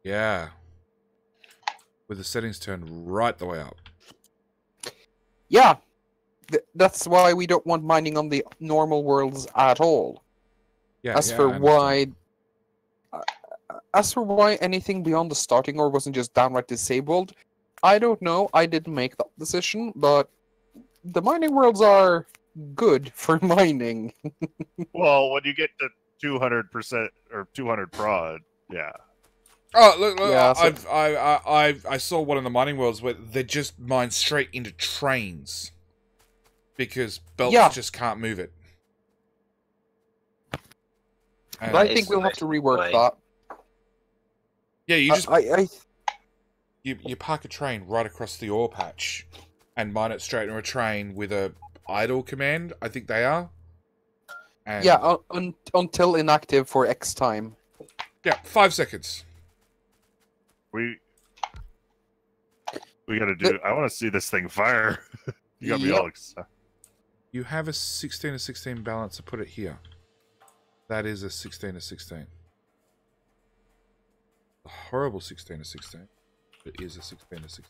Yeah. With the settings turned right the way up. Yeah, that's why we don't want mining on the normal worlds at all. Yeah. As yeah, for I understand. as for why anything beyond the starting ore wasn't just downright disabled, I don't know. I didn't make that decision, but the mining worlds are good for mining. Well, when you get to 200% or 200 prod, yeah. Oh, look! Yeah, so- I saw one in the mining worlds where they just mine straight into trains because belts Yeah. just can't move it. And But I think we'll have to rework that. yeah, you just I you park a train right across the ore patch and mine it straight into a train with a idle command. I think they are. And yeah, until inactive for X time. yeah, 5 seconds. We gotta do. I want to see this thing fire. You got me Yep. all excited. You have a 16-16 balance to put it here. That is a 16-16. A horrible 16-16. It is a 16-16.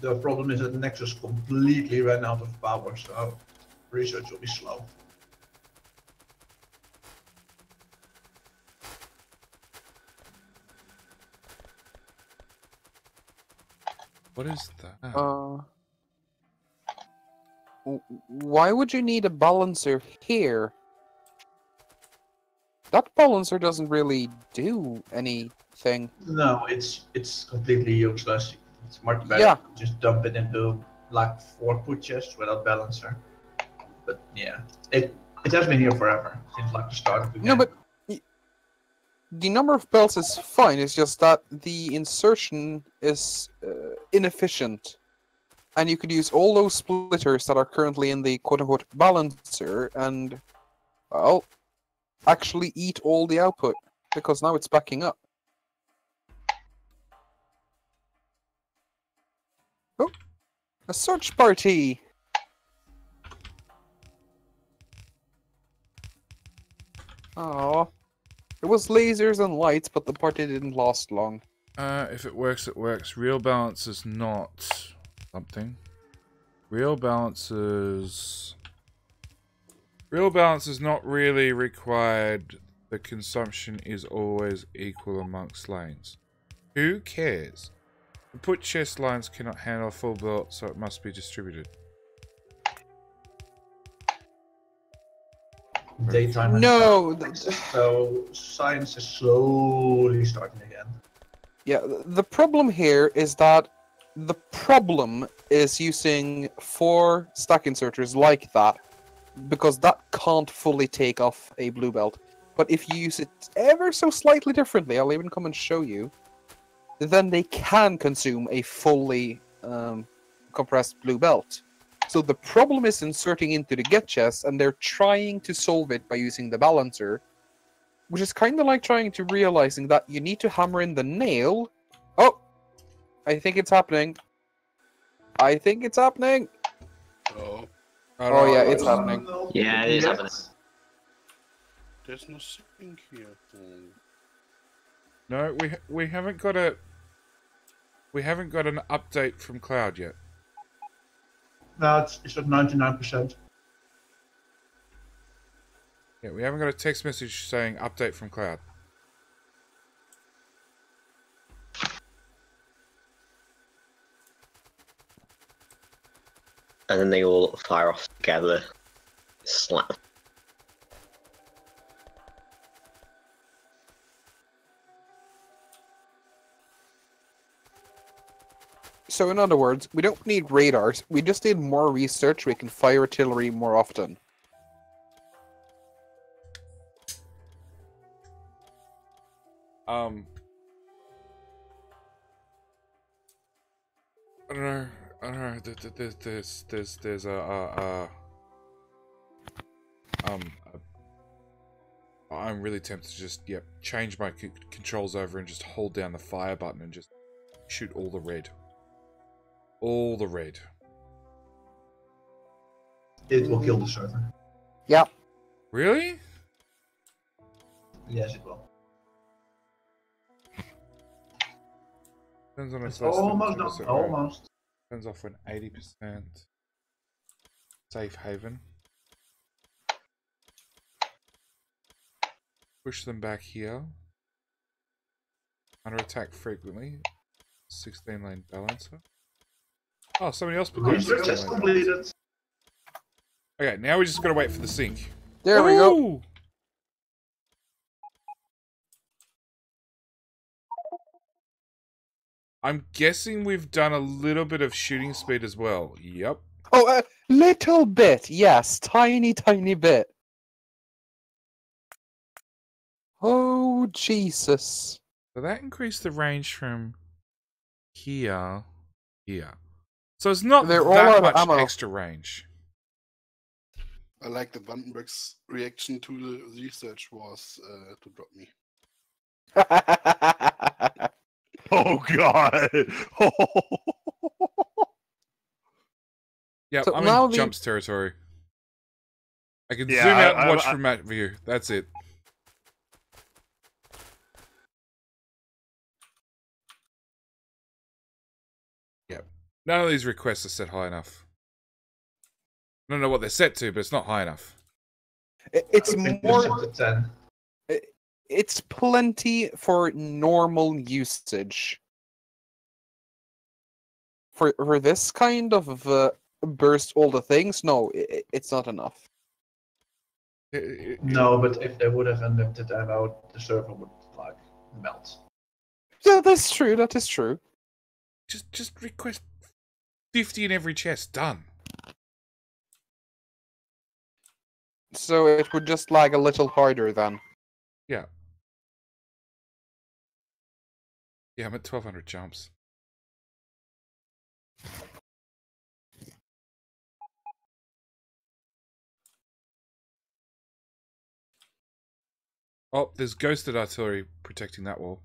The problem is that Nexus completely ran out of power, so research will be slow. What is that? Why would you need a balancer here? That balancer doesn't really do anything. No, it's completely useless. It's much better Yeah. to just dump it into like 4 put chests without balancer. But yeah, it has been here forever since like the start of the game. No, but the number of belts is fine. It's just that the insertion is inefficient, and you could use all those splitters that are currently in the quote-unquote balancer, and well, actually eat all the output because now it's backing up. Oh, a search party. Oh. It was lasers and lights, but the party didn't last long. If it works, it works. Real balance is not something. Real balance is not really required. The consumption is always equal amongst lanes. Who cares? The put chest lines cannot handle a full belt, so it must be distributed. Daytime. No. So science is slowly starting again. Yeah, the problem here is that the problem is using 4 stack inserters like that, because that can't fully take off a blue belt. But if you use it ever so slightly differently, I'll even come and show you, then they can consume a fully compressed blue belt. So the problem is inserting into the get chest, and they're trying to solve it by using the balancer, which is kind of like trying to realizing that you need to hammer in the nail. Oh, I think it's happening. I think it's happening. Oh, Oh yeah, it's happening. Yeah, it is happening. there's no sync here. No, we haven't got an update from Cloud yet. No, it's at 99%. Yeah, we haven't got a text message saying update from Cloud. And then they all fire off together. Slap. So in other words, we don't need radars. We just need more research. We can fire artillery more often. I don't know. I don't know. There's I'm really tempted to just change my controls over and just hold down the fire button and just shoot all the red. All the red. It will kill the server. Yep. Really? Yes, it will. Depends on if It's that's almost done. Almost. Turns off when 80% safe haven. Push them back here. Under attack frequently. 16 lane balancer. Oh, somebody else put down Research 16 is lane completed. balancer. Okay, now we just gotta wait for the sync. There we go. I'm guessing we've done a little bit of shooting speed as well. Yep. Oh, a little bit. Yes, tiny, tiny bit. Oh, Jesus. So that increased the range from here, here. So it's not They're all that out of much ammo. extra range. I like that Vandenberg's reaction to the research was to drop me. Oh god! Yep, So I'm now in the- jumps territory. I can Yeah, zoom out and I- watch I- from map view. That's it. Yep. None of these requests are set high enough. I don't know what they're set to, but it's not high enough. It's I think more. it's set to 10. It's plenty for normal usage. For this kind of burst all the things, no, it's not enough. No, but if they would have unlimited ammo, the server would like melt. Yeah, that's true. That is true. Just request 50 in every chest. Done. So it would just lag a little harder then. Yeah. Yeah, I'm at 1200 jumps. Oh, there's ghosted artillery protecting that wall.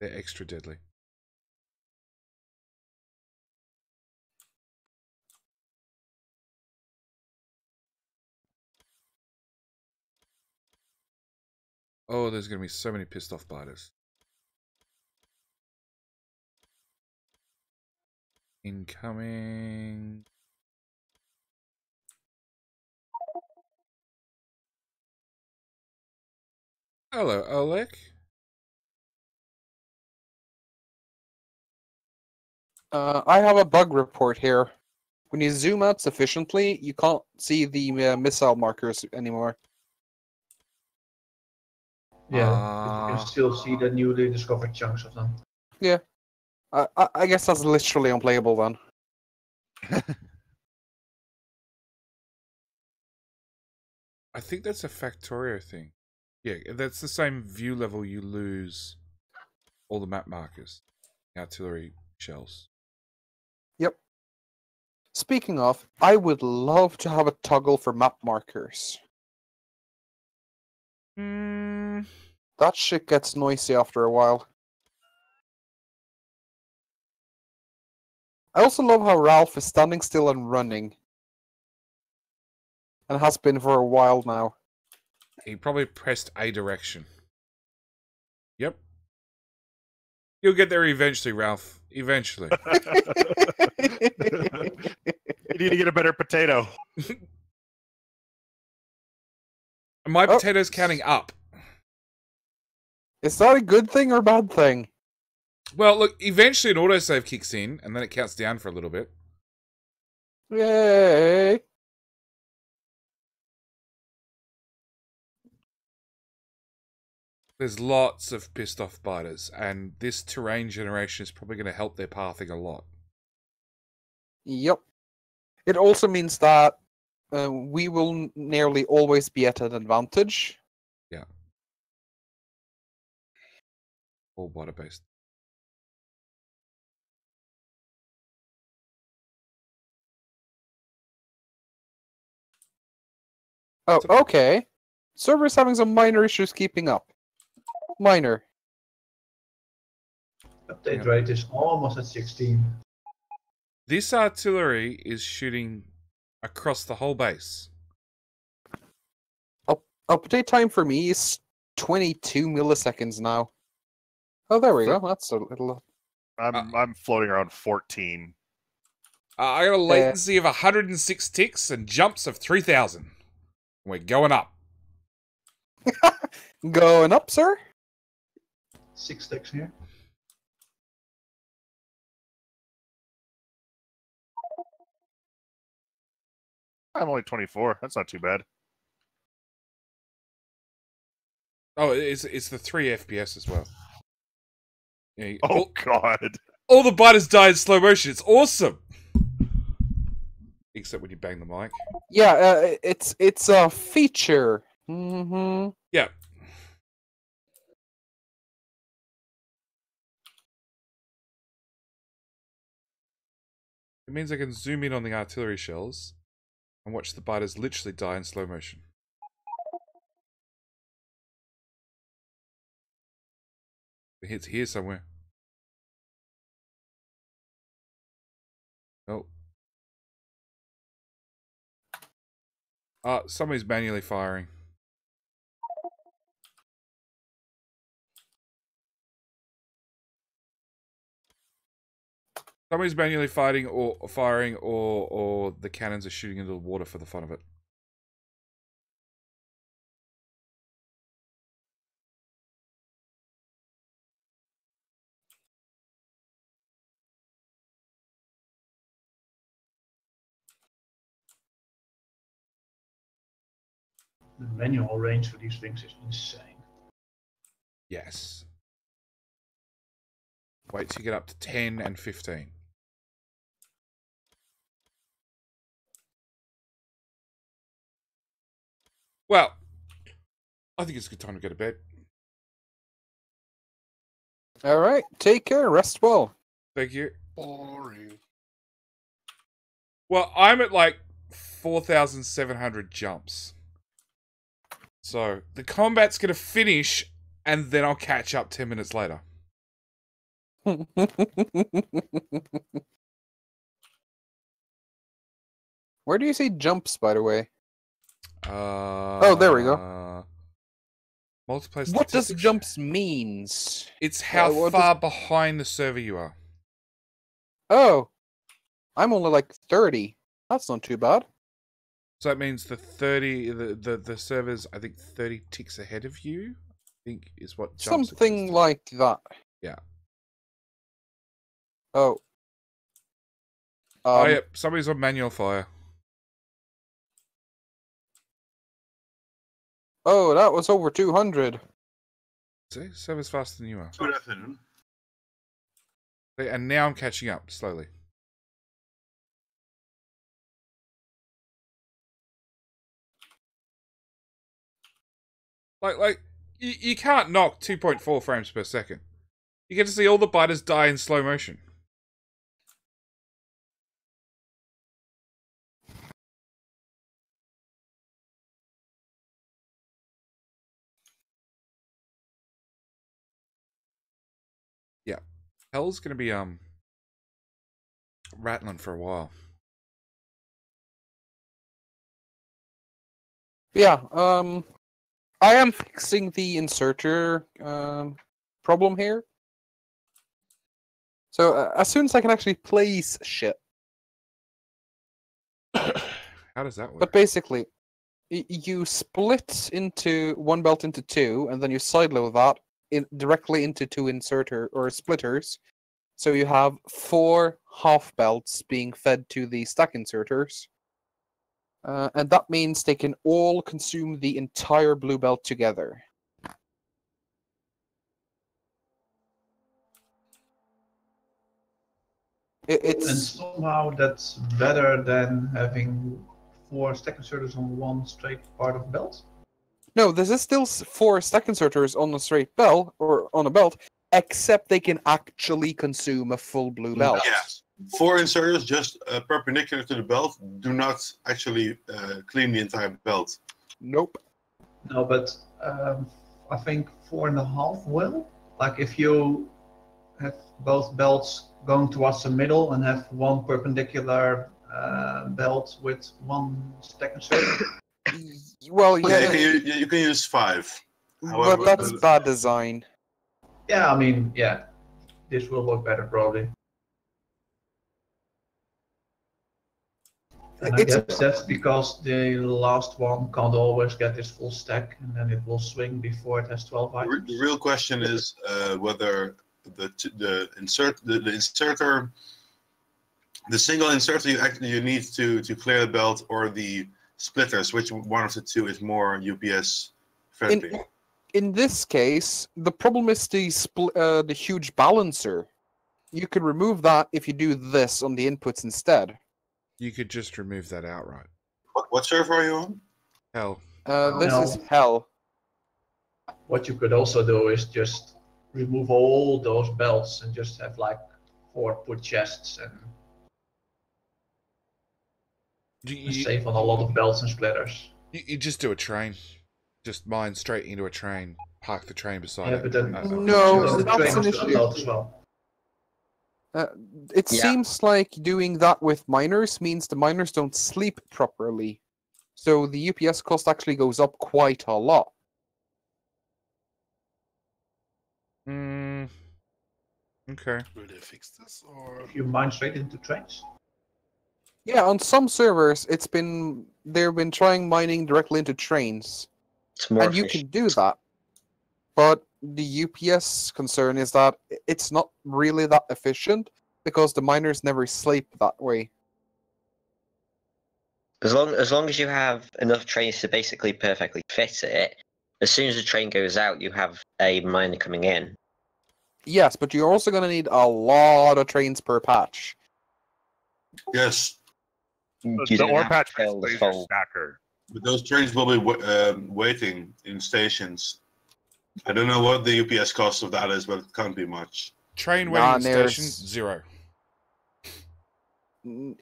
They're extra deadly. Oh, there's going to be so many pissed off biters. Incoming. Hello, Oleg. I have a bug report here. When you zoom out sufficiently, you can't see the missile markers anymore. Yeah, but you can still see the newly discovered chunks of them. Yeah. I guess that's literally unplayable then. I think that's a Factorio thing. Yeah, that's the same view level you lose all the map markers, artillery shells. Yep. Speaking of, I would love to have a toggle for map markers. That shit gets noisy after a while. I also love how Ralph is standing still and running. And has been for a while now. He probably pressed a direction. Yep. You'll get there eventually, Ralph. Eventually. You need to get a better potato. My potato's counting up. Is that a good thing or bad thing? Well, look, eventually an autosave kicks in, and then it counts down for a little bit. Yay! There's lots of pissed off biters, and this terrain generation is probably going to help their pathing a lot. Yep. It also means that we will nearly always be at an advantage. Yeah. All biter based. Oh, okay. Server's having some minor issues keeping up. Minor. Update rate is almost at 16. This artillery is shooting across the whole base. Update time for me is 22 milliseconds now. Oh, there we go. That's a little. I'm floating around 14. I got a latency of 106 ticks and jumps of 3,000. We're going up. Going up, sir? 6 ticks here. I'm only 24. That's not too bad. Oh, it's the 3 FPS as well. Yeah, Oh, God. all the biters die in slow motion. It's awesome. Except when you bang the mic. Yeah, it's a feature. Mm-hmm. Yeah. It means I can zoom in on the artillery shells and watch the biters literally die in slow motion. It's here somewhere. Oh. Somebody's manually firing. Somebody's manually firing, or the cannons are shooting into the water for the fun of it. The manual range for these things is insane. Yes. Wait till you get up to 10 and 15. Well, I think it's a good time to go to bed. All right. Take care. Rest well. Thank you. Boring. Well, I'm at like 4,700 jumps. So, the combat's going to finish, and then I'll catch up 10 minutes later. Where do you see jumps, by the way? Oh, there we go. Multiply What does statistics. jumps means? It's how far behind the server you are. Oh, I'm only like 30. That's not too bad. So that means the server's, I think, 30 ticks ahead of you, I think is what jumps Something like that. Yeah. Oh. Oh, yeah, somebody's on manual fire. Oh, that was over 200. See, server's faster than you are. Good afternoon. See, and now I'm catching up slowly. Like you can't knock 2.4 frames per second. You get to see all the biters die in slow motion. Yeah. Hell's gonna be rattling for a while. Yeah, I am fixing the inserter problem here. So as soon as I can actually place shit. How does that work? But basically, you split into one belt into two, and then you sideload that directly into two inserter or splitters. So you have 4 half belts being fed to the stack inserters. And that means they can all consume the entire blue belt together. And It's somehow that's better than having 4 stack inserters on one straight part of belt. no, this is still 4 stack inserters on a straight belt or on a belt, except they can actually consume a full blue belt. Yes. 4 inserters just perpendicular to the belt do not actually clean the entire belt. Nope. No, but I think 4.5 will. Like if you have both belts going towards the middle and have one perpendicular belt with one stack inserter. Well, Yeah, yeah, you can use 5. but that's bad design. Yeah, I mean, yeah, this will look better probably. And I guess that's because the last one can't always get this full stack, and then it will swing before it has 12 items. The real question is whether the inserter, the single inserter you need to clear the belt, or the splitters, which one of the two is more UPS friendly. In this case, the problem is the huge balancer. You could remove that if you do this on the inputs instead. You could just remove that outright. What server are you on? Hell. This No. is hell. What you could also do is just remove all those belts and just have like 4 put chests and save on a lot of belts and splitters. You just do a train. Just mine straight into a train. Park the train beside Yeah, it. but then No, the that's train an has to issue. unload as well. It Yeah. seems like doing that with miners means the miners don't sleep properly. So the UPS cost actually goes up quite a lot. Okay. Will they fix this or? If you mine straight into trains. Yeah, on some servers, they've been trying mining directly into trains, It's more and you can do that. But the UPS concern is that it's not really that efficient because the miners never sleep that way. As long as you have enough trains to basically perfectly fit it, as soon as the train goes out, you have a miner coming in. Yes, but you're also going to need a lot of trains per patch. Yes. You The don't ore have to patch fill the basically is your full. stacker. But those trains will be waiting in stations. I don't know what the UPS cost of that is, but it can't be much. Train Nah, waiting and station, there's- 0.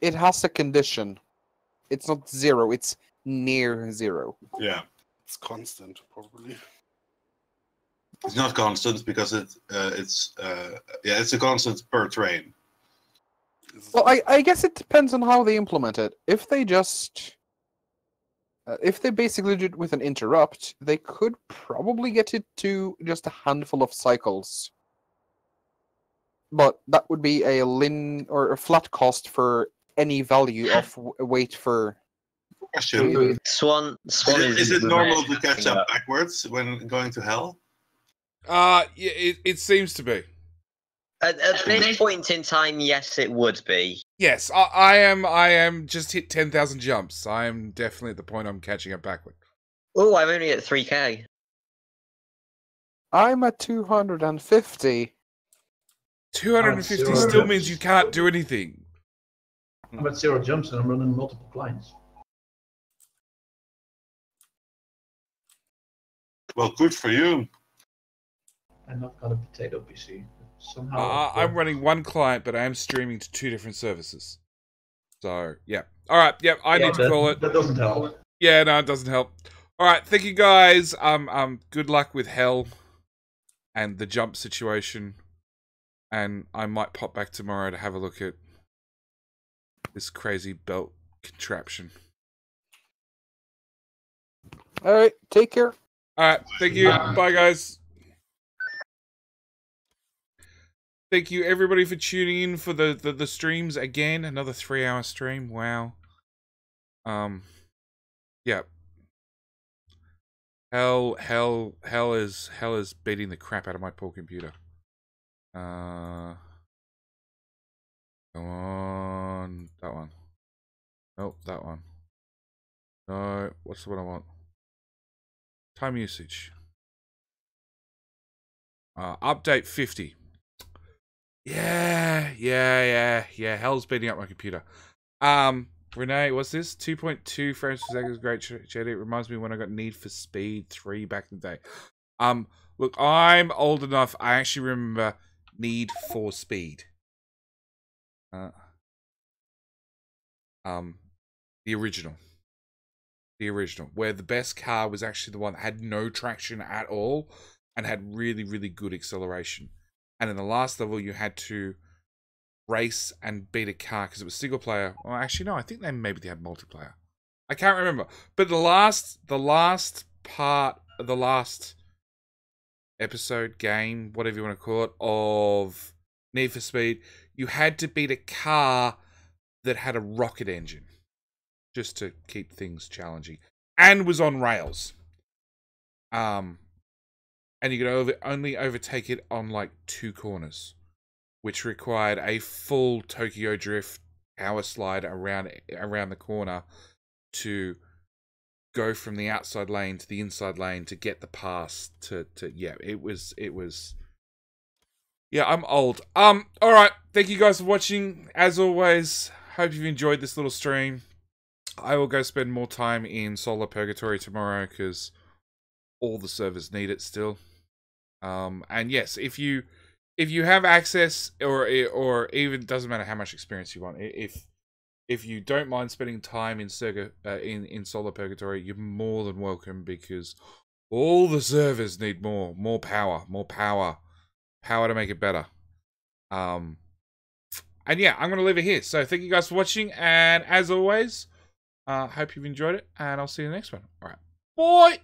It has a condition. It's not 0, it's near 0. Yeah. It's constant, probably. It's not constant because it's a constant per train. Well, I guess it depends on how they implement it. If they just... if they basically do it with an interrupt, they could probably get it to just a handful of cycles. But that would be a flat cost for any value of weight for... Question. Swan Is it normal to catch up backwards when going to hell? Yeah, it seems to be. At this point in time, yes, it would be. Yes, I am just hit 10,000 jumps. I am definitely at the point I'm catching up backward. Oh, I'm only at 3k. I'm at 250. 250 zero still jumps. means you can't do anything. I'm at 0 jumps and I'm running multiple clients. Well, good for you. I'm not got a potato PC. Somehow. I'm running one client, but I am streaming to 2 different services. So, yeah. All right, yeah, I need to call it. That doesn't help. Yeah, no, it doesn't help. All right, thank you guys. Good luck with hell and the jump situation. And I might pop back tomorrow to have a look at this crazy belt contraption. All right, take care. All right, thank you. Bye, guys. Thank you, everybody, for tuning in for the streams again. Another 3-hour stream. Wow. Yeah. Hell is beating the crap out of my poor computer. Come on, that one. Nope, that one. No, what's the one I want? Time usage. Update 50. Yeah. Hell's beating up my computer. Renee, what's this? 2.2 frames per second is great. Jedi. It reminds me when I got Need for Speed 3 back in the day. Look, I'm old enough. I actually remember Need for Speed. The original. The original, where the best car was actually the one that had no traction at all and had really, really good acceleration. And in the last level, you had to race and beat a car because it was single player. Well, actually, no, I think maybe they had multiplayer. I can't remember. But the last episode, game, whatever you want to call it, of Need for Speed, you had to beat a car that had a rocket engine just to keep things challenging and was on rails. And you could only overtake it on like 2 corners, which required a full Tokyo Drift power slide around the corner to go from the outside lane to the inside lane to get the pass to yeah, it was yeah, I'm old. All right, thank you guys for watching. As always, hope you've enjoyed this little stream. I will go spend more time in Solar Purgatory tomorrow because all the servers need it still. And yes, if you have access, or even doesn't matter how much experience you want, if you don't mind spending time in Solar Purgatory, you're more than welcome because all the servers need more power to make it better. And yeah, I'm gonna leave it here. So thank you guys for watching, and as always, hope you've enjoyed it, and I'll see you in the next one. All right, bye.